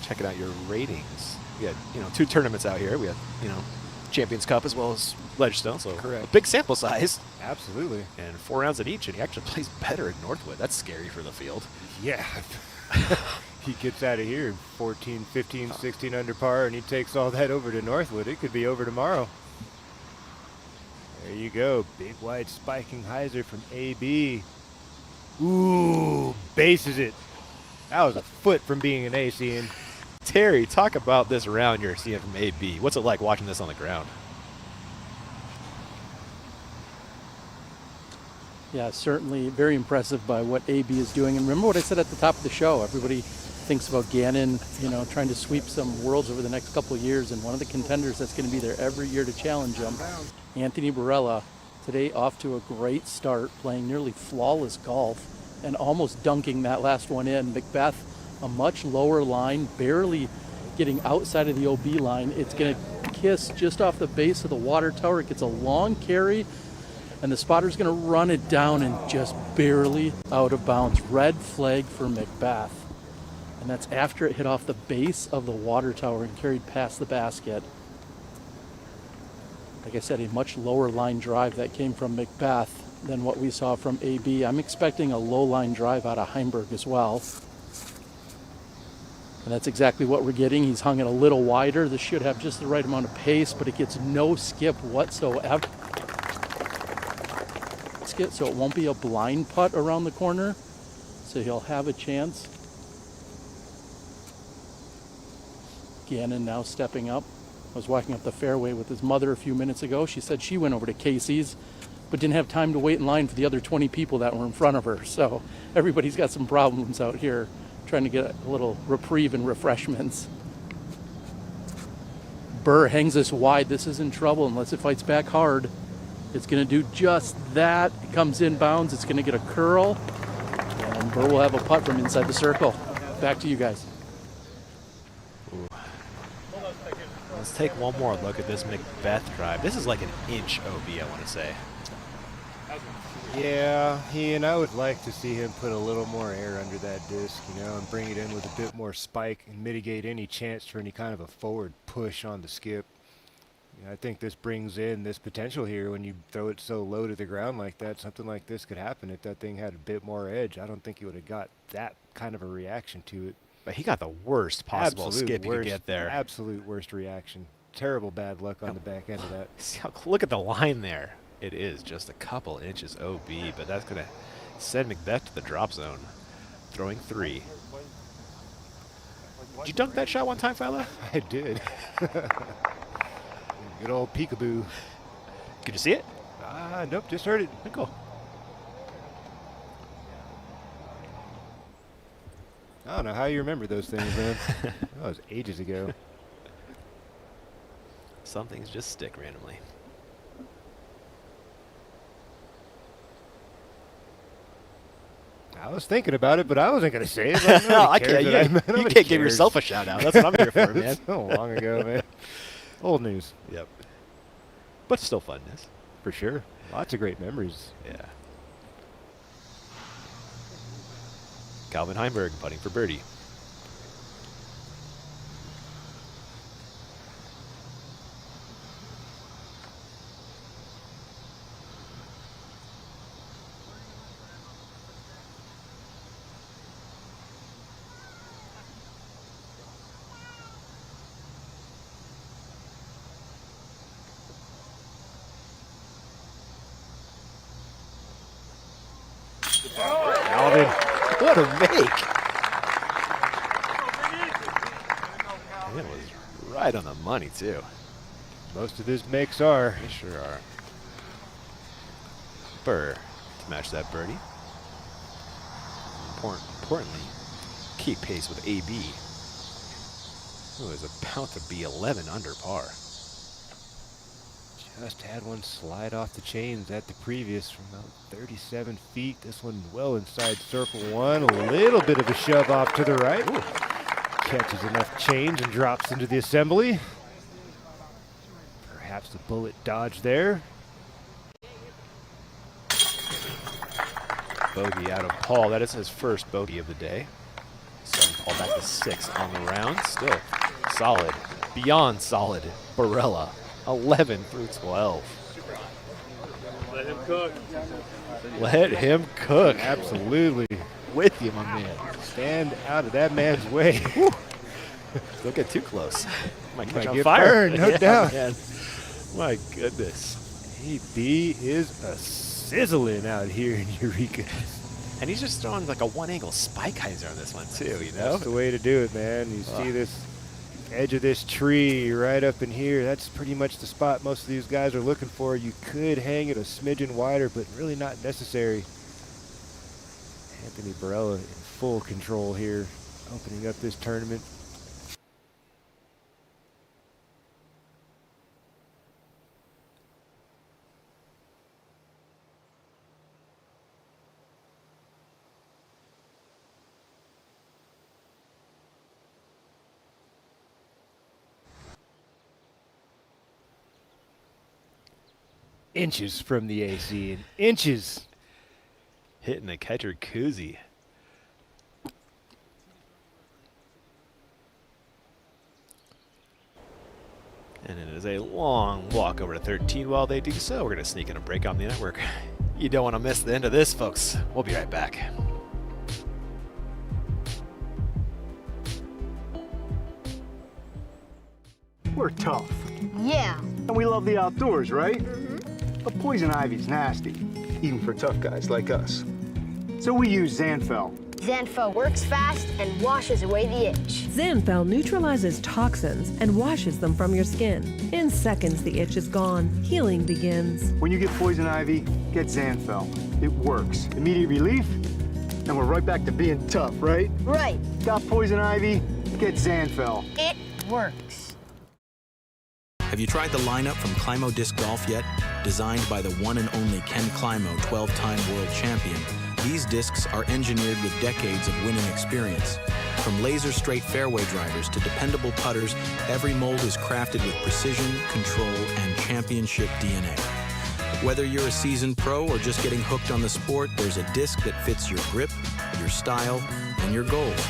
Checking out your ratings. We had, 2 tournaments out here. We had, Champions Cup as well as Ledgestone, so correct. A big sample size. Absolutely. And 4 rounds at each, and he actually plays better at Northwood. That's scary for the field. Yeah. He gets out of here 14, 15, 16 under par, and he takes all that over to Northwood. It could be over tomorrow. There you go. Big wide spiking hyzer from AB. Ooh, bases it. That was a foot from being an ace, Ian. Terry, talk about this round you're seeing from AB. What's it like watching this on the ground? Yeah, certainly very impressive by what AB is doing. And remember what I said at the top of the show. Everybody thinks about Gannon, trying to sweep some worlds over the next couple of years. And one of the contenders that's going to be there every year to challenge him, Anthony Barella, today off to a great start, playing nearly flawless golf and almost dunking that last one in. Macbeth, a much lower line, barely getting outside of the OB line. It's going to kiss just off the base of the water tower. It gets a long carry, and the spotter's going to run it down and just barely out of bounds. Red flag for Macbeth. And that's after it hit off the base of the water tower and carried past the basket. Like I said, a much lower line drive that came from Macbeth than what we saw from AB. I'm expecting a low line drive out of Heimberg as well. And that's exactly what we're getting. He's hung it a little wider. This should have just the right amount of pace, but it gets no skip whatsoever. Skip, so it won't be a blind putt around the corner. So he'll have a chance. Gannon now stepping up. I was walking up the fairway with his mother a few minutes ago. She said she went over to Casey's, but didn't have time to wait in line for the other 20 people that were in front of her. So everybody's got some problems out here, trying to get a little reprieve and refreshments. Burr hangs this wide. This is in trouble unless it fights back hard. It's going to do just that. It comes inbounds. It's going to get a curl. And Burr will have a putt from inside the circle. Back to you guys. Ooh. Let's take one more look at this Macbeth drive. This is like an inch OB, I want to say. Yeah, I would like to see him put a little more air under that disc, and bring it in with a bit more spike and mitigate any chance for any kind of a forward push on the skip. I think this brings in this potential here when you throw it so low to the ground like that. Something like this could happen if that thing had a bit more edge. I don't think he would have got that kind of a reaction to it. But he got the worst possible skip you could get there. Absolute worst reaction. Terrible bad luck on the back end of that. Look at the line there. It is just a couple inches OB, but that's going to send Macbeth to the drop zone. Throwing 3. Did you dunk that shot one time, Philo? I did. Good old peekaboo. Could you see it? Nope, just heard it. Cool. I don't know how you remember those things, man. That was ages ago. Some things just stick randomly. I was thinking about it, but I wasn't going to say it. I can't. You can't give yourself a shout out. That's what I'm here for, man. So long ago, man. Old news. Yep. But still funness. For sure. Lots of great memories. Yeah. Calvin Heimberg putting for birdie. Alvin, what a make! It was right on the money, too. Most of his makes are. They sure are. Burr to match that birdie. Importantly, keep pace with AB, who is about to be 11 under par. Just had one slide off the chains at the previous from about 37 feet. This one well inside circle one. A little bit of a shove off to the right. Ooh. Catches enough change and drops into the assembly. Perhaps the bullet dodge there. Bogey out of Paul. That is his first bogey of the day. Setting Paul back to 6 on the round. Still solid, beyond solid. Barella, 11 through 12. Let him cook. Let him cook. Absolutely. With you, my man. Stand out of that man's way. Don't get too close. Might catch on get fire. Burned, no doubt. Man. My goodness. AB is a sizzling out here in Eureka. And he's just throwing like a one-angle spike hyzer on this one too, you know? That's the way to do it, man. You see this edge of this tree right up in here. That's pretty much the spot most of these guys are looking for. You could hang it a smidgen wider, but really not necessary. Anthony Barella in full control here, opening up this tournament. Inches from the AC, and inches. Hitting the catcher koozie. And it is a long walk over to 13 while they do so. We're going to sneak in a break on the network. You don't want to miss the end of this, folks. We'll be right back. We're tough. Yeah. And we love the outdoors, right? But poison ivy's nasty, even for tough guys like us. So we use Zanfel. Zanfel works fast and washes away the itch. Zanfel neutralizes toxins and washes them from your skin. In seconds, the itch is gone. Healing begins. When you get poison ivy, get Zanfel. It works. Immediate relief, and we're right back to being tough, right? Right. Got poison ivy, get Zanfel. It works. Have you tried the lineup from Climo Disc Golf yet? Designed by the one and only Ken Climo, 12-time world champion, these discs are engineered with decades of winning experience. From laser-straight fairway drivers to dependable putters, every mold is crafted with precision, control, and championship DNA. Whether you're a seasoned pro or just getting hooked on the sport, there's a disc that fits your grip, your style, and your goals.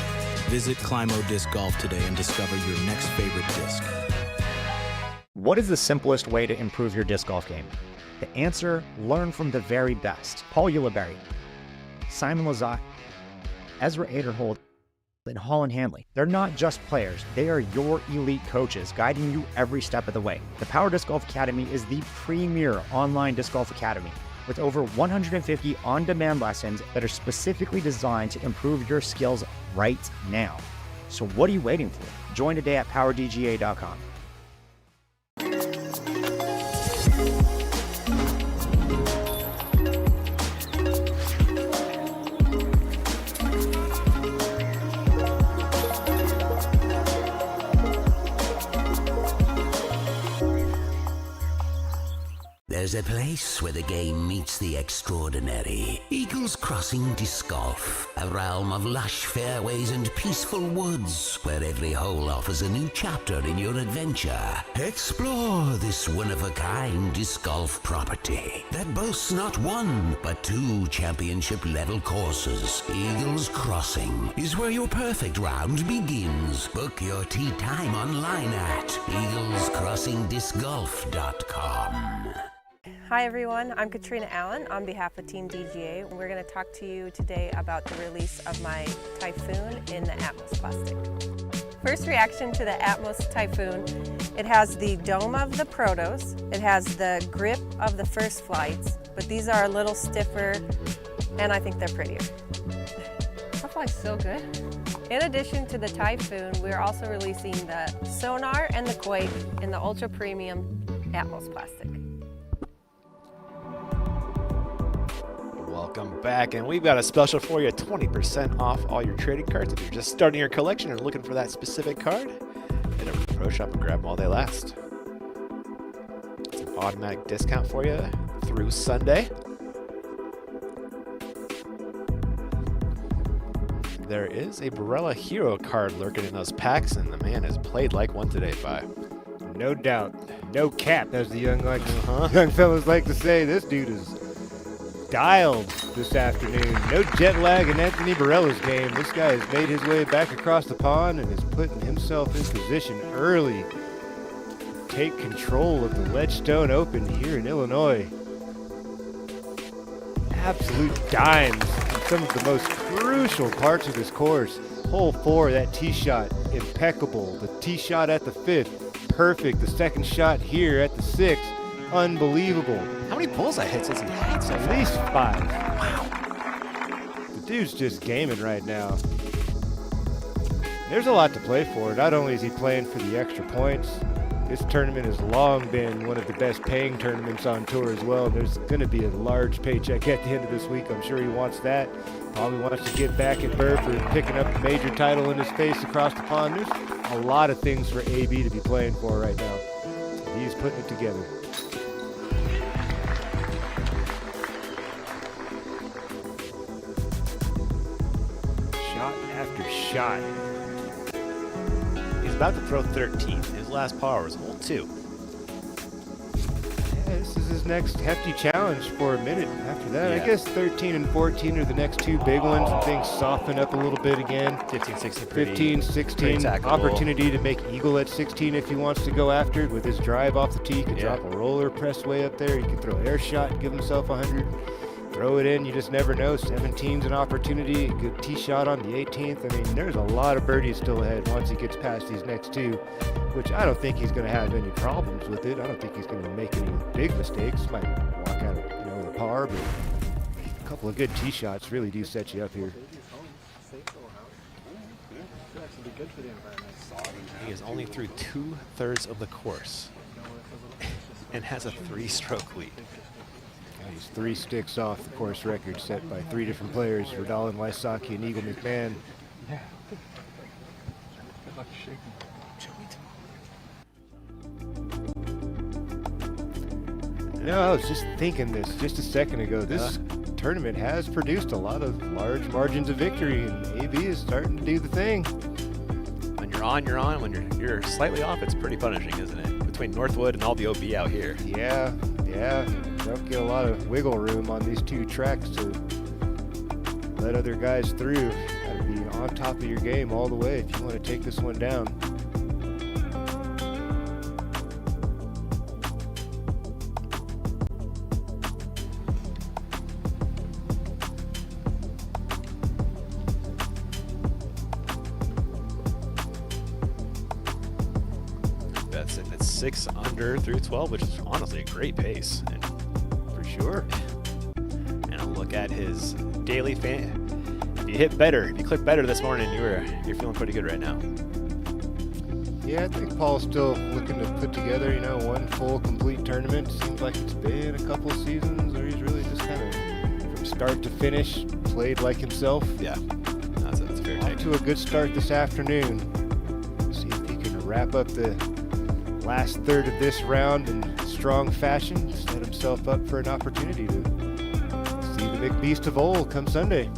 Visit Climo Disc Golf today and discover your next favorite disc. What is the simplest way to improve your disc golf game? The answer, learn from the very best. Paul Ulibarri, Simon Lizotte, Ezra Aderhold, and Holland Hanley. They're not just players, they are your elite coaches guiding you every step of the way. The Power Disc Golf Academy is the premier online disc golf academy with over 150 on-demand lessons that are specifically designed to improve your skills right now. So what are you waiting for? Join today at powerdga.com. There's a place where the game meets the extraordinary. Eagles Crossing Disc Golf, a realm of lush fairways and peaceful woods, where every hole offers a new chapter in your adventure. Explore this one-of-a-kind disc golf property that boasts not one, but 2 championship-level courses. Eagles Crossing is where your perfect round begins. Book your tee time online at eaglescrossingdiscgolf.com. Hi everyone, I'm Katrina Allen on behalf of Team DGA. We're going to talk to you today about the release of my Typhoon in the Atmos plastic. First reaction to the Atmos Typhoon, it has the dome of the Protos, it has the grip of the First Flights, but these are a little stiffer and I think they're prettier. That flies so good. In addition to the Typhoon, we're also releasing the Sonar and the Quake in the ultra premium Atmos plastic. Welcome back, and we've got a special for you, 20% off all your trading cards. If you're just starting your collection and looking for that specific card, head over to the Pro Shop and grab them while they last. It's an automatic discount for you through Sunday. There is a Barella Hero card lurking in those packs, and the man has played like one today, Fi. No doubt. No cap, as the young fellas like to say. This dude is dialed this afternoon. No jet lag in Anthony Barella's game. This guy has made his way back across the pond and is putting himself in position early to take control of the Ledgestone Open here in Illinois. Absolute dimes in some of the most crucial parts of this course. Hole 4, that tee shot, impeccable. The tee shot at the 5th, perfect. The second shot here at the 6th, unbelievable. How many pulls that hits has he had so far? At least 5. Wow. The dude's just gaming right now. There's a lot to play for. Not only is he playing for the extra points, this tournament has long been one of the best paying tournaments on tour as well. There's going to be a large paycheck at the end of this week. I'm sure he wants that. Probably wants to get back at Burr for picking up a major title in his face across the pond. There's a lot of things for AB to be playing for right now. He's putting it together. Shot after shot. He's about to throw 13. His last par was hole 2. Yeah, this is his next hefty challenge for a minute after that. Yeah. I guess 13 and 14 are the next 2 big ones, and things soften up a little bit again. 15, 16, 15, 16, opportunity to make eagle at 16 if he wants to go after it with his drive off the tee. He could drop a roller, press way up there. He could throw air shot and give himself 100. Throw it in, you just never know. 17's an opportunity, a good tee shot on the 18th. I mean, there's a lot of birdies still ahead once he gets past these next 2, which I don't think he's going to have any problems with it. I don't think he's going to make any big mistakes. Might walk out of, with a par, but a couple of good tee shots really do set you up here. He is only through 2/3 of the course and has a 3-stroke lead. He's 3 sticks off the course record set by 3 different players, Vidal and Wysocki and Eagle McMahon. No, I was just thinking this just a second ago. This tournament has produced a lot of large margins of victory, and AB is starting to do the thing. When you're on, you're on. When you're slightly off, it's pretty punishing, isn't it? Between Northwood and all the OB out here. Yeah. Don't get a lot of wiggle room on these 2 tracks to let other guys through. Gotta be on top of your game all the way if you want to take this one down. That's sitting at 6 under through 12, which is honestly a great pace. And for sure. And a look at his daily fan. If you hit better, if you click better this morning, you're feeling pretty good right now. Yeah, I think Paul's still looking to put together, one full complete tournament. Seems like it's been a couple seasons where he's really just kind of from start to finish played like himself. Yeah, that's a fair take. Off to a good start this afternoon. See if he can wrap up the last third of this round in strong fashion, set himself up for an opportunity to see the big beast of old come Sunday.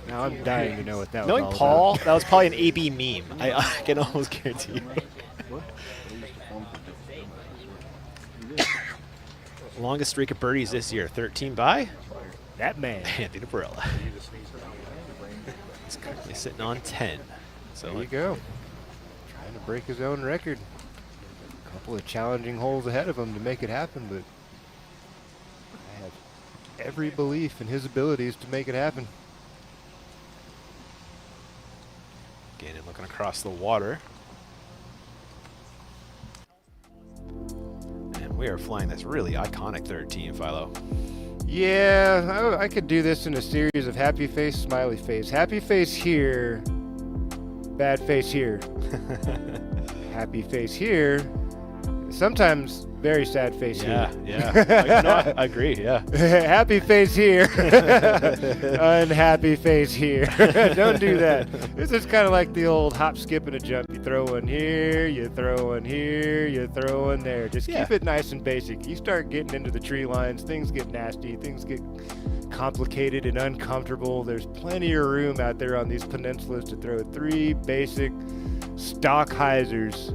Now I'm dying to know what that was Knowing all Paul, about. that was probably an AB meme. I can almost guarantee you. Longest streak of birdies this year, 13 by that man, Anthony Barella. He's currently sitting on 10. So there you go. Trying to break his own record. A couple of challenging holes ahead of him to make it happen, but I have every belief in his abilities to make it happen. Gannon looking across the water. And we are flying this really iconic 13, Philo. Yeah, I could do this in a series of happy face, smiley face. Happy face here, bad face here. Happy face here, sometimes very sad face here. Yeah. I agree, yeah. Happy face here, unhappy face here. Don't do that. This is kind of like the old hop, skip, and a jump. You throw one here, you throw one here, you throw one there. Just keep it nice and basic. You start getting into the tree lines, things get nasty, things get complicated and uncomfortable. There's plenty of room out there on these peninsulas to throw 3 basic stock hyzers.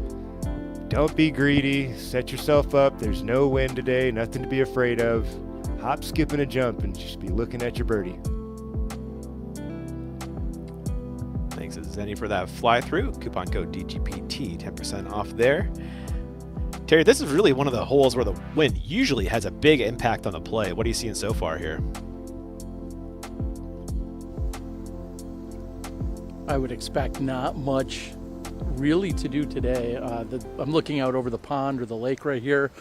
Don't be greedy. Set yourself up. There's no wind today. Nothing to be afraid of. Hop, skip, and a jump, and just be looking at your birdie. Thanks to Zenny for that fly through. Coupon code DGPT, 10% off there. Terry, this is really one of the holes where the wind usually has a big impact on the play. What are you seeing so far here? I would expect not much really to do today. I'm looking out over the pond or the lake right here.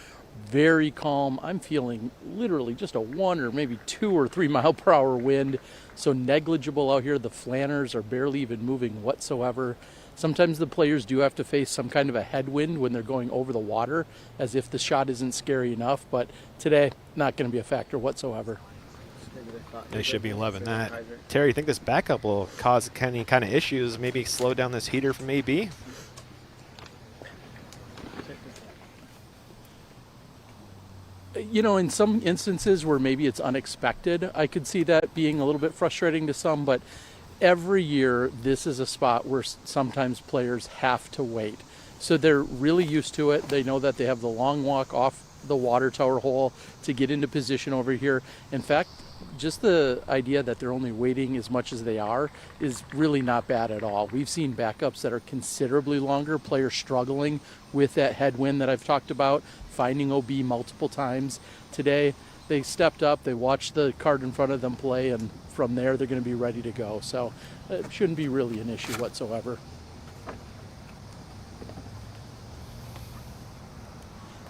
Very calm. I'm feeling literally just a 1 or maybe 2 or 3 mile per hour wind. So negligible out here. The flanners are barely even moving whatsoever. Sometimes the players do have to face some kind of a headwind when they're going over the water, as if the shot isn't scary enough. But today, not going to be a factor whatsoever. They should be loving that. Terry, you think this backup will cause any kind of issues, maybe slow down this heater from AB? You know, in some instances where maybe it's unexpected, I could see that being a little bit frustrating to some, but every year this is a spot where sometimes players have to wait. So they're really used to it. They know that they have the long walk off the water tower hole to get into position over here. In fact, just the idea that they're only waiting as much as they are is really not bad at all. We've seen backups that are considerably longer, players struggling with that headwind that I've talked about, finding OB multiple times. Today, they stepped up, they watched the card in front of them play, and from there they're going to be ready to go. So it shouldn't be really an issue whatsoever.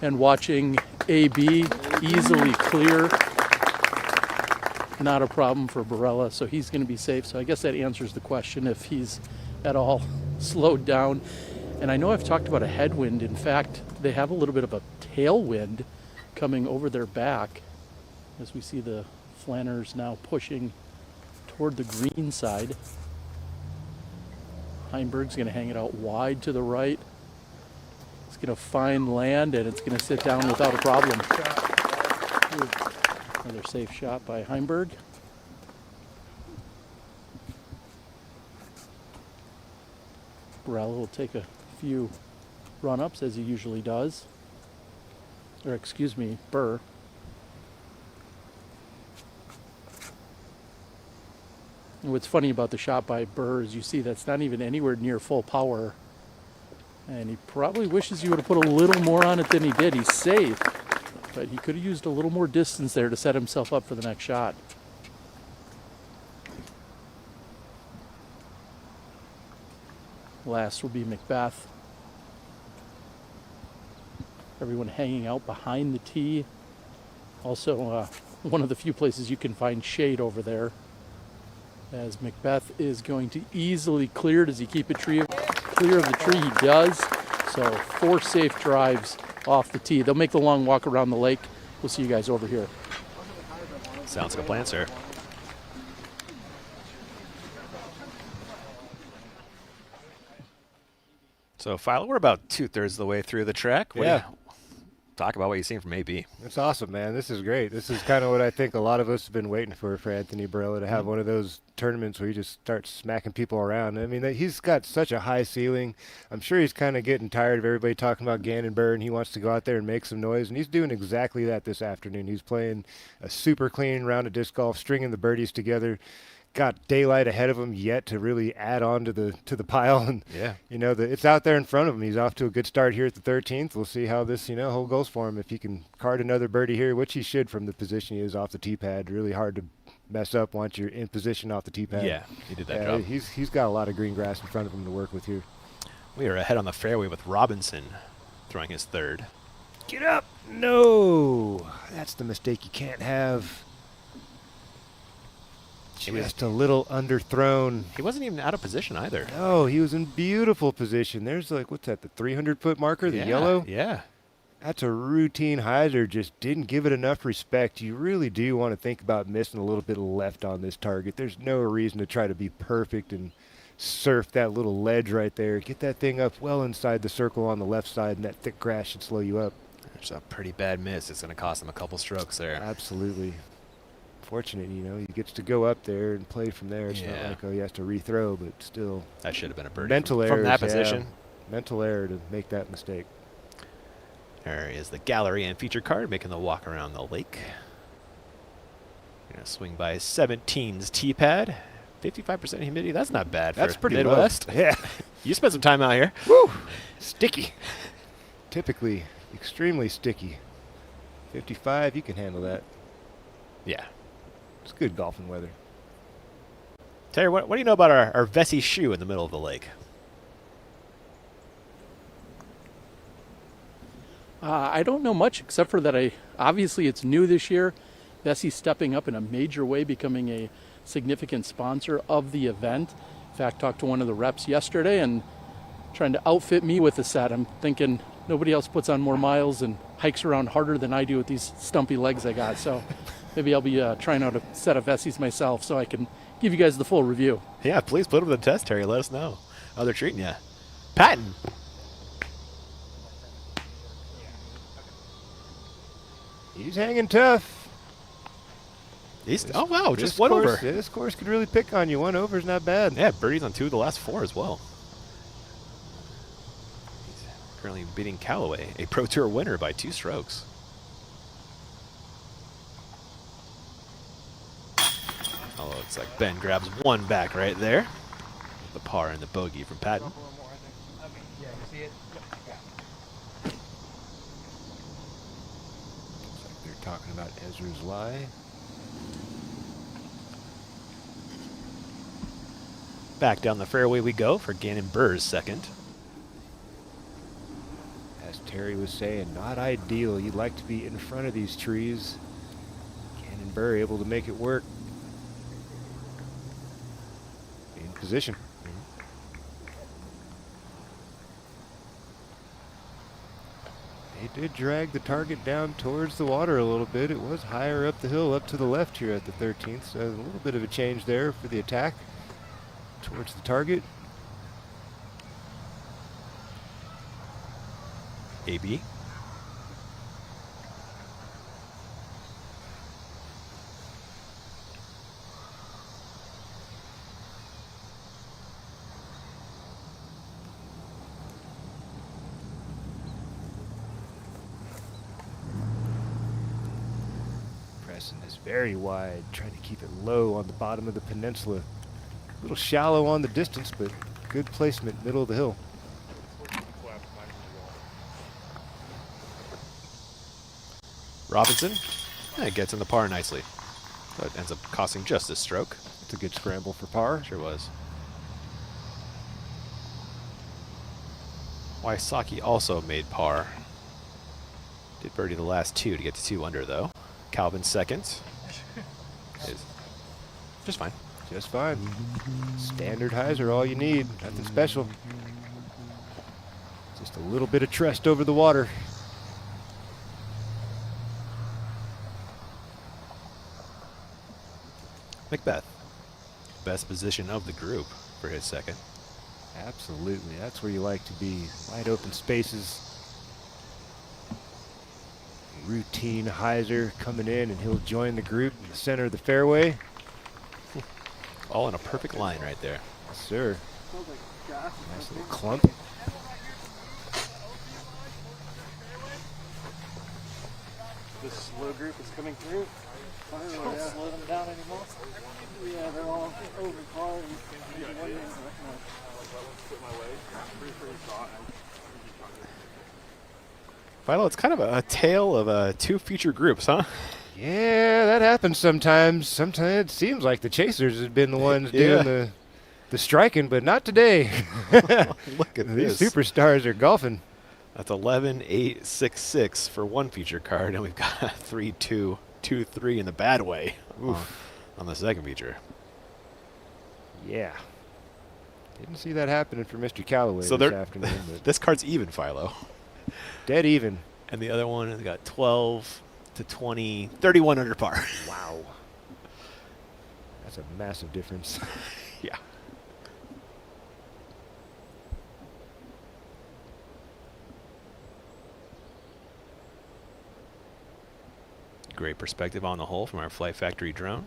And watching AB easily clear, not a problem for Barella, so he's going to be safe. So I guess that answers the question if he's at all slowed down. And I know I've talked about a headwind. In fact, they have a little bit of a tailwind coming over their back as we see the flanners now pushing toward the green side. Heimberg's going to hang it out wide to the right. It's going to find land, and it's going to sit down without a problem. Another safe shot by Heimberg. Barella will take a few run-ups, as he usually does. Or excuse me, Burr. And what's funny about the shot by Burr is you see that's not even anywhere near full power. And he probably wishes he would have put a little more on it than he did. He's safe, but he could have used a little more distance there to set himself up for the next shot. Last will be Macbeth. Everyone hanging out behind the tee. Also, one of the few places you can find shade over there. As Macbeth is going to easily clear. Does he keep it clear of the tree? He does. So 4 safe drives off the tee. They'll make the long walk around the lake. We'll see you guys over here. Sounds like a plan, sir. So, Philo, we're about 2/3 of the way through the track. Talk about what you've seen from AB. It's awesome, man. This is great. This is kind of what I think a lot of us have been waiting for Anthony Barella to have one of those tournaments where he just starts smacking people around. I mean, he's got such a high ceiling. I'm sure he's kind of getting tired of everybody talking about Gannon Burr, and he wants to go out there and make some noise, and he's doing exactly that this afternoon. He's playing a super clean round of disc golf, stringing the birdies together, got daylight ahead of him yet to really add on to the pile. And yeah, you know, it's out there in front of him. He's off to a good start here at the 13th. We'll see how this, you know, hole goes for him. If he can card another birdie here, which he should from the position he is off the tee pad. Really hard to mess up once you're in position off the tee pad. Yeah, he did that job. He's got a lot of green grass in front of him to work with here. We are ahead on the fairway with Robinson throwing his third. Get up! No! That's the mistake you can't have. Just a little underthrown. He wasn't even out of position either. No, he was in beautiful position. There's like, what's that, the 300-foot marker, the yellow? Yeah. That's a routine hyzer. Just didn't give it enough respect. You really do want to think about missing a little bit of left on this target. There's no reason to try to be perfect and surf that little ledge right there. Get that thing up well inside the circle on the left side, and that thick grass should slow you up. It's a pretty bad miss. It's going to cost him a couple strokes there. Absolutely. Fortunate, you know, he gets to go up there and play from there. It's not like, oh, he has to rethrow, but still. That should have been a birdie. Mental from that position. Mental error to make that mistake. There is the gallery and feature card making the walk around the lake. Going to swing by 17's tee pad. 55% humidity. That's not bad. That's for pretty Midwest. low. Yeah. You spent some time out here. Woo! Sticky. Typically extremely sticky. 55, you can handle that. Yeah. It's good golfing weather. Terry, what do you know about our Vessi shoe in the middle of the lake? I don't know much except for that obviously it's new this year. Vessi's stepping up in a major way, becoming a significant sponsor of the event. In fact, talked to one of the reps yesterday and trying to outfit me with a set. I'm thinking nobody else puts on more miles and hikes around harder than I do with these stumpy legs I got. So maybe I'll be trying out a set of Vessi's myself so I can give you guys the full review. Yeah, please put them to the test, Terry. Let us know how they're treating you. Patton. He's hanging tough. Oh, wow, just one over. Yeah, this course could really pick on you. One over is not bad. Yeah, birdies on 2 of the last 4 as well. He's currently beating Callaway, a Pro Tour winner, by 2 strokes. Oh, looks like Ben grabs one back right there. The par and the bogey from Patton. Looks like they're talking about Ezra's lie. Back down the fairway we go for Gannon Burr's second. As Terry was saying, not ideal. You'd like to be in front of these trees. Gannon Burr able to make it work. In position. They did drag the target down towards the water a little bit. It was higher up the hill, up to the left here at the 13th. So a little bit of a change there for the attack towards the target. AB. Pressing this very wide, trying to keep it low on the bottom of the peninsula. A little shallow on the distance, but good placement, middle of the hill. Robinson gets in the par nicely. So it ends up costing just a stroke. It's a good scramble for par. Sure was. Wysocki also made par. Did birdie the last 2 to get to 2 under, though. Calvin second. Is just fine. Just fine. Standard hyzer, all you need. Nothing special. Just a little bit of trust over the water. Macbeth. Best position of the group for his second. Absolutely. That's where you like to be. Wide open spaces. Routine hyzer coming in, and he'll join the group in the center of the fairway. All in a perfect line right there. Yes, sir. Nice little clump. This slow group is coming through. Finally, yeah. Slow them down anymore? Yeah, they're all over par and one name's Philo, it's kind of a tale of two future groups, huh? Yeah, that happens sometimes. Sometimes it seems like the chasers have been the ones doing the striking, but not today. Look at These this. superstars are golfing. That's 11, 8, 6, 6 for one feature card, and we've got 3, 2, 2, 3 in the bad way on the second feature. Yeah. Didn't see that happening for Mr. Callaway So this afternoon. But this card's even, Philo. Dead even. And the other one has got 12 to 20, 31 under par. Wow. That's a massive difference. Yeah. Great perspective on the hole from our Flight Factory drone.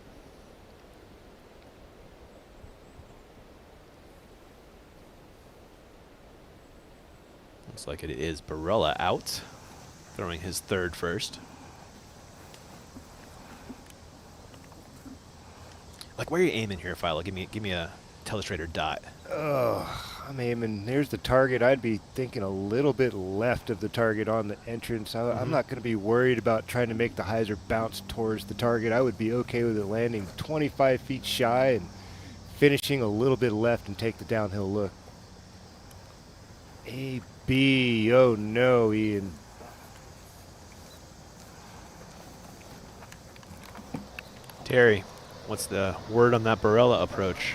Looks like it is Barella out, throwing his third first. Like, where are you aiming here, Philo? Give me a telestrator dot. Oh, I'm aiming. There's the target. I'd be thinking a little bit left of the target on the entrance. I'm not going to be worried about trying to make the hyzer bounce towards the target. I would be okay with it landing 25 feet shy and finishing a little bit left and take the downhill look. A, B. Oh, no, Ian. Terry, what's the word on that Barella approach?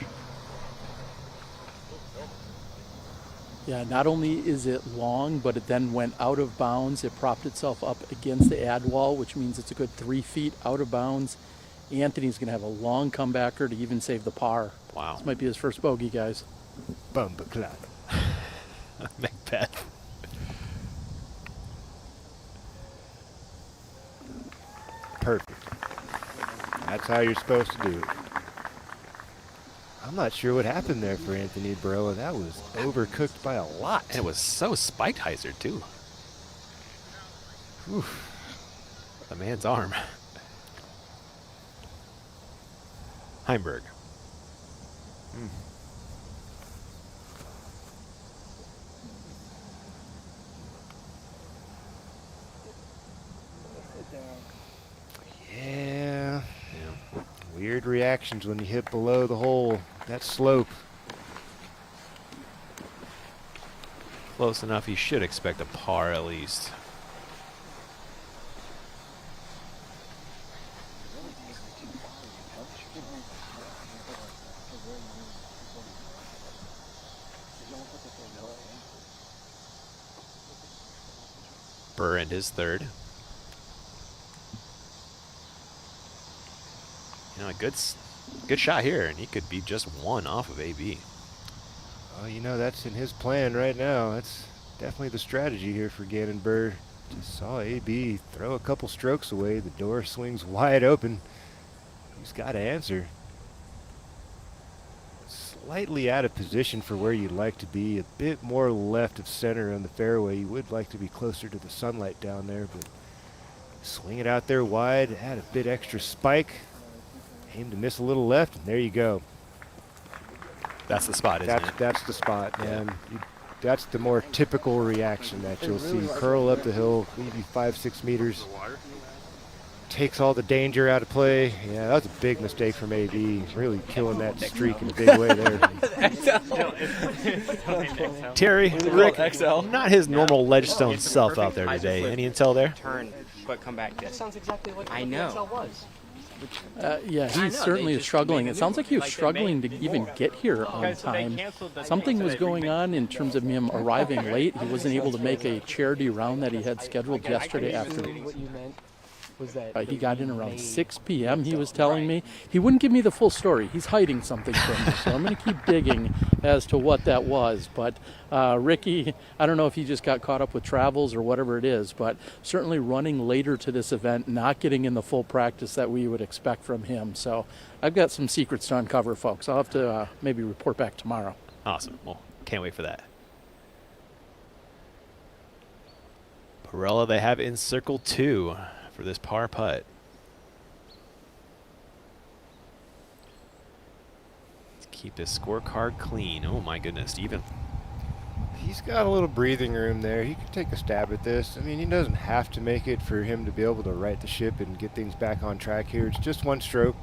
Yeah, not only is it long, but it then went out of bounds. It propped itself up against the ad wall, which means it's a good 3 feet out of bounds. Anthony's going to have a long comebacker to even save the par. Wow. This might be his first bogey, guys. Bumba clap. Macbeth. Perfect. That's how you're supposed to do it. I'm not sure what happened there for Anthony Barella. That was overcooked by a lot. And it was so spiked hyzer, too. Oof. The man's arm. Heimberg. Yeah. Weird reactions when you hit below the hole. That slope. Close enough, he should expect a par at least. Burr and his third. You know, a good shot here, and he could be just one off of AB. Oh, you know, that's in his plan right now. That's definitely the strategy here for Gannon Burr. Just saw AB throw a couple strokes away. The door swings wide open. He's got to answer. Slightly out of position for where you'd like to be. A bit more left of center on the fairway. You would like to be closer to the sunlight down there, but swing it out there wide, add a bit extra spike. Aim to miss a little left, and there you go. That's the spot, isn't it? That's the spot, man. That's the more typical reaction that you'll see. Curl up the hill, maybe 5-6 meters. Takes all the danger out of play. Yeah, that was a big mistake from AB. Really killing that streak in a big way there. Terry, Rick, not his normal Ledgestone self out there today. Any intel there? Turn, but come back. That sounds exactly like I know. Yeah, he certainly is struggling. It sounds like he was struggling to even get here on time. Something was going on in terms of him arriving late. He wasn't able to make a charity round that he had scheduled yesterday after. He got in around 6 p.m., he was telling me. He wouldn't give me the full story. He's hiding something from me, so I'm going to keep digging as to what that was. But Ricky, I don't know if he just got caught up with travels or whatever it is, but certainly running later to this event, not getting in the full practice that we would expect from him. So I've got some secrets to uncover, folks. I'll have to maybe report back tomorrow. Awesome. Well, can't wait for that. Barella they have in circle 2 for this par putt. keep his scorecard clean. Oh my goodness, even. He's got a little breathing room there. He could take a stab at this. I mean, he doesn't have to make it for him to be able to right the ship and get things back on track here. It's just one stroke.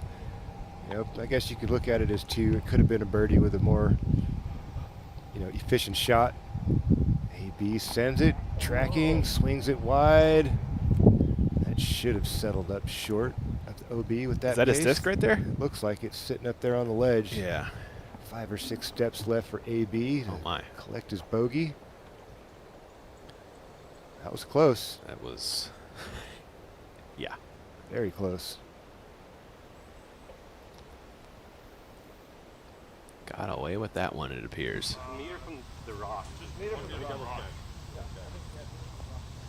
You know, I guess you could look at it as two. It could have been a birdie with a more, you know, efficient shot. AB sends it, tracking, swings it wide. That should have settled up short of the OB with that. Is that pace. his disc right there? It looks like it's sitting up there on the ledge. Yeah. 5 or 6 steps left for AB to collect his bogey. That was close. That was, yeah. Very close. Got away with that one, it appears. Meter from the rock. Just meter from the rock.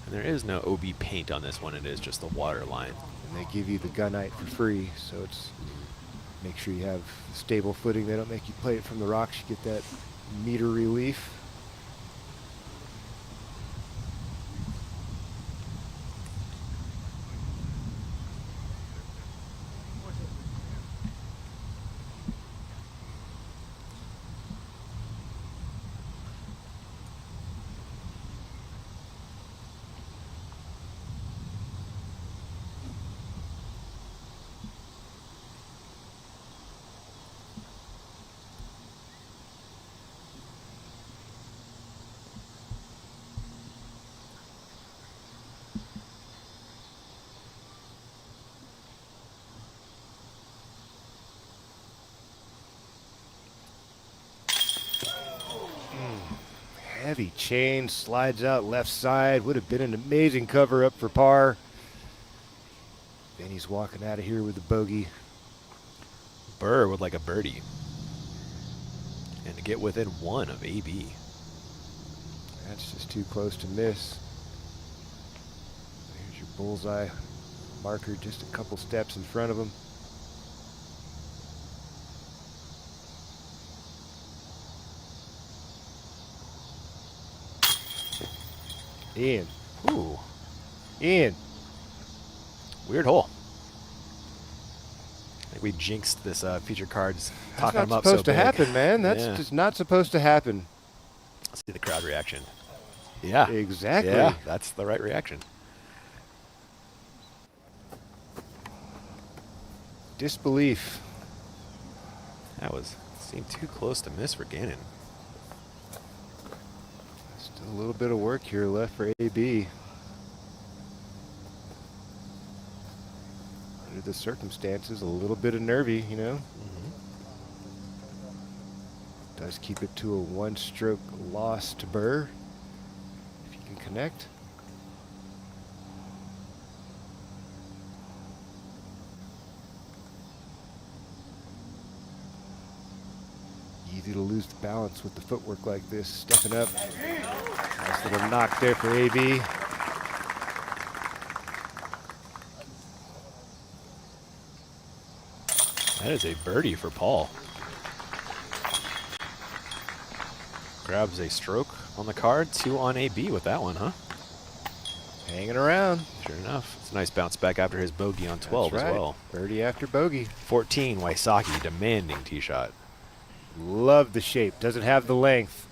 And there is no OB paint on this one. It is just the water line. And they give you the gunite for free, so it's make sure you have stable footing. They don't make you play it from the rocks. You get that meter relief. Heavy chain, slides out left side. Would have been an amazing cover up for par. Then he's walking out of here with the bogey. Burr would like a birdie. And to get within one of AB. That's just too close to miss. There's your bullseye marker just a couple steps in front of him. Ian. Ooh. Ian. Weird hole. I think we jinxed this feature cards. That's Talking not them up supposed so to big. happen, man. That's just not supposed to happen. Let's see the crowd reaction. Yeah. Exactly. Yeah, that's the right reaction. Disbelief. That seemed too close to miss for Gannon. Still a little bit of work here left for AB. Under the circumstances, a little bit of nervy, you know. Does keep it to a one-stroke loss to Burr. If you can connect. Easy to lose the balance with the footwork like this. Stepping up. Nice little knock there for AB. That is a birdie for Paul. Grabs a stroke on the card, 2 on AB with that one, huh? Hanging around. Sure enough. It's a nice bounce back after his bogey on 12 That's as right. well. Birdie after bogey. 14, Wysocki demanding tee shot. Love the shape. Doesn't have the length.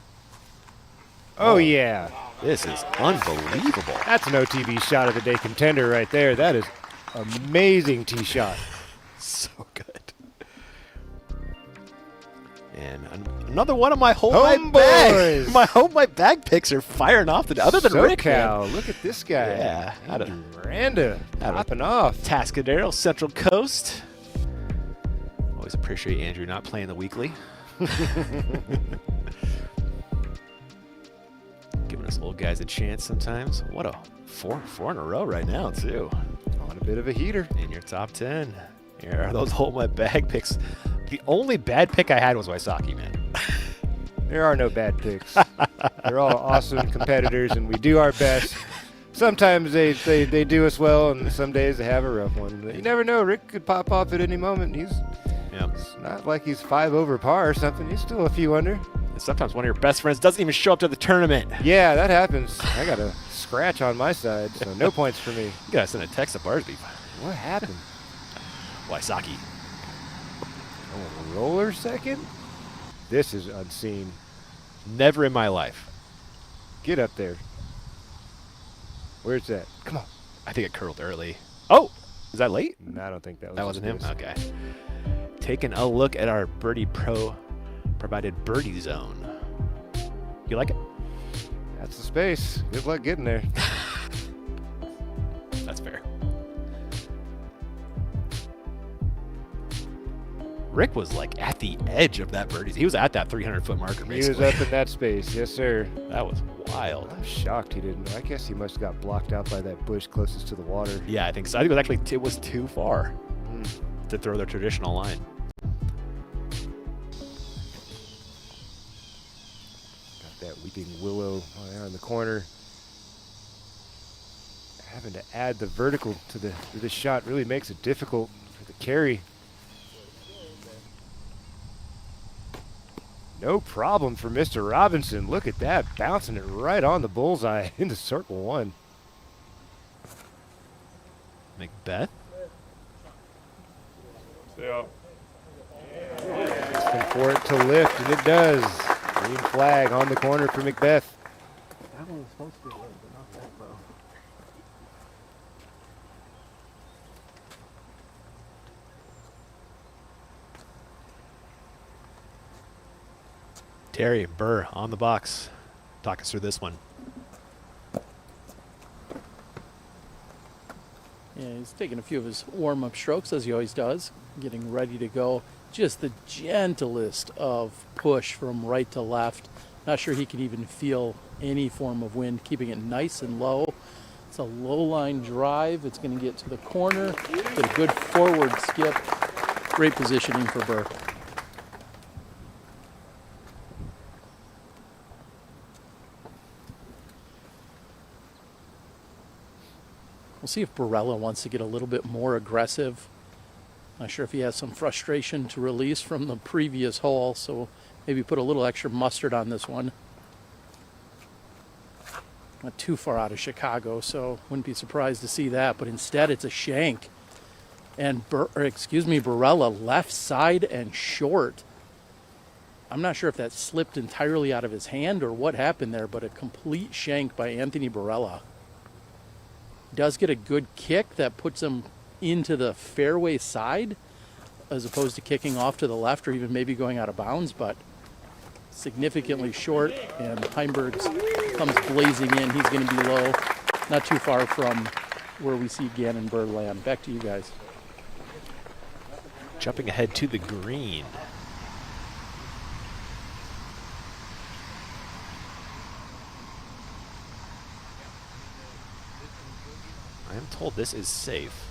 Oh, yeah. This is unbelievable. That's an OTB shot of the day contender right there. That is amazing tee shot. So good. And another one of my hold Home my bag. boys. My hold my bag picks are firing off the other than Rick. SoCal, Man. look at this guy. Yeah. Andrew Miranda popping off. Tascadero, Central Coast. Always appreciate Andrew not playing the weekly. Giving us old guys a chance sometimes. What a four in a row right now too. On a bit of a heater. In your top 10. Here are those hold my bag picks. The only bad pick I had was Wysocki, man. There are no bad picks. They're all awesome competitors, and we do our best. Sometimes they do us well, and some days they have a rough one. But you never know. Rick could pop off at any moment. It's not like he's 5 over par or something. He's still a few under. And sometimes one of your best friends doesn't even show up to the tournament. Yeah, that happens. I got a scratch on my side, so no points for me. You gotta send a text to Barsby. What happened? Wysocki. Oh, roller second? This is unseen. Never in my life. Get up there. Where's that? Come on. I think it curled early. Oh, is that late? No, I don't think that was. That wasn't him? his. Okay. Taking a look at our Birdie Pro provided birdie zone. You like it? That's the space. Good luck getting there. That's fair. Rick was like at the edge of that birdie. He was at that 300-foot marker, basically. He was up in that space. Yes, sir. That was wild. I'm shocked he didn't. I guess he must have got blocked out by that bush closest to the water. Yeah, I think so. I think it was actually it was too far to throw their traditional line. Got that weeping willow there in the corner. Having to add the vertical to the shot really makes it difficult for the carry. No problem for Mr. Robinson. Look at that, bouncing it right on the bullseye into circle one. Macbeth? Yeah. Asking for it to lift, and it does. Green flag on the corner for Macbeth. That one was supposed to be a little bit, not that low. Terry Burr on the box. Talk us through this one. Yeah, he's taking a few of his warm-up strokes, as he always does, getting ready to go. Just the gentlest of push from right to left. Not sure he can even feel any form of wind, keeping it nice and low. It's a low-line drive. It's going to get to the corner. Get a good forward skip. Great positioning for Burr. We'll see if Barella wants to get a little bit more aggressive. Not sure if he has some frustration to release from the previous hole, so maybe put a little extra mustard on this one. Not too far out of Chicago, so wouldn't be surprised to see that, but instead it's a shank. And Barella left side and short. I'm not sure if that slipped entirely out of his hand or what happened there, but a complete shank by Anthony Barella. Does get a good kick that puts him into the fairway side as opposed to kicking off to the left or even maybe going out of bounds, but significantly short, and Heimberg's comes blazing in. He's going to be low, not too far from where we see Gannon Burr land. Back to you guys. Jumping ahead to the green. I am told this is safe.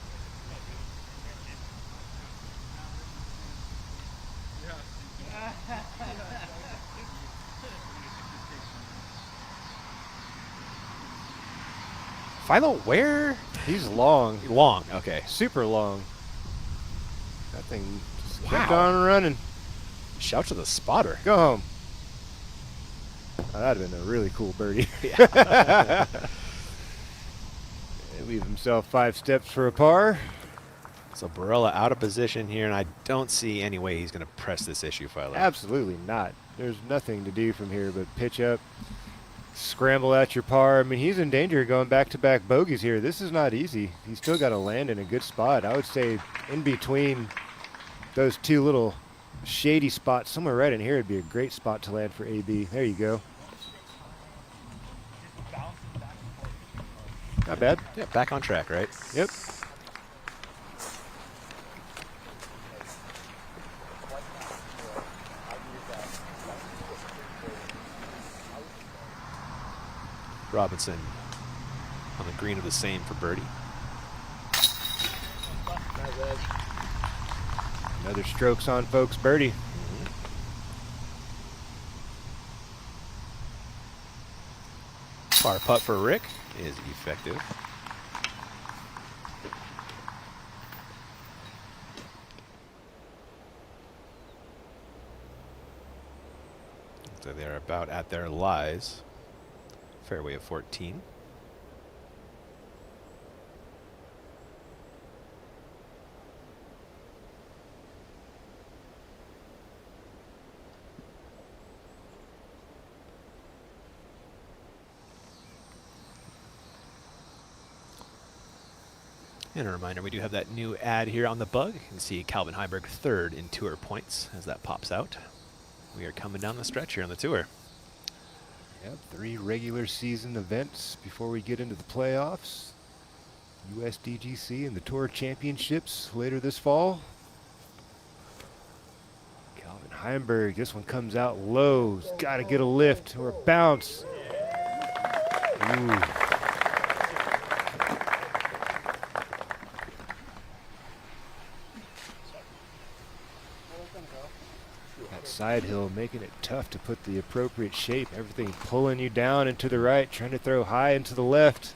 Philo, where? He's long. Long, okay. Super long. That thing just kept on running. Shout to the spotter. Go home. Oh, that'd have been a really cool birdie. Leave himself 5 steps for a par. So Barella out of position here, and I don't see any way he's going to press this issue, Philo. Absolutely not. There's nothing to do from here but pitch up, scramble at your par. I mean, he's in danger of going back-to-back bogeys here. This is not easy. He's still got to land in a good spot. I would say in between those two little shady spots, somewhere right in here would be a great spot to land for AB. There you go. Not bad. Yeah, back on track, right? Yep. Robinson on the green of the same for birdie. Another strokes on folks birdie. Par putt for Rick is effective. So they're about at their lies. Fairway of 14. And a reminder, we do have that new ad here on the bug. You can see Calvin Heiberg 3rd in tour points as that pops out. We are coming down the stretch here on the tour. Yep, 3 regular season events before we get into the playoffs. USDGC and the Tour Championships later this fall. Calvin Heimberg, this one comes out low. He's got to get a lift or a bounce. Ooh. That side hill making it tough to put the appropriate shape. Everything pulling you down and to the right, trying to throw high and to the left.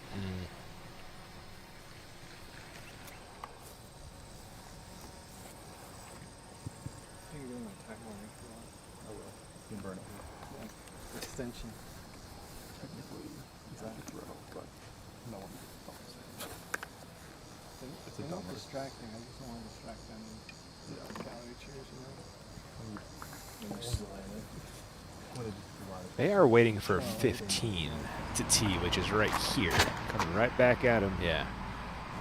Extension. Technically, it's not a throw, but no one follows it. They're not distracting. I just don't want to distract them. Gallery chairs, They are waiting for 15 to tee, which is right here. Coming right back at him. Yeah.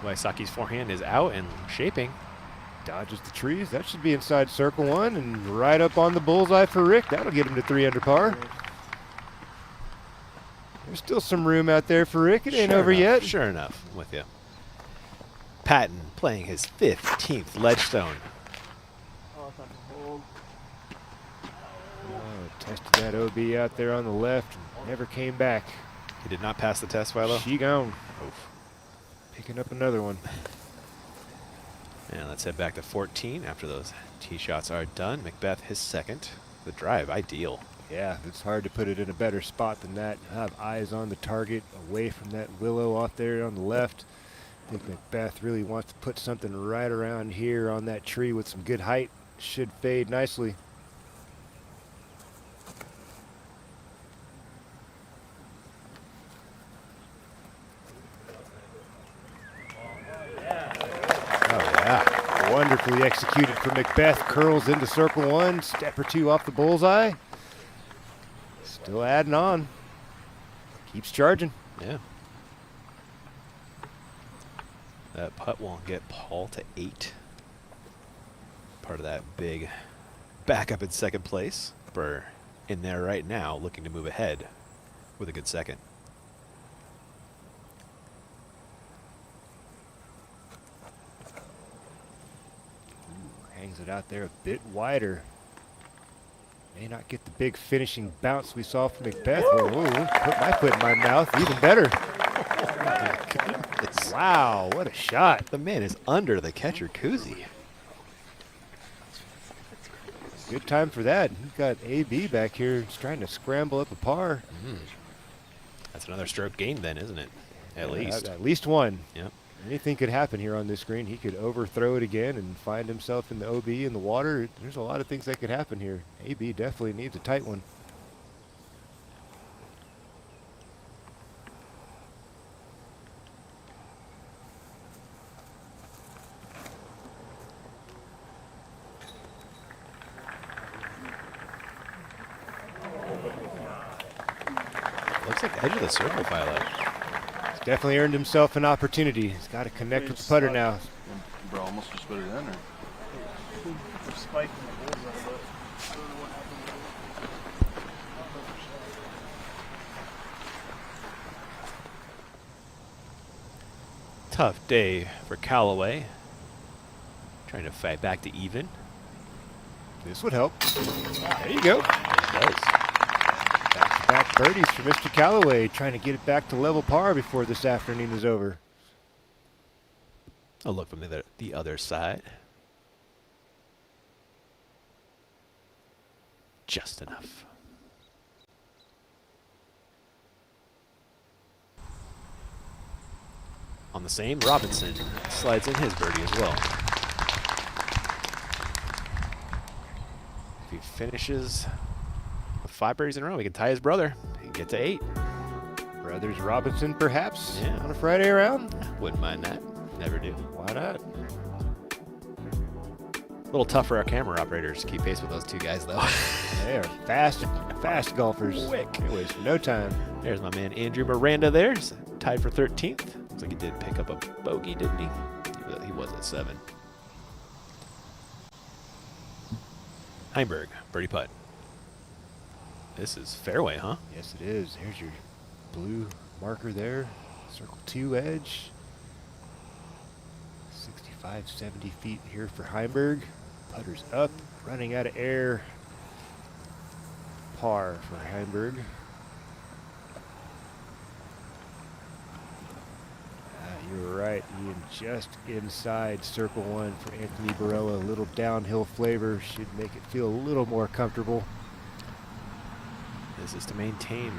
Waisaki's forehand is out and shaping. Dodges the trees. That should be inside circle 1 and right up on the bullseye for Rick. That'll get him to 3 under par. There's still some room out there for Rick. It ain't over yet. Sure enough, I'm with you. Patton playing his 15th Ledgestone. Tested that OB out there on the left and never came back. He did not pass the test, Philo. She gone. Oof. Picking up another one. And let's head back to 14 after those tee shots are done. Macbeth, his 2nd. The drive, ideal. Yeah, it's hard to put it in a better spot than that. Have eyes on the target, away from that willow off there on the left. I think Macbeth really wants to put something right around here on that tree with some good height. Should fade nicely. Wonderfully executed for Macbeth. Curls into circle 1, step or 2 off the bullseye. Still adding on. Keeps charging. Yeah. That putt will get Paul to 8. Part of that big backup in 2nd place. Burr in there right now, looking to move ahead with a good 2nd. Hangs it out there a bit wider. May not get the big finishing bounce we saw from Macbeth. Whoa, put my foot in my mouth. Even better. Wow, what a shot. The man is under the catcher koozie. Good time for that. He's got AB back here. He's trying to scramble up a par. That's another stroke gain then, isn't it? At least. At least one. Yep. Anything could happen here on this green. He could overthrow it again and find himself in the OB in the water. There's a lot of things that could happen here. AB definitely needs a tight one. Looks like edge of the circle, Philo. He's definitely earned himself an opportunity. He's got to connect with the putter now. Bro, almost just put it in, or? Spike in the bullseye, but I don't know what happened. Tough day for Callaway. Trying to fight back to even. This would help. There you go. It does. Back birdies for Mr. Callaway, trying to get it back to level par before this afternoon is over. A look from the other side. Just enough. On the same, Robinson slides in his birdie as well. If he finishes with 5 birdies in a row, he can tie his brother and get to 8. Brothers Robinson, perhaps, yeah, on a Friday around? Wouldn't mind that. Never do. Why not? A little tough for our camera operators to keep pace with those two guys, though. They are fast golfers. Quick. They waste no time. There's my man Andrew Miranda there, tied for 13th. Looks like he did pick up a bogey, didn't he? He was at 7. Heimberg, birdie putt. This is fairway, huh? Yes, it is. Here's your blue marker there. Circle 2 edge. 65, 70 feet here for Heimberg. Putter's up, running out of air. Par for Heimberg. You're right, Ian, just inside circle 1 for Anthony Barella. A little downhill flavor should make it feel a little more comfortable. This is to maintain,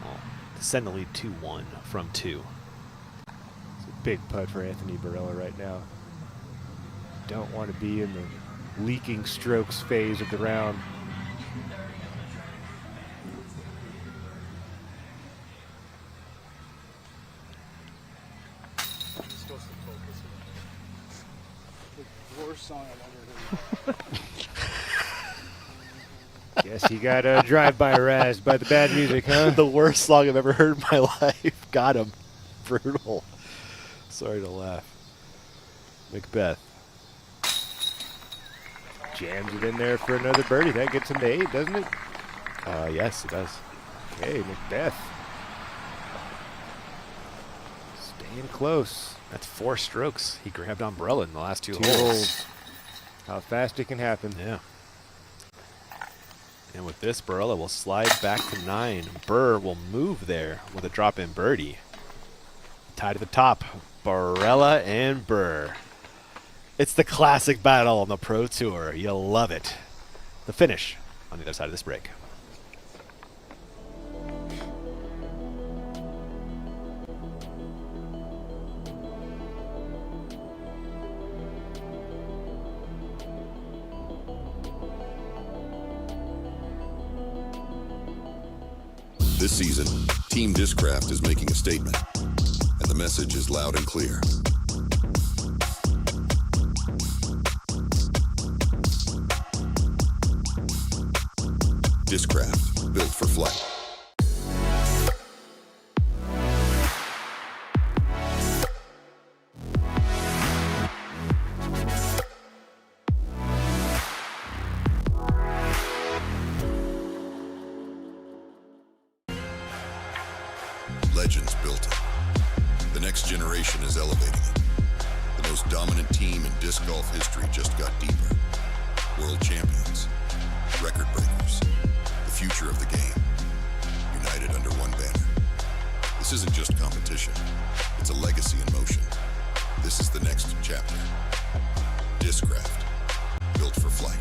well, to send the lead 2-1 from 2. It's a big putt for Anthony Barella right now. Don't want to be in the leaking strokes phase of the round. Worst song I've ever heard. Guess he got drive-by razzed by the bad music, huh? The worst song I've ever heard in my life. Got him. Brutal. Sorry to laugh. Macbeth. Jams it in there for another birdie. That gets him to 8, doesn't it? Yes, it does. Okay, Macbeth. Staying close. That's 4 strokes. He grabbed umbrella in the last 2 2 holes. holes. How fast it can happen. Yeah. And with this, Barella will slide back to 9. Burr will move there with a drop-in birdie. Tied at the top, Barella and Burr. It's the classic battle on the Pro Tour. You'll love it. The finish on the other side of this break. This season, Team Discraft is making a statement, and the message is loud and clear. Discraft, built for flight. Legends built it. The next generation is elevating it. The most dominant team in disc golf history just got deeper. World champions, record breakers, the future of the game, united under one banner. This isn't just competition, it's a legacy in motion. This is the next chapter. Discraft, built for flight.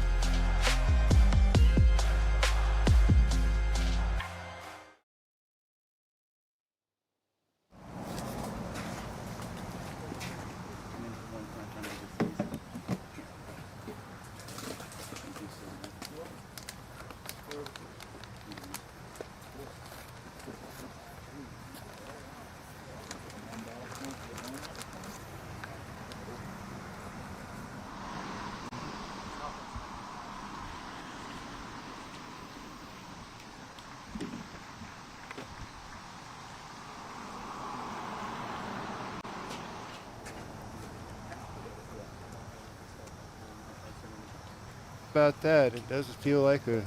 About that, it does feel like a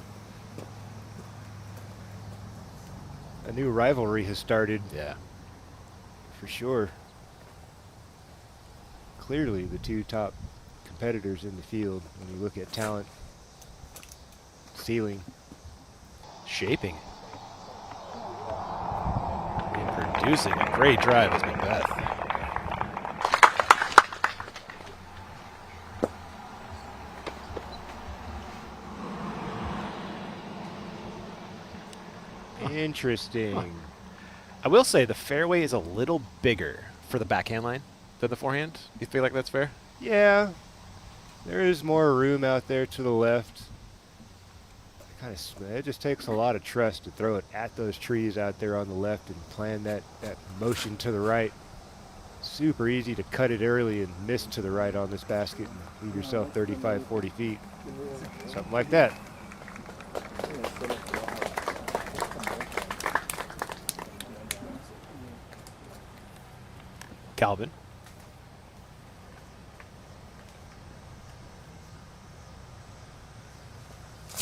new rivalry has started. Yeah, for sure. Clearly the 2 top competitors in the field when you look at talent, ceiling, shaping, and producing a great drive as Macbeth. Interesting. I will say the fairway is a little bigger for the backhand line than the forehand. You feel like that's fair? Yeah. There is more room out there to the left. It just takes a lot of trust to throw it at those trees out there on the left and plan that motion to the right. Super easy to cut it early and miss to the right on this basket and leave yourself 35, 40 feet. Something like that. Calvin.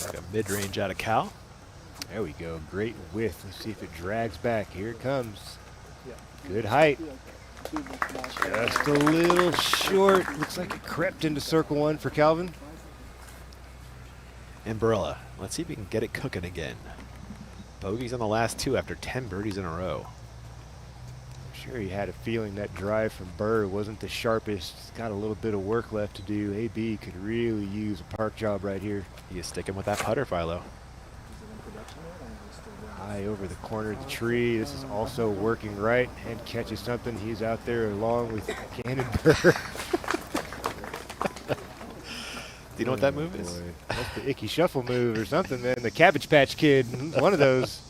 Like a mid-range out of Cal. There we go. Great width. Let's see if it drags back. Here it comes. Good height. Just a little short. Looks like it crept into circle one for Calvin. And Barilla. Let's see if we can get it cooking again. Bogeys on the last two after 10 birdies in a row. I'm sure he had a feeling that drive from Burr wasn't the sharpest. He's got a little bit of work left to do. AB could really use a park job right here. He is sticking with that putter, Philo. High over the corner of the tree. This is also working right. And catches something. He's out there along with Cannon Burr. Do you know what that move is? That's the Icky Shuffle move or something, man. The Cabbage Patch Kid. One of those.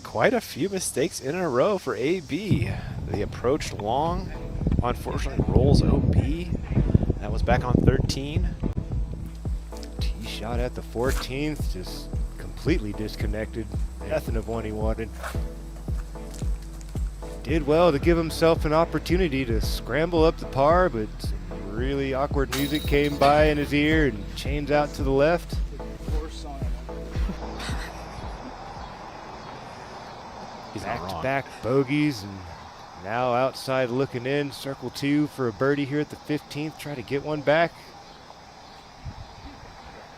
Quite a few mistakes in a row for AB. They approached long. Unfortunately, rolls OB. That was back on 13. Tee shot at the 14th. Just completely disconnected. Nothing of one he wanted. Did well to give himself an opportunity to scramble up the par, but really awkward music came by in his ear and chains out to the left. Back-to-back bogeys, and now outside looking in. Circle two for a birdie here at the 15th. Try to get one back.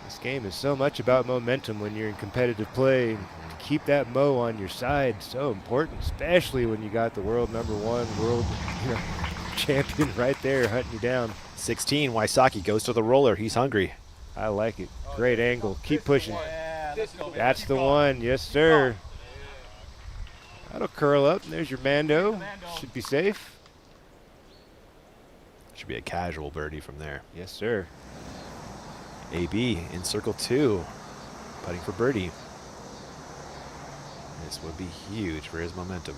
This game is so much about momentum when you're in competitive play. To keep that mo on your side, so important, especially when you got the world #1 world champion right there hunting you down. 16, Wysocki goes to the roller. He's hungry. I like it. Great angle. Keep pushing. That's the one. Yes, sir. That'll curl up. And there's your Mando. Should be safe. Should be a casual birdie from there. Yes, sir. AB in circle two, putting for birdie. This would be huge for his momentum.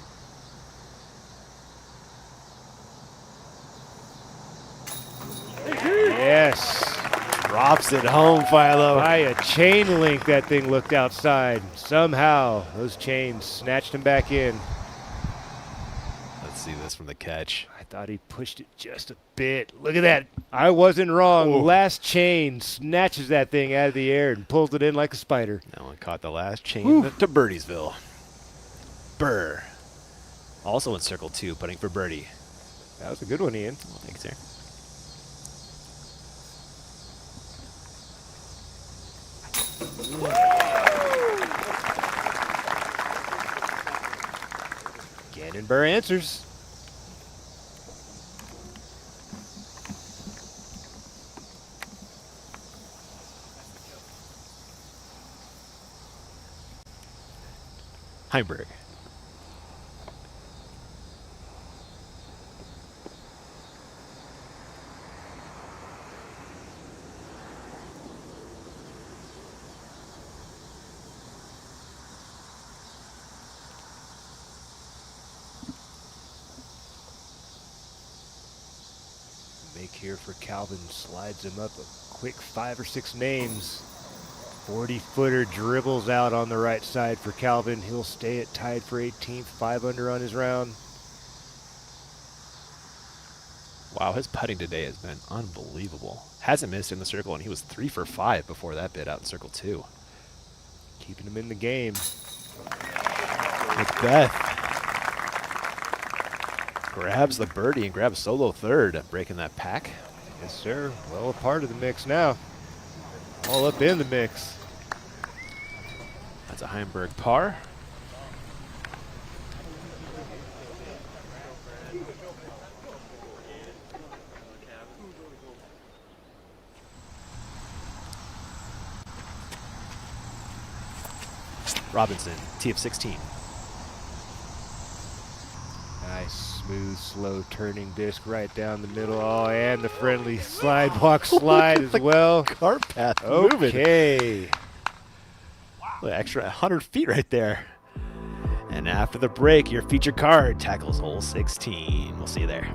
Yes. Drops it home, Philo. By a chain link, that thing looked outside. Somehow, those chains snatched him back in. Let's see this from the catch. I thought he pushed it just a bit. Look at that. I wasn't wrong. Ooh. Last chain snatches that thing out of the air and pulls it in like a spider. That one caught the last chain to Birdiesville. Burr. Also in circle two, putting for birdie. That was a good one, Ian. Well, thanks, sir. Cannon Burr answers. Heimberg. Make here for Calvin, slides him up a quick 5 or 6 names. 40-footer dribbles out on the right side for Calvin. He'll stay at tied for 18th, 5 under on his round. Wow, his putting today has been unbelievable. Hasn't missed in the circle, and he was 3 for 5 before that bit out in circle two. Keeping him in the game. Macbeth grabs the birdie and grabs solo third, breaking that pack. Yes, sir. Well, a part of the mix now. All up in the mix. That's a Heimberg par. Robinson, tee of 16. Nice, smooth, slow turning disc right down the middle. Oh, and the friendly slide walk slide as well. Cart path okay. Wow. Extra 100 feet right there. And after the break, your feature card tackles hole 16. We'll see you there.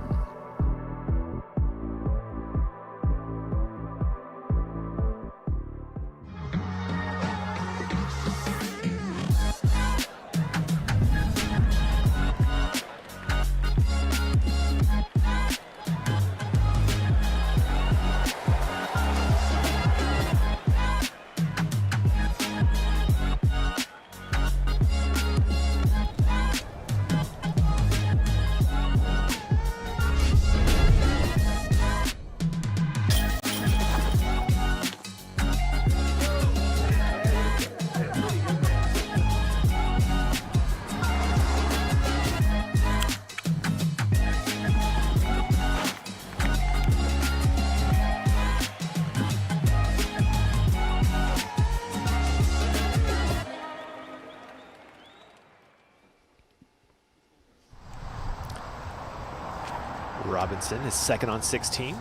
Robinson is second on 16.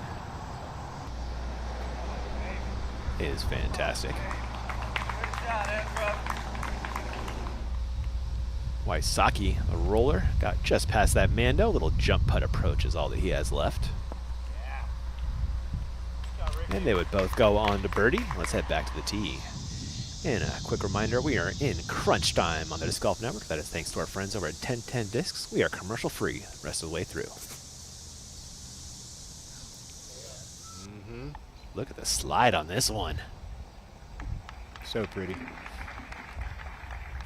Is fantastic. Wysocki, a roller, got just past that Mando. Little jump putt approach is all that he has left. And they would both go on to birdie. Let's head back to the tee. And a quick reminder, we are in crunch time on the Disc Golf Network. That is thanks to our friends over at 1010 Discs. We are commercial free the rest of the way through. Look at the slide on this one. So pretty.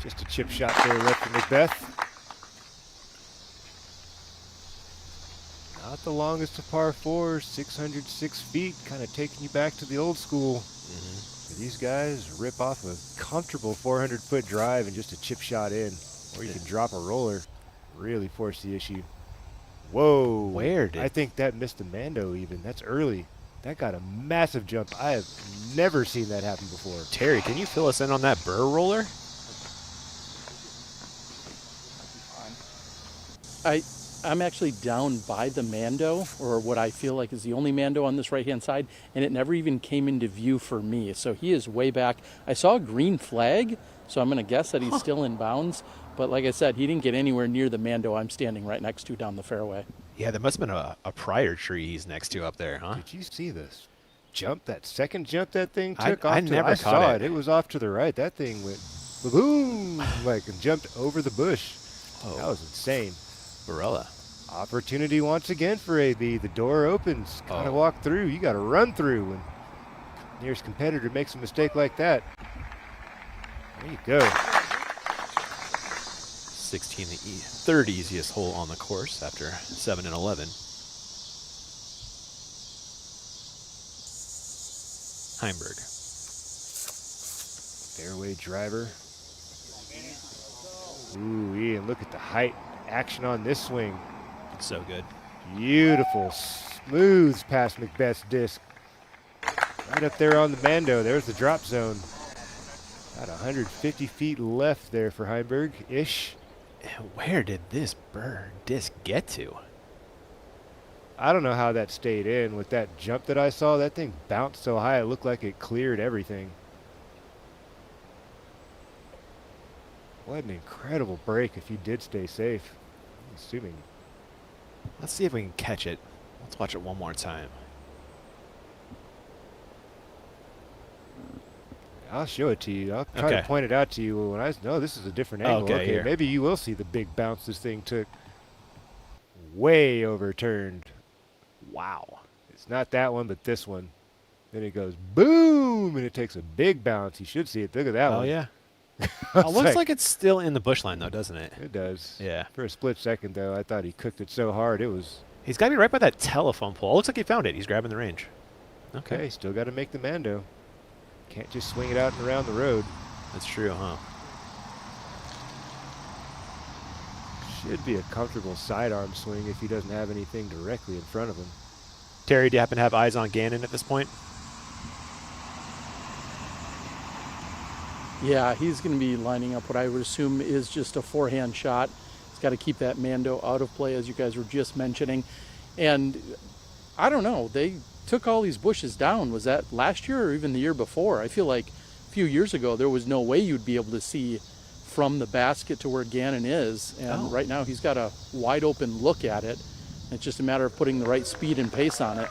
Just a chip shot there left for Macbeth. Not the longest of par fours, 606 feet, kind of taking you back to the old school. These guys rip off a comfortable 400-foot drive and just a chip shot in. Or you can drop a roller, really force the issue. Whoa. Where did? I think that missed the Mando even. That's early. That got a massive jump. I have never seen that happen before. Terry, can you fill us in on that Burr roller? I'm actually down by the Mando, or what I feel like is the only Mando on this right-hand side, and it never even came into view for me. So he is way back. I saw a green flag, so I'm going to guess that he's still in bounds. But like I said, he didn't get anywhere near the Mando I'm standing right next to down the fairway. Yeah, there must have been a prior tree he's next to up there, huh? Did you see this jump, that second jump that thing took I off? never I caught saw it. it. It was off to the right. That thing went boom, like, and jumped over the bush. Oh. That was insane. Barella. Opportunity once again for AB. The door opens. Gotta walk through. You gotta run through. When nearest competitor makes a mistake like that. There you go. 16, the third easiest hole on the course after 7 and 11. Heimberg. Fairway driver. Ooh, Ian, look at the height action on this swing. So good. Beautiful, smooth past Macbeth's disc. Right up there on the Mando. There's the drop zone. About 150 feet left there for Heimberg-ish. Where did this Burr disc get to? I don't know how that stayed in. With that jump that I saw, that thing bounced so high it looked like it cleared everything. What an incredible break if you did stay safe. I'm assuming. Let's see if we can catch it. Let's watch it one more time. I'll show it to you. I'll try to point it out to you when I know this is a different angle. Okay, maybe you will see the big bounce this thing took. Way overturned. Wow. It's not that one, but this one. Then it goes boom, and it takes a big bounce. You should see it. Look at that one. Oh, yeah. It looks like it's still in the bush line, though, doesn't it? It does. Yeah. For a split second, though, I thought he cooked it so hard. It was. He's got to be right by that telephone pole. Looks like he found it. He's grabbing the range. Okay, still got to make the Mando. Can't just swing it out and around the road. That's true, huh? Should be a comfortable sidearm swing if he doesn't have anything directly in front of him. Terry, do you happen to have eyes on Gannon at this point? Yeah, he's going to be lining up what I would assume is just a forehand shot. He's got to keep that Mando out of play, as you guys were just mentioning. And I don't know, they took all these bushes down. Was that last year or even the year before? I feel like a few years ago there was no way you'd be able to see from the basket to where Gannon is. And right now he's got a wide open look at it. It's just a matter of putting the right speed and pace on it.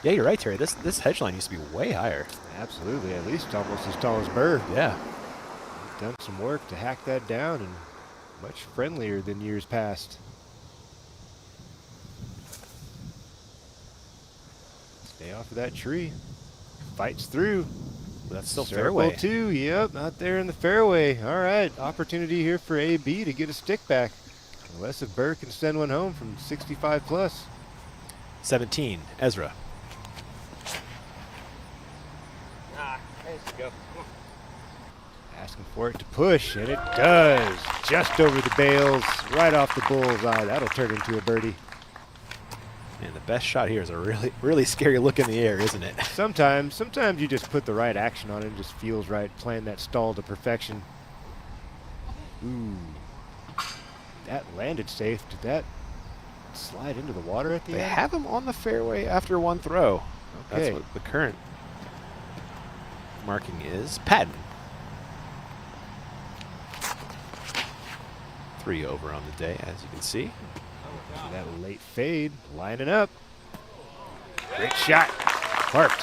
Yeah, you're right, Terry. This hedge line used to be way higher. Absolutely, at least almost as tall as Burr. Yeah. Done some work to hack that down, and much friendlier than years past. Stay off of that tree. Fights through. That's still Circle fairway. 2, yep, out there in the fairway. All right, opportunity here for AB to get a stick back. Unless if Burr can send one home from 65 plus. 17, Ezra. There you go. Asking for it to push, and it does. Just over the bales, right off the bullseye. That'll turn into a birdie. And the best shot here is a really scary look in the air, isn't it? Sometimes you just put the right action on it and it just feels right, playing that stall to perfection. Ooh. That landed safe. Did that slide into the water at the They end? have him on the fairway after one throw. Okay. That's what the current marking is. Patton. 3 over on the day, as you can see. That late fade, lining up. Great shot. Parked.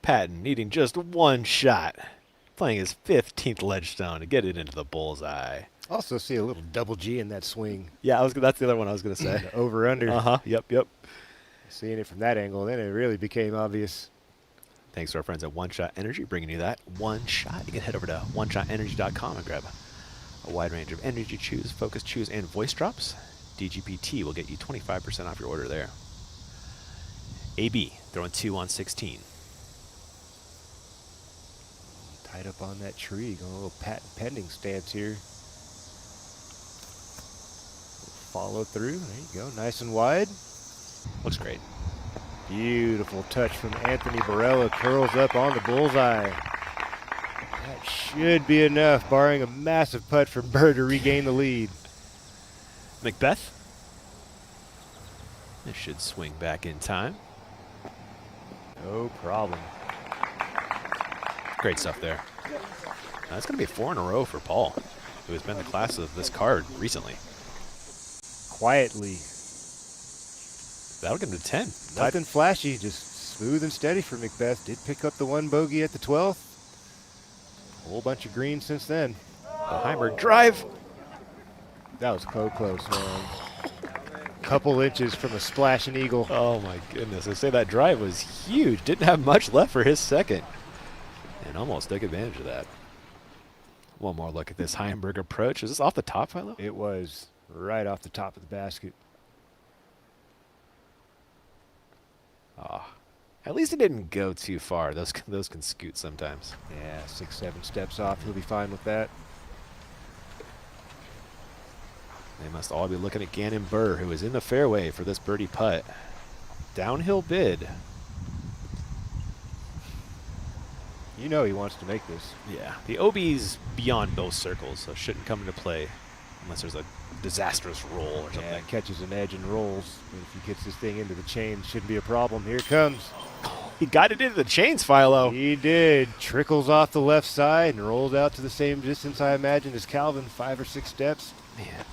Patton needing just one shot. Playing his 15th Ledgestone to get it into the bullseye. Also see a little double G in that swing. Yeah, that's the other one I was going to say. The over under. Yep. Seeing it from that angle, then it really became obvious. Thanks to our friends at One Shot Energy bringing you that one shot. You can head over to oneshotenergy.com and grab a wide range of energy chews, focus chews, and voice drops. DGPT will get you 25% off your order there. AB throwing 2 on 16. Tied up on that tree, going a little patent pending stance here. Follow through. There you go. Nice and wide. Looks great. Beautiful touch from Anthony Barella. Curls up on the bullseye. That should be enough, barring a massive putt from Burr to regain the lead. Macbeth. This should swing back in time. No problem. Great stuff there. That's going to be 4 in a row for Paul, who has been the class of this card recently. Quietly. That'll get him to 10. Nothing flashy, just smooth and steady for Macbeth. Did pick up the 1 bogey at the 12th. A whole bunch of greens since then. The Heimberg drive. That was close, man. Couple inches from a splashing eagle. Oh my goodness. I say that drive was huge. Didn't have much left for his second. And almost took advantage of that. One more look at this Heimberg approach. Is this off the top, Philo? It was right off the top of the basket. At least it didn't go too far. Those can scoot sometimes. Yeah, 6-7 steps off. He'll be fine with that. They must all be looking at Gannon Burr, who is in the fairway for this birdie putt. Downhill bid. You know he wants to make this. Yeah. The OB's beyond both circles, so it shouldn't come into play unless there's a disastrous roll or something. Yeah, catches an edge and rolls. But if he gets this thing into the chain, shouldn't be a problem. Here it comes. He got it into the chains, Philo. He did. Trickles off the left side and rolls out to the same distance, I imagine, as Calvin, 5 or 6 steps. Man.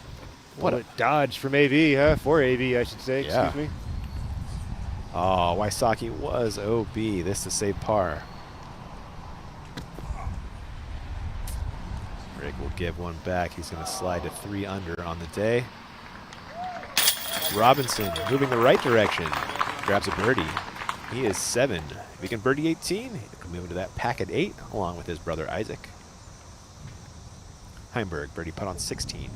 What a dodge from AB, huh? For AB, I should say. Yeah. Excuse me. Oh, Wysocki was OB. This to save par. Rick will give one back. He's going to slide to 3 under on the day. Robinson moving the right direction. Grabs a birdie. He is 7. If he can birdie 18, he can move into that pack at 8, along with his brother Isaac. Heimberg, birdie putt on 16.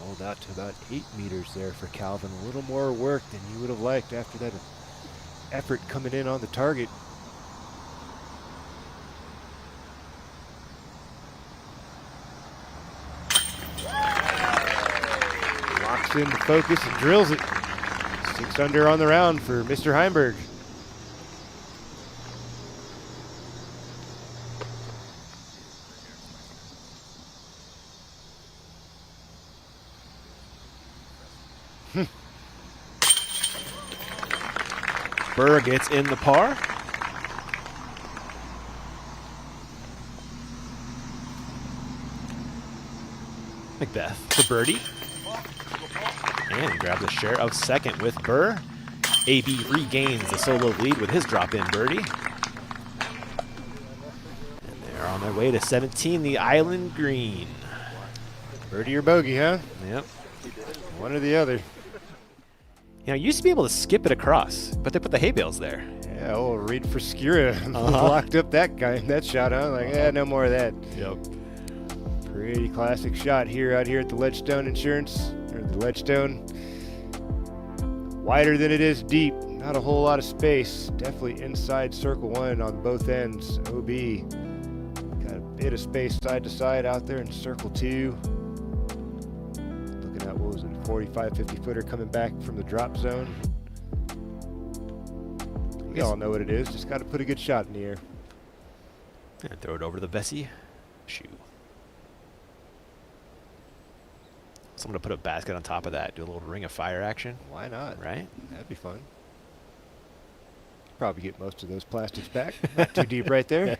Rolled out to about 8 meters there for Calvin. A little more work than you would have liked after that effort coming in on the target. Locks in the focus and drills it. 6 under on the round for Mr. Heimberg. Burr gets in the par. Macbeth, the birdie. And grabs a share of second with Burr. AB regains the solo lead with his drop-in birdie. And they're on their way to 17, the Island Green. Birdie or bogey, huh? Yep. One or the other. You know, you used to be able to skip it across, but they put the hay bales there. Yeah, old Reed Friscura locked up that shot, huh? Like, no more of that. Yep. Pretty classic shot here out here at the Ledgestone Insurance, or the Ledgestone. Wider than it is deep, not a whole lot of space. Definitely inside circle 1 on both ends. OB got a bit of space side to side out there in circle 2. Looking at, what was it, 45, 50 footer coming back from the drop zone. You all know what it is. Just got to put a good shot in the air. And throw it over the Vessi shoe. So I'm going to put a basket on top of that, do a little ring of fire action. Why not? Right? That'd be fun. Probably get most of those plastics back. Not too deep right there.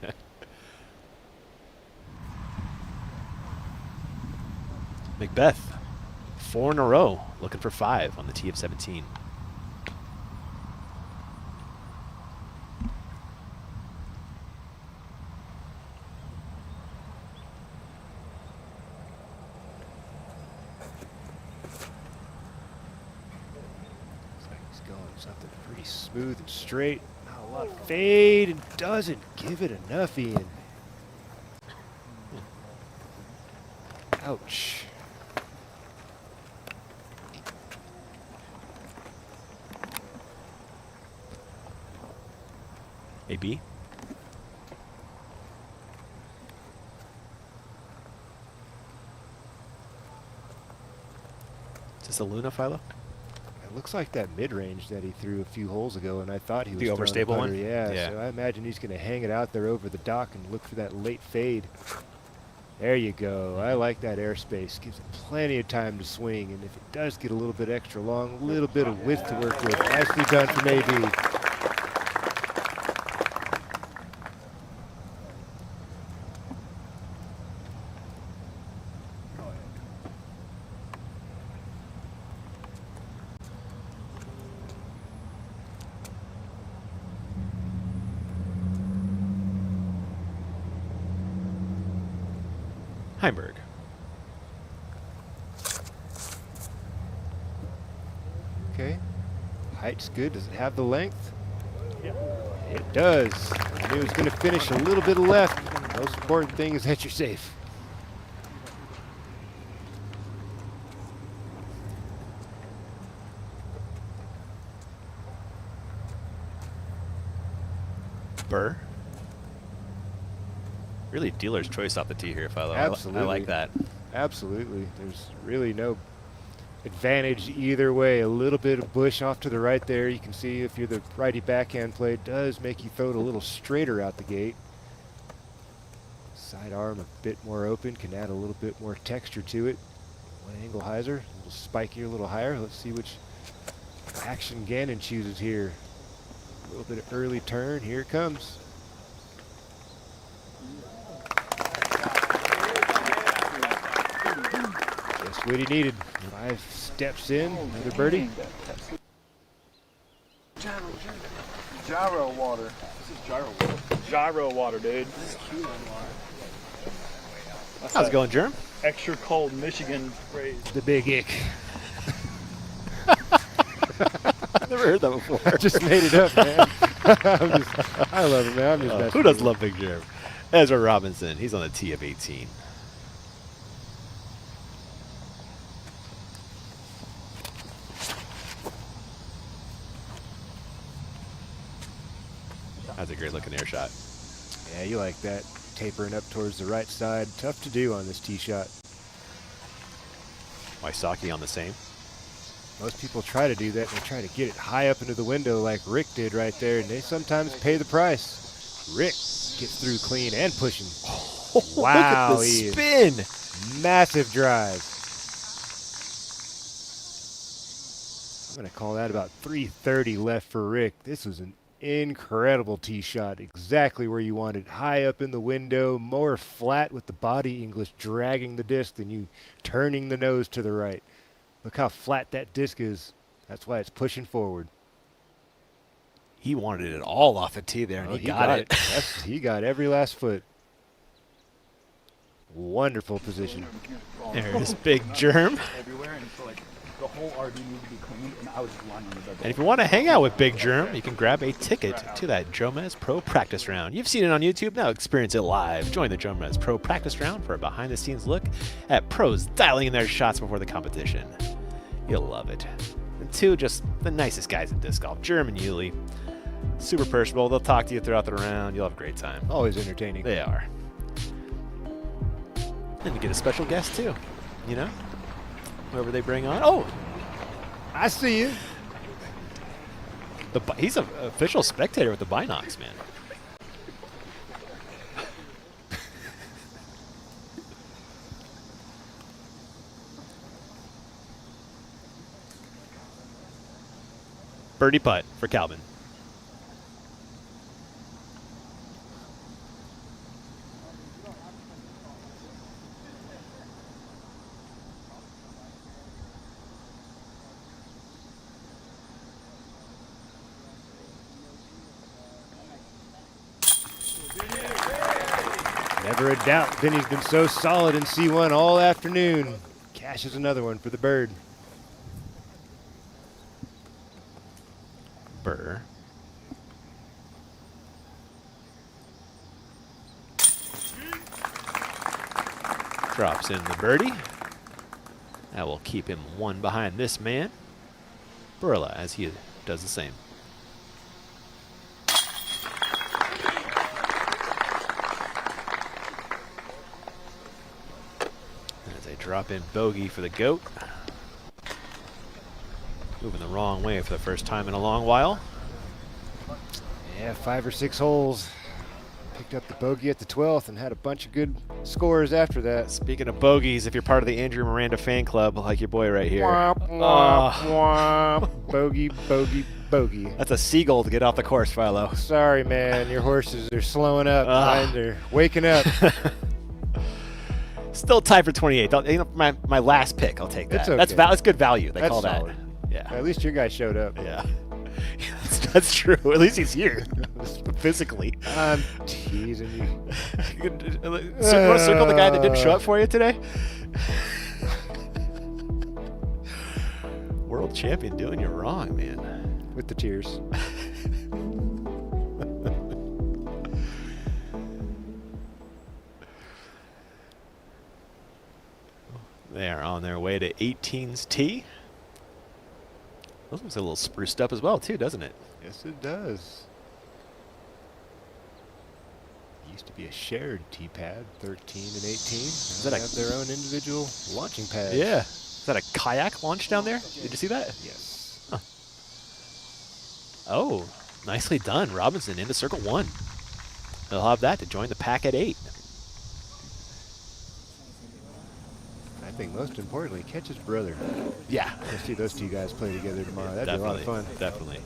Macbeth, 4 in a row, looking for 5 on the tee of 17. Something pretty smooth and straight. Not a lot of fade, and doesn't give it enough, Ian. Ouch. AB. Is this a Luna, Philo? It looks like that mid-range that he threw a few holes ago, and I thought he was The throwing a overstable putter. one? Yeah, Yeah. so I imagine he's going to hang it out there over the dock and look for that late fade. There you go. I like that airspace. Gives it plenty of time to swing, and if it does get a little bit extra long, a little bit of width to work with. Nicely done from AB. Heimberg. Okay. Height's good. Does it have the length? It does. I knew it was going to finish a little bit left. The most important thing is that you're safe. Burr. Really dealer's choice off the tee here, Philo. Absolutely. I like that. Absolutely. There's really no advantage either way. A little bit of bush off to the right there. You can see if you're the righty backhand play, it does make you throw it a little straighter out the gate. Side arm a bit more open, can add a little bit more texture to it. One angle hyzer, a little spikier, a little higher. Let's see which action Gannon chooses here. A little bit of early turn. Here it comes. Just what he needed. 5 steps in, another birdie. Gyro water. This is gyro water. Gyro water, dude. This is Q water. How's it going, Germ? Extra cold Michigan phrase. The big ick. I've never heard that before. I just made it up, man. I love it, man. I'm just messing who with does you. love Big Germ? Ezra Robinson. He's on the tee of 18. That's a great looking air shot. Yeah, you like that. Tapering up towards the right side. Tough to do on this tee shot. Wysocki on the same. Most people try to do that and they try to get it high up into the window like Rick did right there, and they sometimes pay the price. Rick gets through clean and pushing. Wow, Look at the Ian. spin. Massive drive. I'm going to call that about 330 left for Rick. This was an incredible tee shot. Exactly where you wanted. High up in the window, more flat with the body English dragging the disc than you turning the nose to the right. Look how flat that disc is. That's why it's pushing forward. He wanted it all off the tee there, and Oh, he got it. Yes, he got every last foot. Wonderful position. There's Big Germ. Everywhere, and so like the whole RV needed to be cleaned, and I was just lying on the bed. And if you want to hang out with Big Germ, you can grab a ticket to that Jomez Pro Practice Round. You've seen it on YouTube, now experience it live. Join the Jomez Pro Practice Round for a behind-the-scenes look at pros dialing in their shots before the competition. You'll love it. And 2, just the nicest guys in disc golf, Germ and Yuli. Super personable. They'll talk to you throughout the round. You'll have a great time. Always entertaining. They are. And you get a special guest, too. You know? Whoever they bring on. Oh! I see you. He's an official spectator with the binocs, man. Birdie putt for Calvin. Never a doubt, Vinny's been so solid in C1 all afternoon. Cashes another one for the bird. Burr. Drops in the birdie. That will keep him one behind this man. Burla, as he does the same. As a drop-in bogey for the GOAT. Moving the wrong way for the first time in a long while. Yeah, 5 or 6 holes. Picked up the bogey at the 12th and had a bunch of good scores after that. Speaking of bogeys, if you're part of the Andrew Miranda fan club, like your boy right here. Womp, womp, womp. Bogey, bogey, bogey. That's a seagull to get off the course, Philo. Sorry, man. Your horses are slowing up. Mine are waking up. Still tied for 28. You know, my last pick, I'll take that. It's okay. That's good value. They That's call solid. that. Yeah. At least your guy showed up. Yeah. That's true. At least he's here. Physically. I'm teasing you. You want to circle the guy that didn't show up for you today? World champion doing you wrong, man. With the tears. They are on their way to 18's tee. This looks a little spruced up as well, too, doesn't it? Yes, it does. Used to be a shared tee pad, 13 and 18. Is that have their own individual launching pads? Yeah. Is that a kayak launch down there? Did you see that? Yes. Huh. Oh, nicely done. Robinson into circle 1. They'll have that to join the pack at 8. I think most importantly, catch his brother. Yeah. Let's see those two guys play together tomorrow. That'd be a lot of fun. Definitely.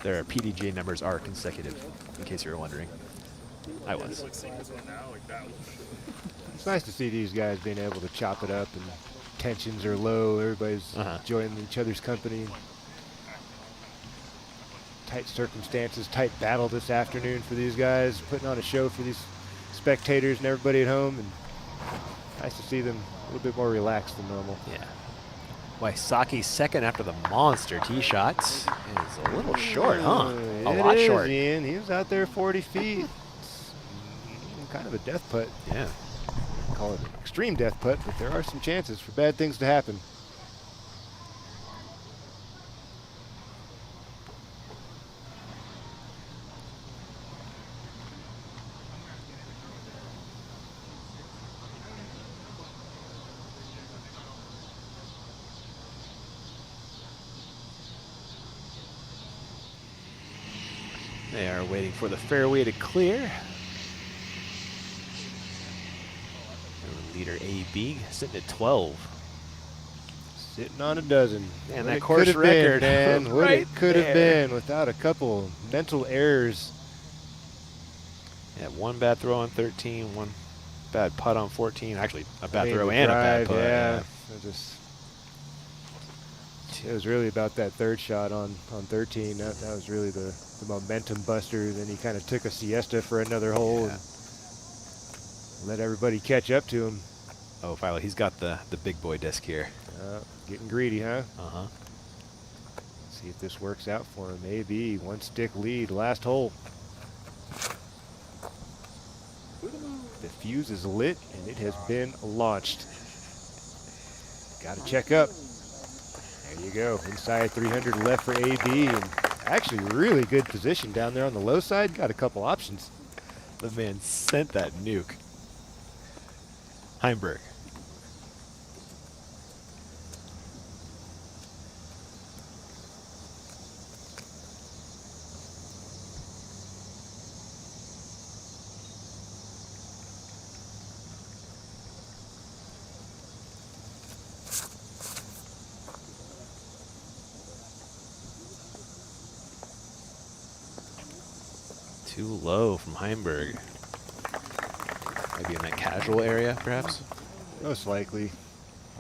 Their PDGA numbers are consecutive, in case you were wondering. I was. It's nice to see these guys being able to chop it up and tensions are low. Everybody's enjoying each other's company. Tight circumstances, tight battle this afternoon for these guys, putting on a show for these spectators and everybody at home. And nice to see them a little bit more relaxed than normal. Yeah. Wysocki's second after the monster tee shots is a little short, huh? A lot short. Ian. He was out there 40 feet. It's kind of a death putt. Yeah. Call it an extreme death putt, but there are some chances for bad things to happen. They are waiting for the fairway to clear. Leader AB sitting at 12. Sitting on a dozen. Man, what that it course could have record. been, man. What Right it could have there. been without a couple mental errors. Yeah, one bad throw on 13, one bad putt on 14. Actually, a bad Made throw the and drive, a bad putt. Yeah. It was really about that third shot on 13. That was really the momentum buster. Then he kind of took a siesta for another hole and let everybody catch up to him. Oh, Philo, he's got the big boy disc here. Getting greedy, huh? Uh-huh. See if this works out for him. AB, one stick lead, last hole. The fuse is lit and it has been launched. Got to check up. There you go. Inside 300 left for AB, and Actually, really good position down there on the low side. Got a couple options. The man sent that nuke. Heimberg. Too low from Heimberg. Maybe in that casual area, perhaps? Most likely.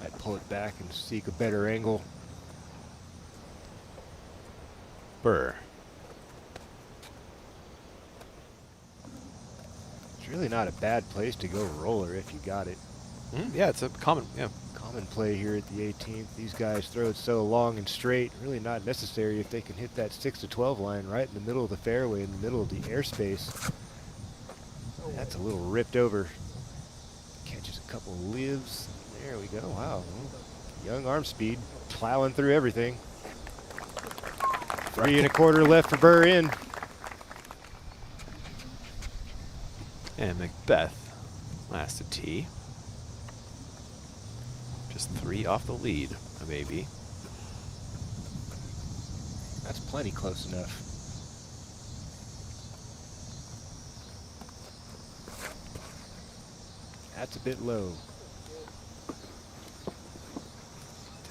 I'd pull it back and seek a better angle. Burr. It's really not a bad place to go roller if you got it. Yeah, it's a common play here at the 18th. These guys throw it so long and straight, really not necessary if they can hit that 6 to 12 line right in the middle of the fairway, in the middle of the airspace. That's a little ripped over. Catches a couple lives. There we go. Wow. Young arm speed, plowing through everything. 3 1/4 left for Burr in. And Macbeth last to tee. Just 3 off the lead, maybe. That's plenty close enough. That's a bit low.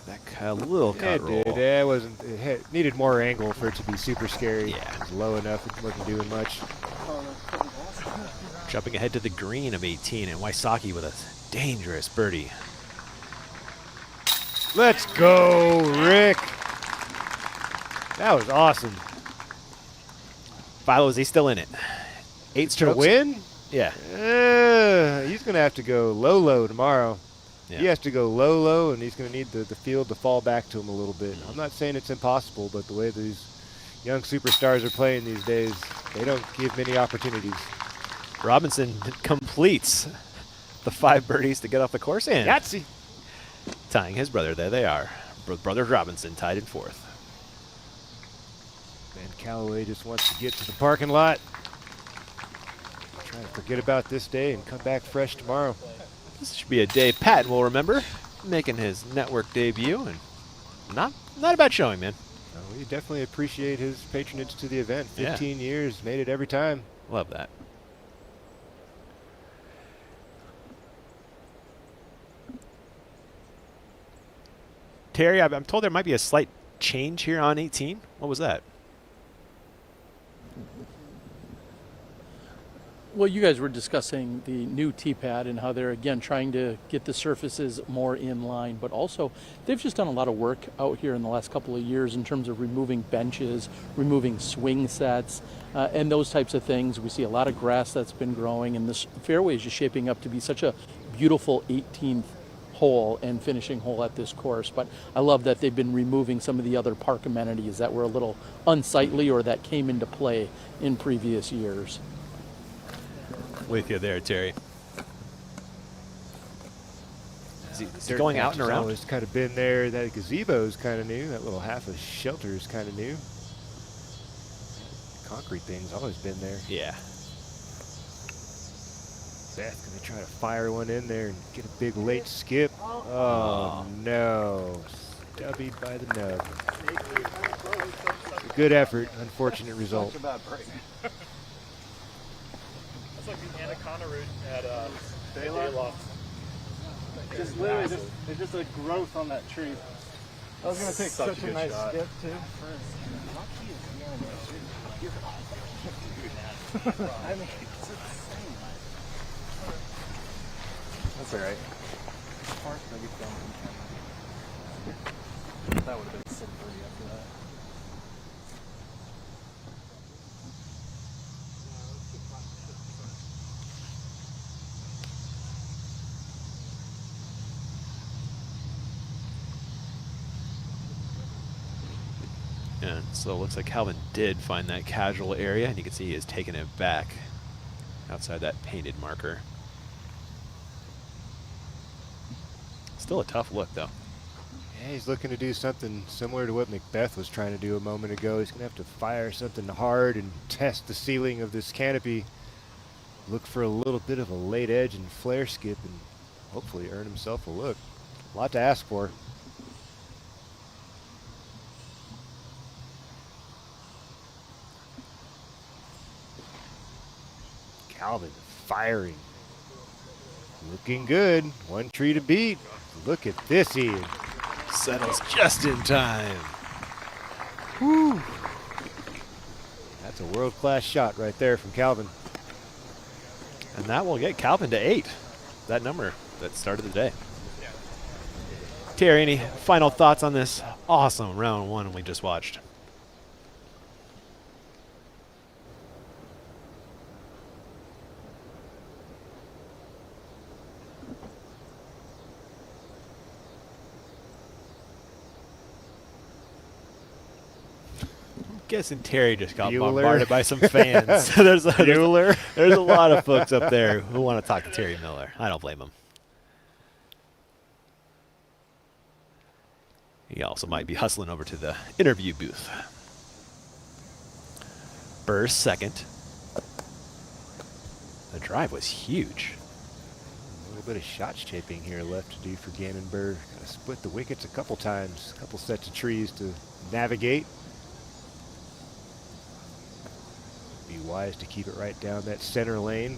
That little cut roll. It wasn't. It needed more angle for it to be super scary. Yeah, it was low enough. It wasn't doing much. Jumping ahead to the green of 18, and Wysocki with a dangerous birdie. Let's go, Rick. That was awesome. Philo, is he still in it? 8 strokes. To win? Yeah. He's going to have to go low tomorrow. Yeah. He has to go low, and he's going to need the field to fall back to him a little bit. I'm not saying it's impossible, but the way these young superstars are playing these days, they don't give many opportunities. Robinson completes the 5 birdies to get off the course and Yahtzee. Tying his brother. There they are. Brothers Robinson tied in 4th. Man, Callaway just wants to get to the parking lot. Trying to forget about this day and come back fresh tomorrow. This should be a day Patton will remember, making his network debut, and not a bad showing, man. We definitely appreciate his patronage to the event. 15 years, made it every time. Love that. Terry, I'm told there might be a slight change here on 18. What was that? Well, you guys were discussing the new tee pad and how they're, again, trying to get the surfaces more in line, but also they've just done a lot of work out here in the last couple of years in terms of removing benches, removing swing sets, and those types of things. We see a lot of grass that's been growing, and this fairway is just shaping up to be such a beautiful 18th hole and finishing hole at this course. But I love that they've been removing some of the other park amenities that were a little unsightly or that came into play in previous years. With you there, Terry. Is he going out and around? Always kind of been there. That gazebo is kind of new. That little half a shelter is kind of new. Concrete thing's always been there. Yeah. Seth's going to try to fire one in there and get a big late skip. Oh, no. Stubbied by the nub. Good effort. Unfortunate result. It's like the anaconda root at Philo. Just literally, there's just a growth on that tree. I was going to take such a nice skip, too. I mean, it's insane. That's all right. That would have been so pretty after that. Yeah, so it looks like Calvin did find that casual area, and you can see he has taken it back outside that painted marker. Still a tough look, though. Yeah, he's looking to do something similar to what Macbeth was trying to do a moment ago. He's going to have to fire something hard and test the ceiling of this canopy. Look for a little bit of a late edge and flare skip and hopefully earn himself a look. A lot to ask for. Calvin firing. Looking good. One tree to beat. Look at this, Ian. Settles just in time. Whew. That's a world-class shot right there from Calvin. And that will get Calvin to 8. That number that started the day. Terry, any final thoughts on this awesome round 1 we just watched? Guessing Terry just got bombarded by some fans. there's a lot of folks up there who want to talk to Terry Miller. I don't blame him. He also might be hustling over to the interview booth. Burr's second. The drive was huge. A little bit of shot shaping here left to do for Gannon Burr. Got to split the wickets a couple times, a couple sets of trees to navigate. Be wise to keep it right down that center lane,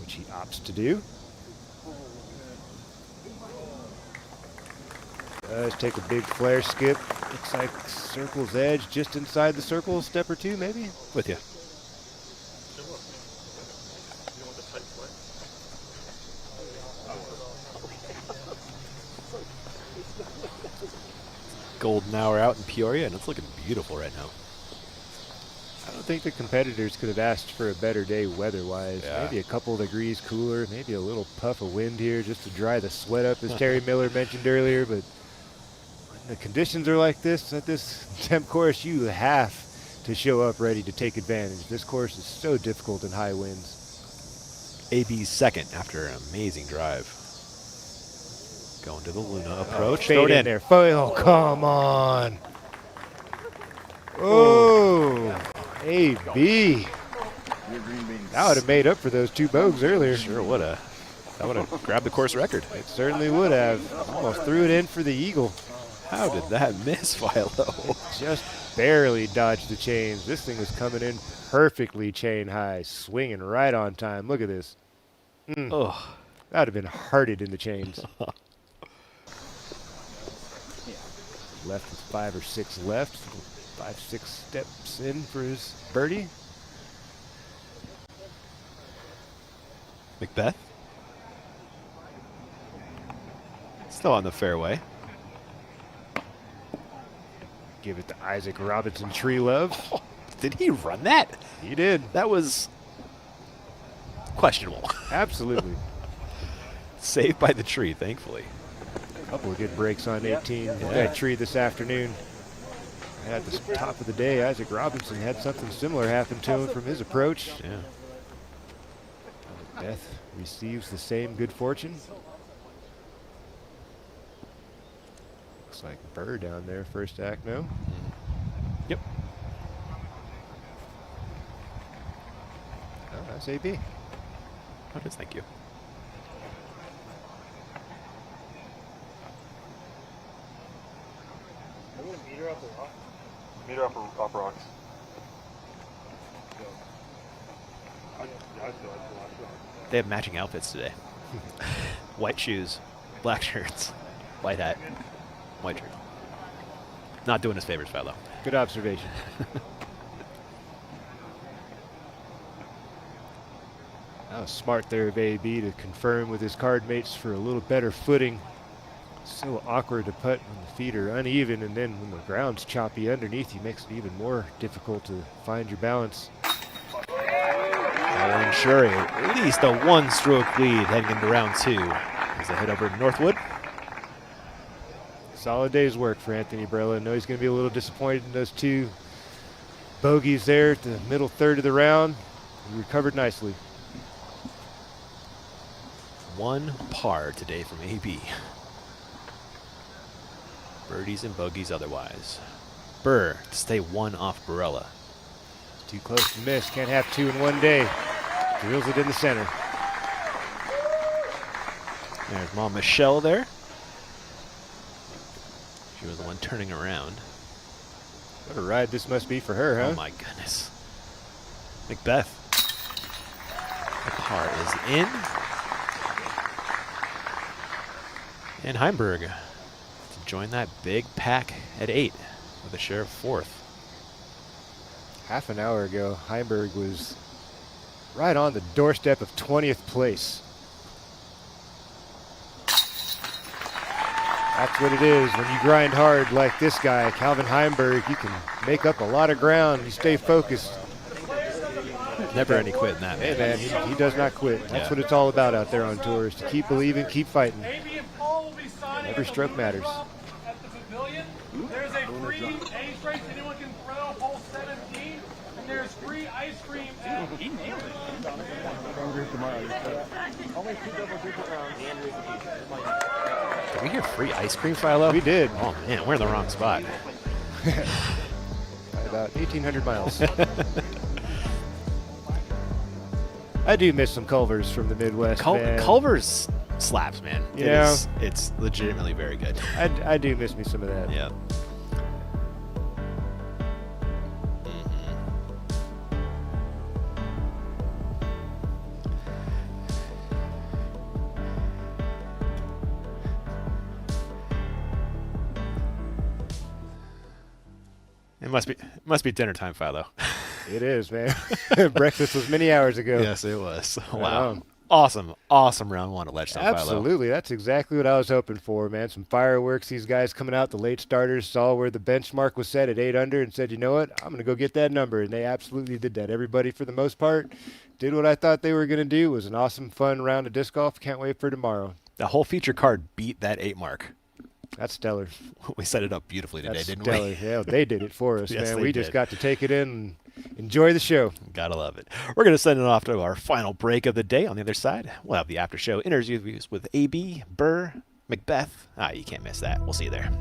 which he opts to do. Does take a big flare skip. Looks like circle's edge just inside the circle, step or two maybe. With you. Golden hour out in Peoria, and it's looking beautiful right now. I don't think the competitors could have asked for a better day weather-wise. Yeah. Maybe a couple of degrees cooler, maybe a little puff of wind here just to dry the sweat up, as Terry Miller mentioned earlier. But when the conditions are like this at this temp course, you have to show up ready to take advantage. This course is so difficult in high winds. AB's second after an amazing drive. Going to the Luna approach. Throw it in there. Oh, come on. Oh, AB. That would have made up for those 2 bogeys earlier. Sure would have. That would have grabbed the course record. It certainly would have. Almost threw it in for the eagle. How did that miss, Philo? Just barely dodged the chains. This thing was coming in perfectly chain high, swinging right on time. Look at this. Oh, that would have been hearted in the chains. Left with 5 or 6 left. 5-6 steps in for his birdie. Macbeth. Still on the fairway. Give it to Isaac Robinson Tree Love. Oh, did he run that? He did. That was questionable. Absolutely. Saved by the tree, thankfully. A couple of good breaks on 18. That tree this afternoon. At the top of the day, Isaac Robinson had something similar happen to him from his approach. Yeah. Beth receives the same good fortune. Looks like Burr down there, first act, no? Yep. Oh, that's AB. Oh, just thank you. Meter up rocks. They have matching outfits today. White shoes, black shirts, white hat, white shirt. Not doing us favors, Philo. Good observation. That was smart there of AB to confirm with his card mates for a little better footing. So awkward to putt when the feet are uneven, and then when the ground's choppy underneath you, makes it even more difficult to find your balance. Now ensuring at least a 1-stroke lead heading into round 2 as they head over to Northwood. Solid day's work for Anthony Brella. I know he's going to be a little disappointed in those 2 bogeys there at the middle third of the round. He recovered nicely. 1 par today from AB. Birdies and bogeys otherwise. Burr to stay one off Barella. Too close to miss. Can't have two in one day. Drills it in the center. There's Mom Michelle there. She was the one turning around. What a ride this must be for her, huh? Oh my goodness. Macbeth. The par is in. And Heimberg to join that big pack at 8 with a share of 4th. Half an hour ago, Heimberg was right on the doorstep of 20th place. That's what it is. When you grind hard like this guy, Calvin Heimberg, you can make up a lot of ground. You stay focused. Never any quit in that, man. Hey, man, he does not quit. That's what it's all about out there on tour, is to keep believing, keep fighting. Every stroke matters. At the pavilion, there's a free age race. Anyone can throw hole 17, and there's free ice cream. He nailed it. Only 2 double-digit rounds. Did we hear free ice cream, Philo? We did. Oh man, we're in the wrong spot. By about 1,800 miles. I do miss some Culvers from the Midwest, man. Culver's slaps, man. Yeah. It's legitimately very good. I do miss me some of that. Yeah. It must be dinner time, Philo. It is, man. Breakfast was many hours ago. Yes, it was. Wow. Awesome round 1 at Ledgestone, Philo. Absolutely. That's exactly what I was hoping for, man. Some fireworks. These guys coming out, the late starters, saw where the benchmark was set at 8 under and said, you know what, I'm going to go get that number. And they absolutely did that. Everybody, for the most part, did what I thought they were going to do. It was an awesome, fun round of disc golf. Can't wait for tomorrow. The whole feature card beat that 8 mark. That's stellar. We set it up beautifully today, didn't we? Yeah, they did it for us, Yes, man. they We did. just got to take it in and enjoy the show. Gotta love it. We're going to send it off to our final break of the day. On the other side, we'll have the after show interviews with AB, Burr, Macbeth. You can't miss that. We'll see you there.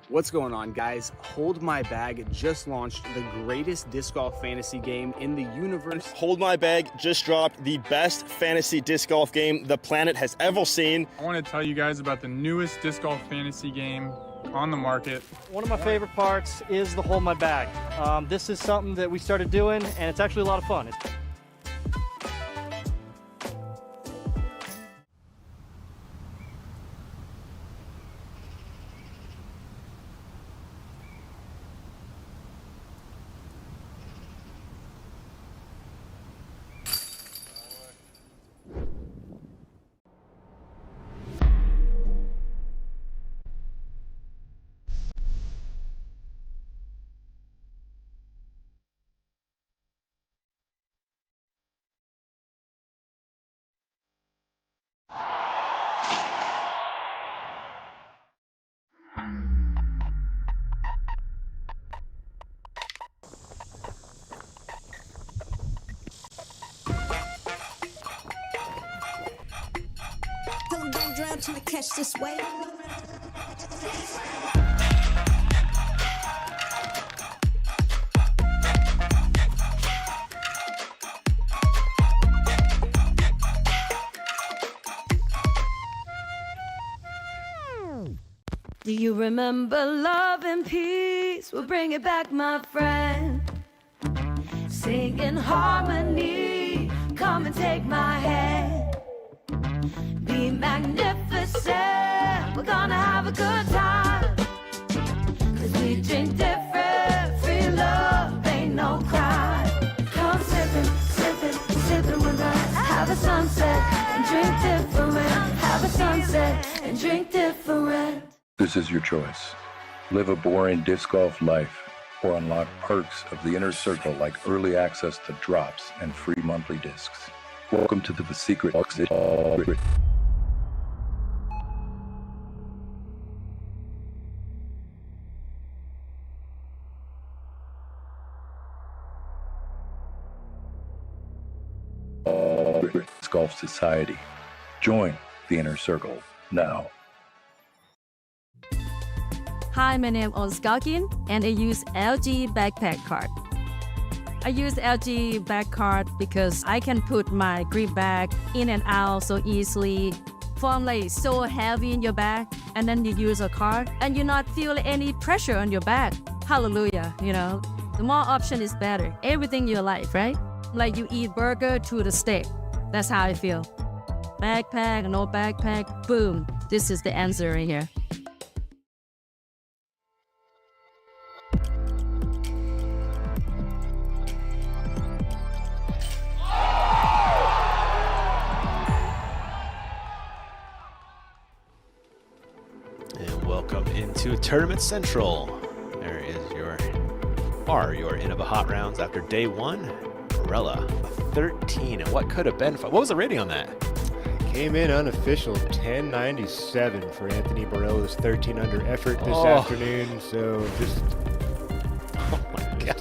What's going on, guys? Hold My Bag just launched the greatest disc golf fantasy game in the universe. Hold My Bag just dropped the best fantasy disc golf game the planet has ever seen. I want to tell you guys about the newest disc golf fantasy game on the market. One of my favorite parts is the Hold My Bag. This is something that we started doing, and it's actually a lot of fun. Don't drown till I catch this wave. Do you remember love and peace? We'll bring it back, my friend. sing in harmony. Come and take my hand. Be magnificent. We're gonna have a good time. 'Cause we drink different. Free love ain't no crime. Come sippin', sippin', sippin' with us. Have a sunset and drink different. Have a sunset and drink different. This is your choice. Live a boring disc golf life or unlock perks of the inner circle like early access to drops and free monthly discs. Welcome to the secret. Disc Golf Society. Join the inner circle now. Hi, my name is Gagin, and I use LG backpack card. I use LG back card because I can put my grip bag in and out so easily. From like so heavy in your bag, and then you use a card, and you not feel any pressure on your back. Hallelujah, you know. The more option is better. Everything in your life, right? Like you eat burger to the steak. That's how I feel. Backpack, no backpack, boom. This is the answer right here. And welcome into Tournament Central. There is your end of a hot rounds after day one. Barella, 13, and what could have been? What was the rating on that? Came in unofficial 1097 for Anthony Barella's 13 under effort this afternoon. So just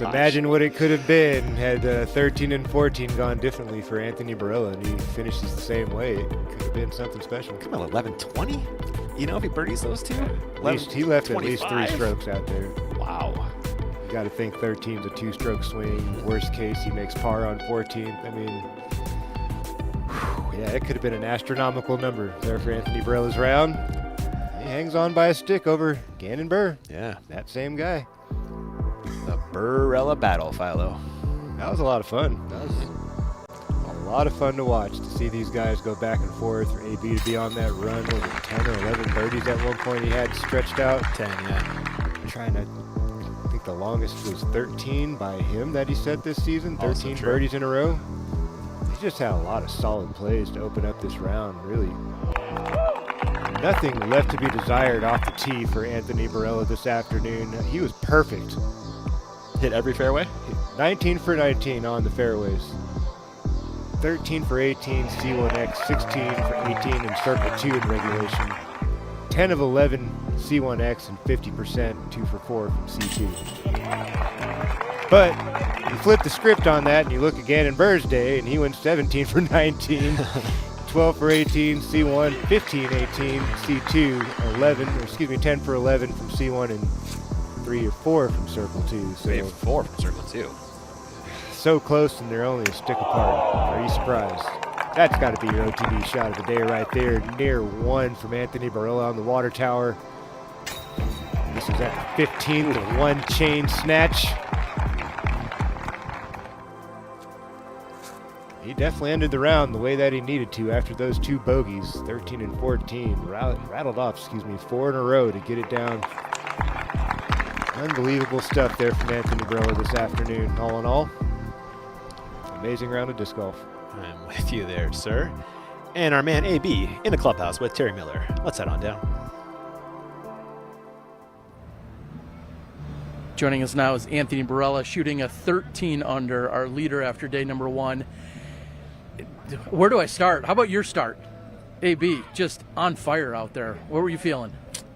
imagine what it could have been had 13 and 14 gone differently for Anthony Barella, and he finishes the same way. It could have been something special. Come on, 11-20? You know, if he birdies those two? At least he left 25. At least 3 strokes out there. Wow. You got to think 13's a 2-stroke swing. Worst case, he makes par on 14th. I mean, yeah, it could have been an astronomical number there for Anthony Barella's round. He hangs on by a stick over Gannon Burr. Yeah. That same guy. The Barella battle, Philo. That was a lot of fun. That was a lot of fun to watch, to see these guys go back and forth, for AB to be on that run. Was it 10 or 11 birdies at one point he had stretched out? 10, yeah. Trying to, I think the longest was 13 by him that he set this season. 13 birdies in a row. He just had a lot of solid plays to open up this round, really. Nothing left to be desired off the tee for Anthony Barella this afternoon. He was perfect. Hit every fairway? 19 for 19 on the fairways. 13 for 18 C1X, 16 for 18 in Circle 2 in regulation. 10 of 11 C1X and 50%, 2 for 4 from C2. But you flip the script on that and you look at Gannon Burr's day, and he went 17 for 19, 12 for 18 C1, 15 18 C2, 10 for 11 from C1, and 3 or 4 from Circle 2. So 3 or 4 from Circle 2. So close, and they're only a stick apart. Are you surprised? That's got to be your OTB shot of the day right there. Near 1 from Anthony Barella on the water tower. This is at the 15th, the 1 chain snatch. He definitely ended the round the way that he needed to after those 2 bogeys, 13 and 14. Rattled off, 4 in a row to get it down. Unbelievable stuff there from Anthony Barella this afternoon. All in all, amazing round of disc golf. I'm with you there, sir. And our man AB in the clubhouse with Terry Miller. Let's head on down. Joining us now is Anthony Barella, shooting a 13 under, our leader after day number 1. Where do I start? How about your start? AB, just on fire out there. What were you feeling?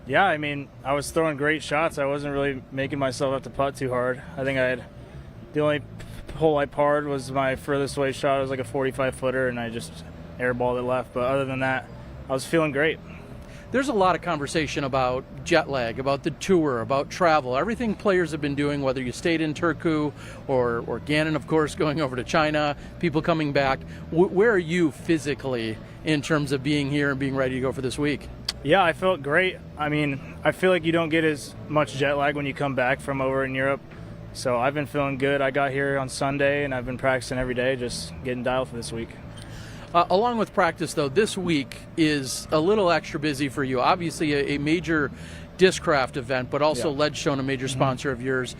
Yeah, I mean, I was throwing great shots. I wasn't really making myself have to putt too hard. I think the only hole I parred was my furthest away shot. It was like a 45-footer, and I just airballed it left. But other than that, I was feeling great. There's a lot of conversation about jet lag, about the tour, about travel, everything players have been doing, whether you stayed in Turku or Gannon, of course, going over to China, people coming back. Where are you physically in terms of being here and being ready to go for this week? Yeah, I felt great. I mean, I feel like you don't get as much jet lag when you come back from over in Europe. So I've been feeling good. I got here on Sunday, and I've been practicing every day, just getting dialed for this week. Along with practice, though, this week is a little extra busy for you. Obviously, a major Discraft event, but also Ledgestone, a major sponsor of yours.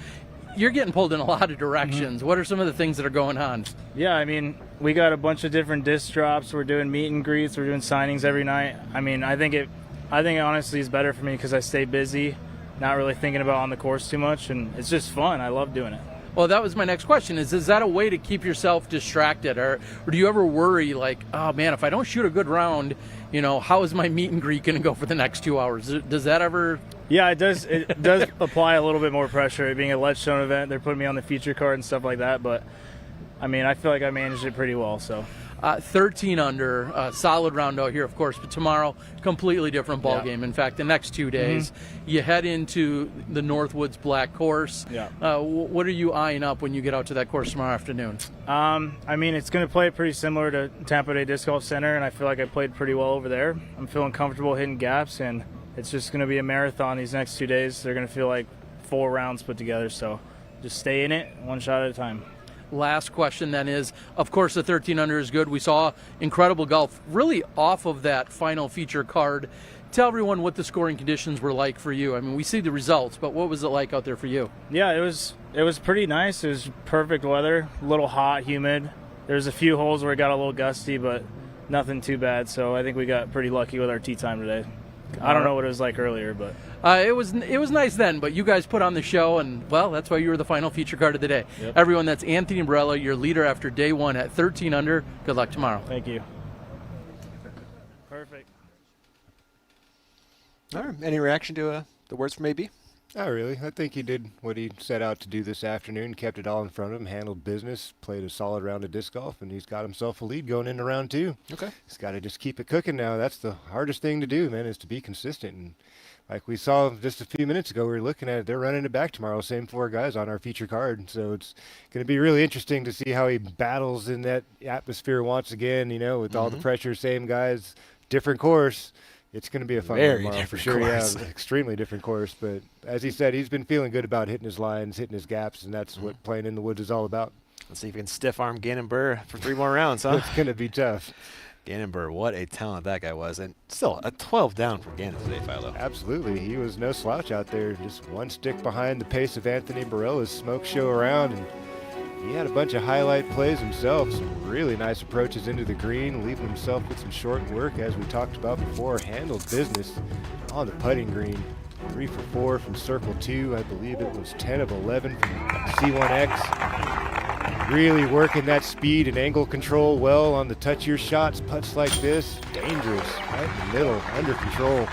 You're getting pulled in a lot of directions. What are some of the things that are going on? Yeah, I mean, we got a bunch of different disc drops. We're doing meet and greets. We're doing signings every night. I mean, I think it honestly is better for me because I stay busy, not really thinking about on the course too much, and it's just fun. I love doing it. Well, that was my next question. Is that a way to keep yourself distracted, or do you ever worry like, oh man, if I don't shoot a good round, how is my meet and greet going to go for the next 2 hours? Does that ever? Yeah, it does. It does apply a little bit more pressure. It being a Ledgestone event, they're putting me on the feature card and stuff like that. But I mean, I feel like I managed it pretty well. So 13 under, solid round out here, of course. But tomorrow, completely different ball game. In fact, the next 2 days, you head into the Northwoods Black course. Yeah. What are you eyeing up when you get out to that course tomorrow afternoon? I mean, it's going to play pretty similar to Tampa Bay Disc Golf Center, and I feel like I played pretty well over there. I'm feeling comfortable hitting gaps, and it's just going to be a marathon these next 2 days. They're going to feel like 4 rounds put together, so just stay in it, one shot at a time. Last question then is, of course, the 13 under is good. We saw incredible golf really off of that final feature card. Tell everyone what the scoring conditions were like for you. I mean, we see the results, but what was it like out there for you? Yeah, it was pretty nice. It was perfect weather, a little hot, humid. There's a few holes where it got a little gusty, but nothing too bad. So I think we got pretty lucky with our tee time today. I don't know what it was like earlier, but it was nice then. But you guys put on the show, and well, that's why you were the final feature card of the day. Yep. Everyone, that's Anthony Barella, your leader after day 1 at 13 under. Good luck tomorrow. Thank you. Perfect. All right. Any reaction to the words from AB? Not really. I think he did what he set out to do this afternoon, kept it all in front of him, handled business, played a solid round of disc golf, and he's got himself a lead going into round 2. Okay. He's got to just keep it cooking now. That's the hardest thing to do, man, is to be consistent. And like we saw just a few minutes ago, we were looking at it. They're running it back tomorrow, same 4 guys on our feature card. So it's going to be really interesting to see how he battles in that atmosphere once again, with all the pressure, same guys, different course. It's going to be a fun one tomorrow for sure. Course. Yeah, extremely different course. But as he said, he's been feeling good about hitting his lines, hitting his gaps, and that's what playing in the woods is all about. Let's see if we can stiff arm Gannon Burr for 3 more rounds, huh? It's going to be tough. Gannon Burr, what a talent that guy was. And still, a 12 down from Gannon today, Philo. Absolutely. He was no slouch out there. Just one stick behind the pace of Anthony Barella's smoke show around. And he had a bunch of highlight plays himself, some really nice approaches into the green, leaving himself with some short work, as we talked about before. Handled business on the putting green. 3 for 4 from circle 2. I believe it was 10 of 11 from C1X. Really working that speed and angle control well on the touchier shots. Putts like this, dangerous, right in the middle, under control.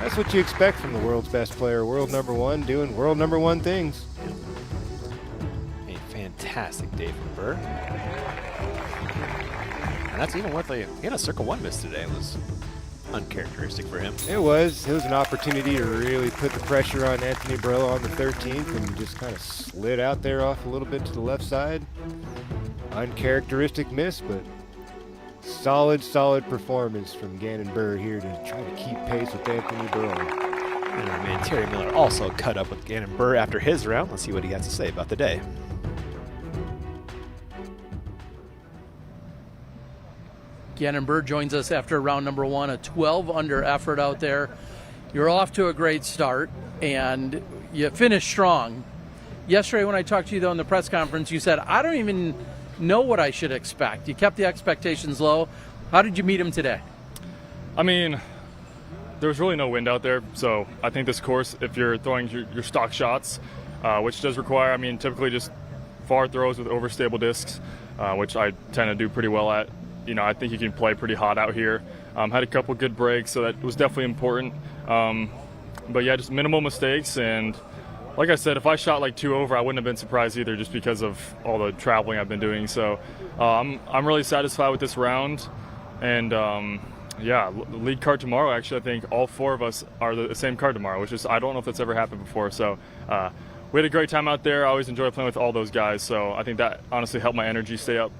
That's what you expect from the world's best player, world number 1, doing world number 1 things. Fantastic day from Burr. And that's even with he had a circle 1 miss today. It was uncharacteristic for him. It was an opportunity to really put the pressure on Anthony Barella on the 13th and just kind of slid out there off a little bit to the left side. Uncharacteristic miss, but solid performance from Gannon Burr here to try to keep pace with Anthony Barella. And our man Terry Miller also cut up with Gannon Burr after his round. Let's see what he has to say about the day. Gannon Burr joins us after round number 1, a 12 under effort out there. You're off to a great start, and you finished strong. Yesterday when I talked to you, though, in the press conference, you said, I don't even know what I should expect. You kept the expectations low. How did you meet him today? I mean, there was really no wind out there, so I think this course, if you're throwing your stock shots, which does require, typically just far throws with overstable discs, which I tend to do pretty well at. I think you can play pretty hot out here. Had a couple good breaks, so that was definitely important. But yeah, just minimal mistakes. And like I said, if I shot like 2 over, I wouldn't have been surprised either, just because of all the traveling I've been doing. So I'm really satisfied with this round. And yeah, the lead card tomorrow, actually, I think all 4 of us are the same card tomorrow, which is, I don't know if that's ever happened before. So we had a great time out there. I always enjoy playing with all those guys. So I think that honestly helped my energy stay up.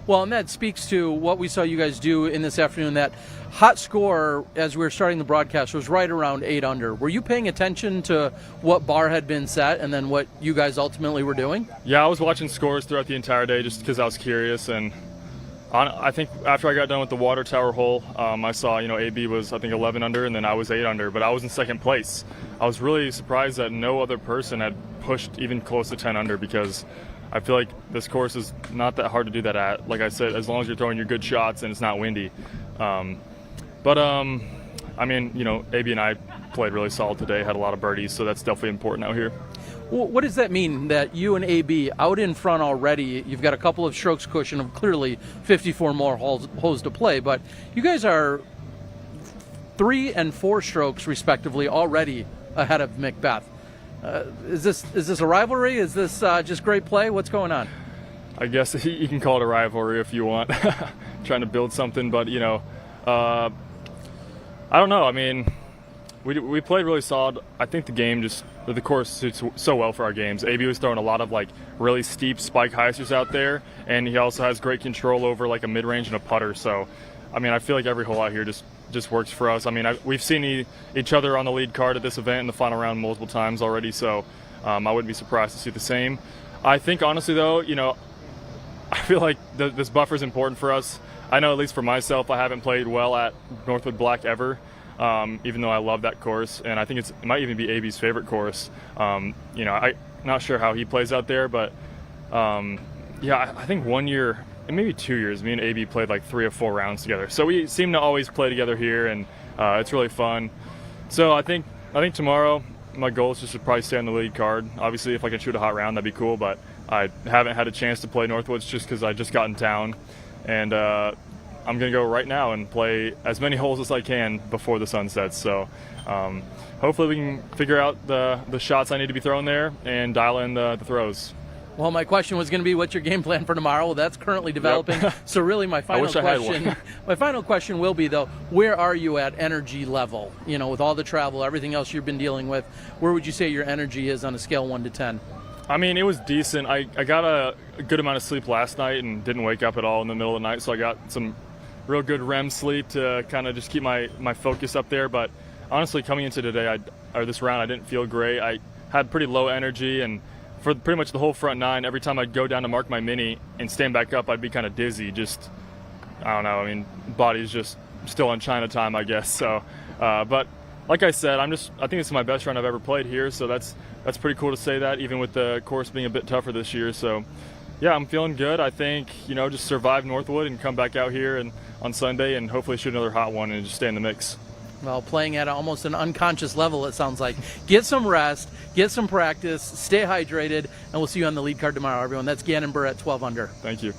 Well, and that speaks to what we saw you guys do in this afternoon. That hot score, as we were starting the broadcast, was right around 8 under. Were you paying attention to what bar had been set and then what you guys ultimately were doing? Yeah, I was watching scores throughout the entire day just because I was curious. And I think after I got done with the water tower hole, I saw, AB was, I think, 11 under, and then I was 8 under, but I was in second place. I was really surprised that no other person had pushed even close to 10 under, because I feel like this course is not that hard to do that at. Like I said, as long as you're throwing your good shots and it's not windy. I mean, AB and I played really solid today, had a lot of birdies, so that's definitely important out here. Well, what does that mean that you and AB out in front already? You've got a couple of strokes cushion of clearly 54 more holes to play, but you guys are 3 and 4 strokes respectively already ahead of Macbeth. Is this a rivalry? Is this just great play? What's going on? I guess you can call it a rivalry if you want. Trying to build something, but I don't know. I mean, we played really solid. I think the course suits so well for our games. AB was throwing a lot of really steep spike heisters out there, and he also has great control over a mid-range and a putter. So, I mean, I feel like every hole out here just works for us. I mean, we've seen each other on the lead card at this event in the final round multiple times already, so I wouldn't be surprised to see the same. I think, honestly, though, I feel like this buffer is important for us. I know, at least for myself, I haven't played well at Northwood Black ever, even though I love that course, and I think it might even be AB's favorite course. I'm not sure how he plays out there, but I think 1 year, and maybe 2 years, me and AB played 3 or 4 rounds together. So we seem to always play together here, and it's really fun. So I think tomorrow my goal is just to probably stay on the lead card. Obviously, if I can shoot a hot round, that'd be cool, but I haven't had a chance to play Northwoods just because I just got in town. And I'm going to go right now and play as many holes as I can before the sun sets. So hopefully we can figure out the shots I need to be throwing there and dial in the throws. Well, my question was going to be, what's your game plan for tomorrow? Well, that's currently developing. Yep. So really my final question will be, though, where are you at energy level? With all the travel, everything else you've been dealing with, where would you say your energy is on a scale 1 to 10? I mean, it was decent. I got a good amount of sleep last night and didn't wake up at all in the middle of the night, so I got some real good REM sleep to kind of just keep my focus up there. But honestly, coming into today, this round, I didn't feel great. I had pretty low energy, and for pretty much the whole front 9, every time I'd go down to mark my mini and stand back up, I'd be kind of dizzy. Just, I don't know, I mean, body's just still on China time, I guess. So, but like I said, I think this is my best round I've ever played here, so that's pretty cool to say that, even with the course being a bit tougher this year. So, yeah, I'm feeling good. I think, just survive Northwood and come back out here and on Sunday and hopefully shoot another hot one and just stay in the mix. Well, playing at almost an unconscious level, it sounds like. Get some rest, get some practice, stay hydrated, and we'll see you on the lead card tomorrow, everyone. That's Gannon Burr at 12 under. Thank you.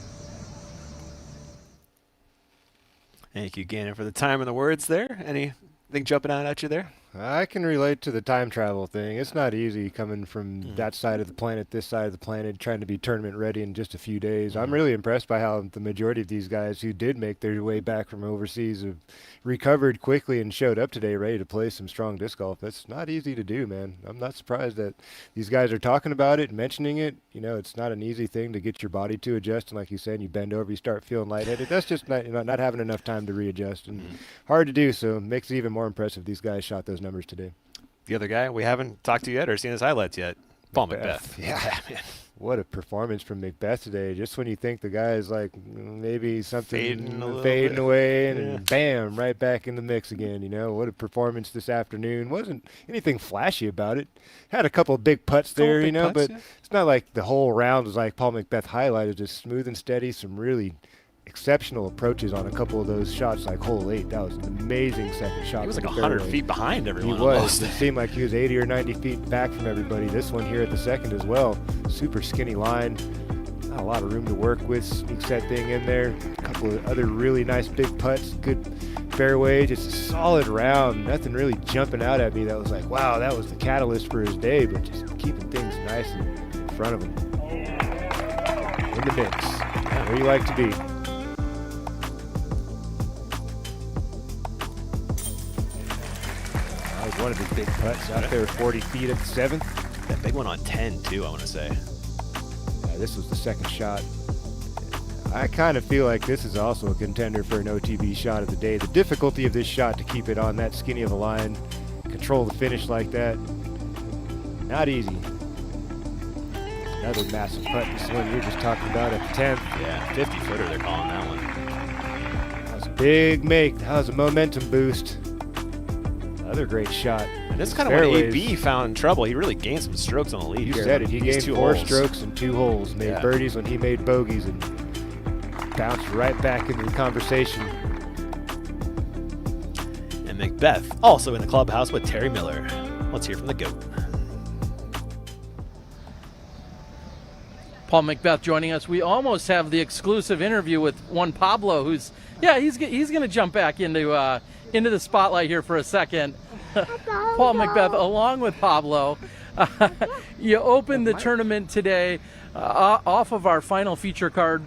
Thank you, Gannon, for the time and the words there. Anything jumping out at you there? I can relate to the time travel thing. It's not easy coming from that side of the planet, this side of the planet, trying to be tournament ready in just a few days. I'm really impressed by how the majority of these guys who did make their way back from overseas have recovered quickly and showed up today ready to play some strong disc golf. That's not easy to do, man. I'm not surprised that these guys are talking about it and mentioning it. It's not an easy thing to get your body to adjust. And like you said, you bend over, you start feeling lightheaded. That's just not having enough time to readjust, and hard to do. So it makes it even more impressive these guys shot those numbers today. The other guy we haven't talked to yet or seen his highlights yet, Paul Macbeth. Yeah, man. What a performance from Macbeth today. Just when you think the guy is maybe something fading away, and bam, right back in the mix again. What a performance this afternoon. Wasn't anything flashy about it. Had a couple of big putts there, but it's not like the whole round was like Paul Macbeth highlighted. Just smooth and steady, some really exceptional approaches on a couple of those shots, like hole 8. That was an amazing second shot. He was 100 feet behind everyone. He was. It seemed like he was 80 or 90 feet back from everybody. This one here at the second as well. Super skinny line. Not a lot of room to work with. Sneaks that thing in there. A couple of other really nice big putts. Good fairway. Just a solid round. Nothing really jumping out at me that was like, wow, that was the catalyst for his day, but just keeping things nice in front of him. In the mix. Where you like to be. One of his big putts out there, 40 feet at the 7th. That big one on 10, too, I want to say. This was the second shot. I kind of feel like this is also a contender for an OTB shot of the day. The difficulty of this shot to keep it on that skinny of a line, control the finish like that, not easy. Another massive putt, this one you were just talking about at the 10th. Yeah, 50-footer they're calling that one. That was a big make. That was a momentum boost. Another great shot. And this is kind of when AB found trouble. He really gained some strokes on the lead. You here. said it. He gained 4 holes. strokes in 2 holes. Made birdies when he made bogeys and bounced right back into the conversation. And Macbeth also in the clubhouse with Terry Miller. Let's hear from the GOAT. Paul Macbeth joining us. We almost have the exclusive interview with one Pablo, who's he's going to jump back into the spotlight here for a second. Paul Macbeth, along with Pablo, you opened the tournament today off of our final feature card,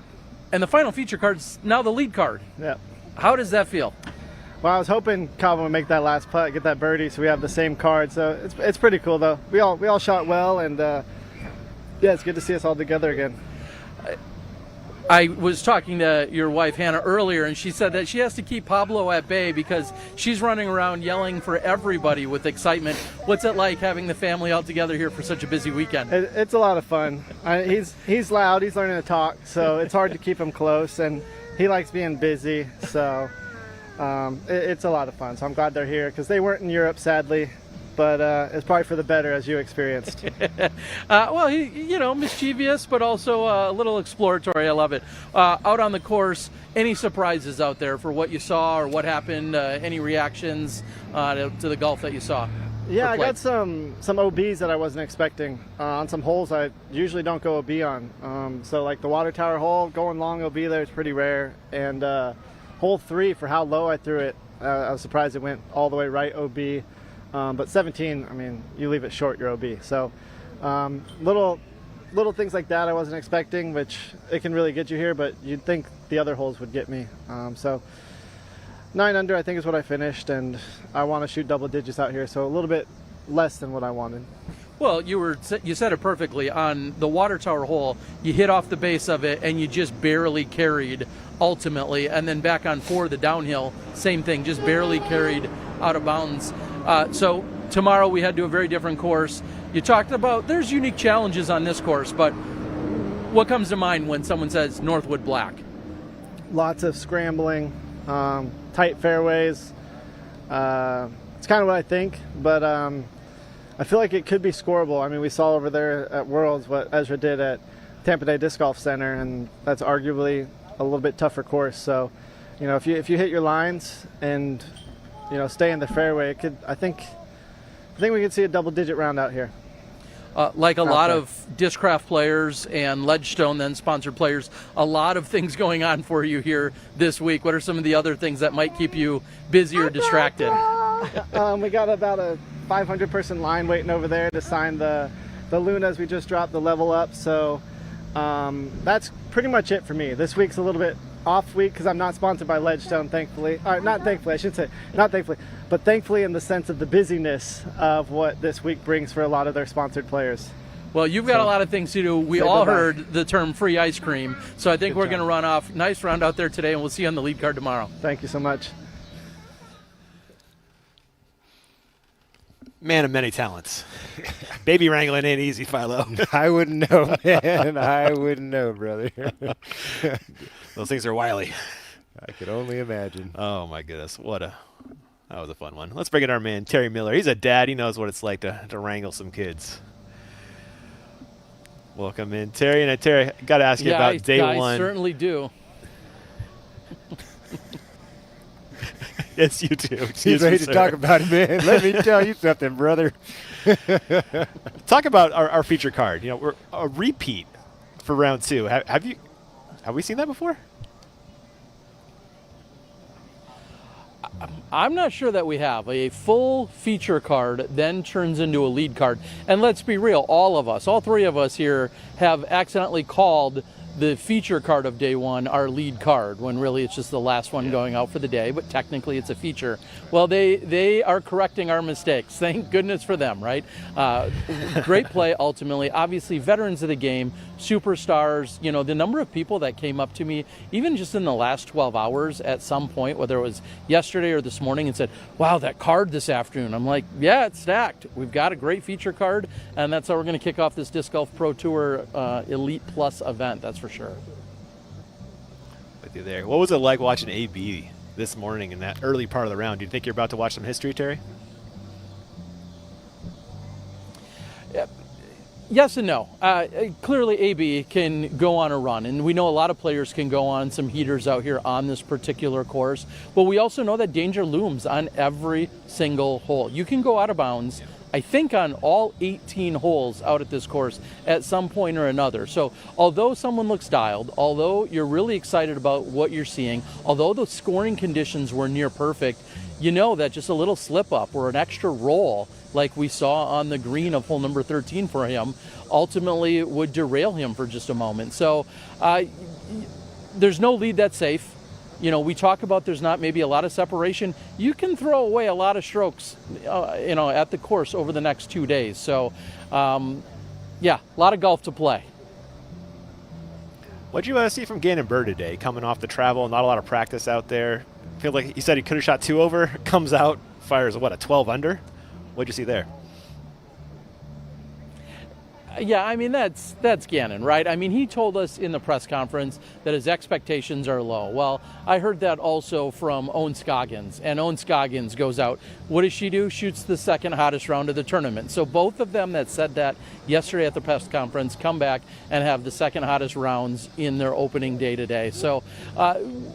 and the final feature card's now the lead card. Yeah. How does that feel? Well, I was hoping Calvin would make that last putt, get that birdie, so we have the same card. So it's pretty cool though. We all shot well, and yeah, it's good to see us all together again. I was talking to your wife Hannah earlier, and she said that she has to keep Pablo at bay because she's running around yelling for everybody with excitement. What's it like having the family all together here for such a busy weekend? It's a lot of fun. He's loud. He's learning to talk, so it's hard to keep him close, and he likes being busy. So it's a lot of fun. So I'm glad they're here because they weren't in Europe, sadly. But it's probably for the better, as you experienced. Well, he, mischievous, but also a little exploratory. I love it. Out on the course, any surprises out there for what you saw or what happened? Any reactions to the golf that you saw? Yeah, I got some OBs that I wasn't expecting on some holes I usually don't go OB on. So like the water tower hole, going long OB there is pretty rare. And hole 3, for how low I threw it, I was surprised it went all the way right OB. But 17, I mean, you leave it short, you're OB. So little things like that I wasn't expecting, which it can really get you here, but you'd think the other holes would get me. So 9 under, I think, is what I finished, and I want to shoot double digits out here, so a little bit less than what I wanted. Well, you said it perfectly. On the water tower hole, you hit off the base of it, and you just barely carried ultimately. And then back on 4, the downhill, same thing, just barely carried out of bounds. So tomorrow we head to a very different course. You talked about there's unique challenges on this course, but what comes to mind when someone says Northwood Black? Lots of scrambling, tight fairways. It's kind of what I think, but I feel like it could be scoreable. I mean, we saw over there at Worlds what Ezra did at Tampa Bay Disc Golf Center, and that's arguably a little bit tougher course. So, if you hit your lines and stay in the fairway, it could. I think we could see a double-digit round out here. Like a lot of Discraft players and Ledgestone then sponsored players, a lot of things going on for you here this week. What are some of the other things that might keep you busy or distracted? We got about a 500-person line waiting over there to sign the Lunas we just dropped, the level up. So that's pretty much it for me. This week's a little bit off week because I'm not sponsored by Ledgestone, thankfully. Not thankfully, I should say. Not thankfully, but thankfully in the sense of the busyness of what this week brings for a lot of their sponsored players. Well, you've got a lot of things to do. We all heard the term free ice cream, so I think we're going to run off. Nice round out there today, and we'll see you on the lead card tomorrow. Thank you so much. Man of many talents. Baby wrangling ain't easy, Philo. I wouldn't know, man. I wouldn't know, brother. Those things are wily. I could only imagine. Oh, my goodness. That was a fun one. Let's bring in our man, Terry Miller. He's a dad. He knows what it's like to wrangle some kids. Welcome in, Terry. And Terry, got to ask you about day one. I certainly do. Yes, you do. He's ready to talk about it, man. Let me tell you something, brother. Talk about our feature card. We're a repeat for round 2. Have we seen that before? I'm not sure that we have. A full feature card then turns into a lead card. And let's be real, all 3 of us here have accidentally called the feature card of day one, our lead card, when really it's just the last one going out for the day, but technically it's a feature. Well, they are correcting our mistakes. Thank goodness for them, right? Great play ultimately. Obviously, veterans of the game, superstars. You know, the number of people that came up to me, even just in the last 12 hours at some point, whether it was yesterday or this morning, and said, wow, that card this afternoon. I'm like, yeah, it's stacked. We've got a great feature card, and that's how we're going to kick off this Disc Golf Pro Tour Elite Plus event, that's for sure. With you there. What was it like watching AB this morning in that early part of the round? Do you think you're about to watch some history, Terry? Yes and no. Clearly, AB can go on a run, and we know a lot of players can go on some heaters out here on this particular course, but we also know that danger looms on every single hole. You can go out of bounds, I think, on all 18 holes out at this course at some point or another. So although someone looks dialed, although you're really excited about what you're seeing, although the scoring conditions were near perfect, you know that just a little slip up or an extra roll like we saw on the green of hole number 13 for him ultimately would derail him for just a moment. So there's no lead that's safe. You know, we talk about there's not maybe a lot of separation. You can throw away a lot of strokes, you know, at the course over the next 2 days. So, yeah, a lot of golf to play. What did you see from Gannon Burr today, coming off the travel, not a lot of practice out there? Feel like he said he could have shot 2 over, comes out, fires, what, a 12 under? What'd you see there? Yeah, I mean, that's Gannon, right? I mean, he told us in the press conference that his expectations are low. Well, I heard that also from Owen Scoggins, and Owen Scoggins goes out. What does she do? Shoots the second hottest round of the tournament. So both of them that said that yesterday at the press conference come back and have the second hottest rounds in their opening day today. So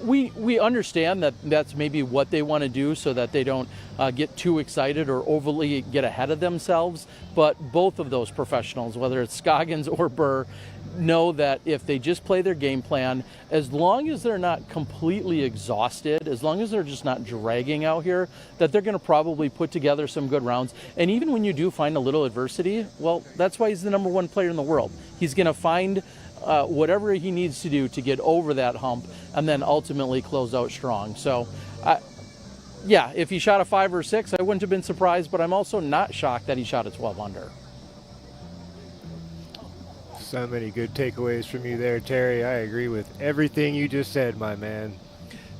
we understand that that's maybe what they want to do so that they don't get too excited or overly get ahead of themselves. But both of those professionals, whether it's Scoggins or Burr, know that if they just play their game plan, as long as they're not completely exhausted, as long as they're just not dragging out here, that they're going to probably put together some good rounds. And even when you do find a little adversity, well, that's why he's the #1 player in the world. He's going to find whatever he needs to do to get over that hump and then ultimately close out strong. So, yeah, if he shot a 5 or 6, I wouldn't have been surprised, but I'm also not shocked that he shot a 12 under. So many good takeaways from you there, Terry. I agree with everything you just said, my man.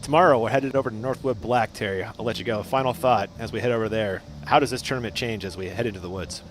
Tomorrow, we're headed over to Northwood Black, Terry. I'll let you go. Final thought as we head over there. How does this tournament change as we head into the woods?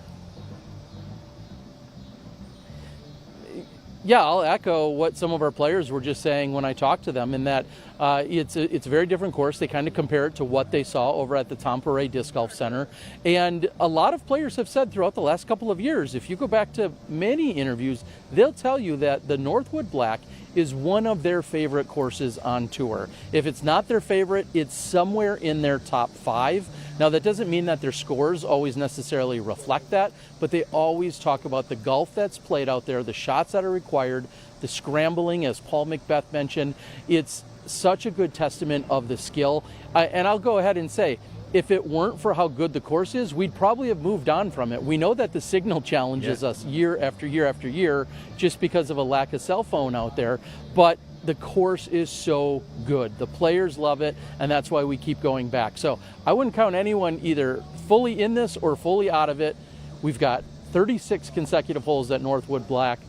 Yeah, I'll echo what some of our players were just saying when I talked to them, in that it's a very different course. They kind of compare it to what they saw over at the Tom Paray Disc Golf Center. And a lot of players have said throughout the last couple of years, if you go back to many interviews, they'll tell you that the Northwood Black is one of their favorite courses on tour. If it's not their favorite, it's somewhere in their top 5. Now, that doesn't mean that their scores always necessarily reflect that, but they always talk about the golf that's played out there, the shots that are required, the scrambling, as Paul Macbeth mentioned. It's such a good testament of the skill. And I'll go ahead and say, if it weren't for how good the course is, we'd probably have moved on from it. We know that the signal challenges us year after year after year just because of a lack of cell phone out there, but the course is so good. The players love it, and that's why we keep going back. So I wouldn't count anyone either fully in this or fully out of it. We've got 36 consecutive holes at Northwood Black.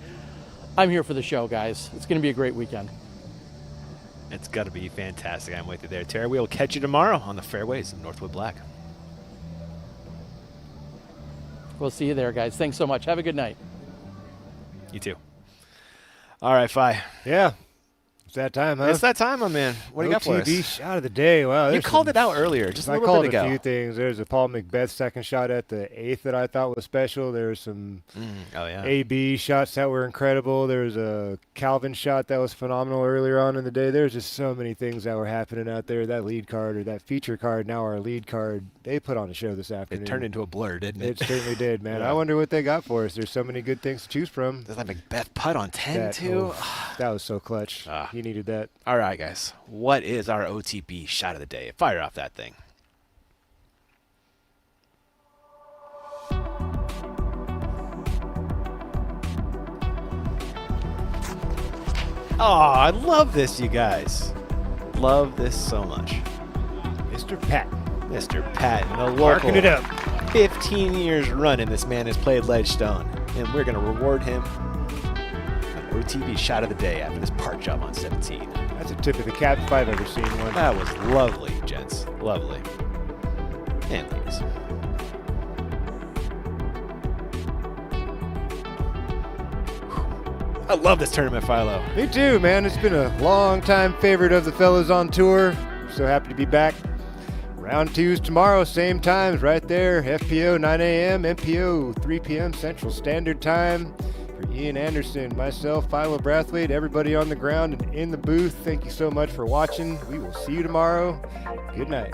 I'm here for the show, guys. It's going to be a great weekend. It's got to be fantastic. I'm with you there, Terry. We will catch you tomorrow on the fairways of Northwood Black. We'll see you there, guys. Thanks so much. Have a good night. You too. All right, Fi. Yeah. It's that time, huh? It's that time, my man. What do you got for us? OTB shot of the day. Wow, you called it out earlier, just a little bit ago. I called a few things. There's a Paul Macbeth second shot at the 8th that I thought was special. There's some AB shots that were incredible. There's a Calvin shot that was phenomenal earlier on in the day. There's just so many things that were happening out there. That lead card or that feature card, now our lead card, they put on a show this afternoon. It turned into a blur, didn't it? It certainly did, man. Yeah. I wonder what they got for us. There's so many good things to choose from. There's that Macbeth putt on 10, too. That was so clutch. You needed that. All right, guys. What is our OTB shot of the day? Fire off that thing. Oh, I love this, you guys. Love this so much. Mr. Patton. Mr. Patton, the local. Marking it up. 15 years running, this man has played Ledgestone, and we're going to reward him an OTB shot of the day after this park job on 17. That's a tip of the cap if I've ever seen one. That was lovely, gents. Lovely. And ladies. I love this tournament, Philo. Me too, man. It's been a long-time favorite of the fellas on tour. So happy to be back. Round 2's tomorrow, same times, right there. FPO 9 a.m., MPO 3 p.m. Central Standard Time. For Ian Anderson, myself, Philo Brathwaite, everybody on the ground and in the booth, thank you so much for watching. We will see you tomorrow. Good night.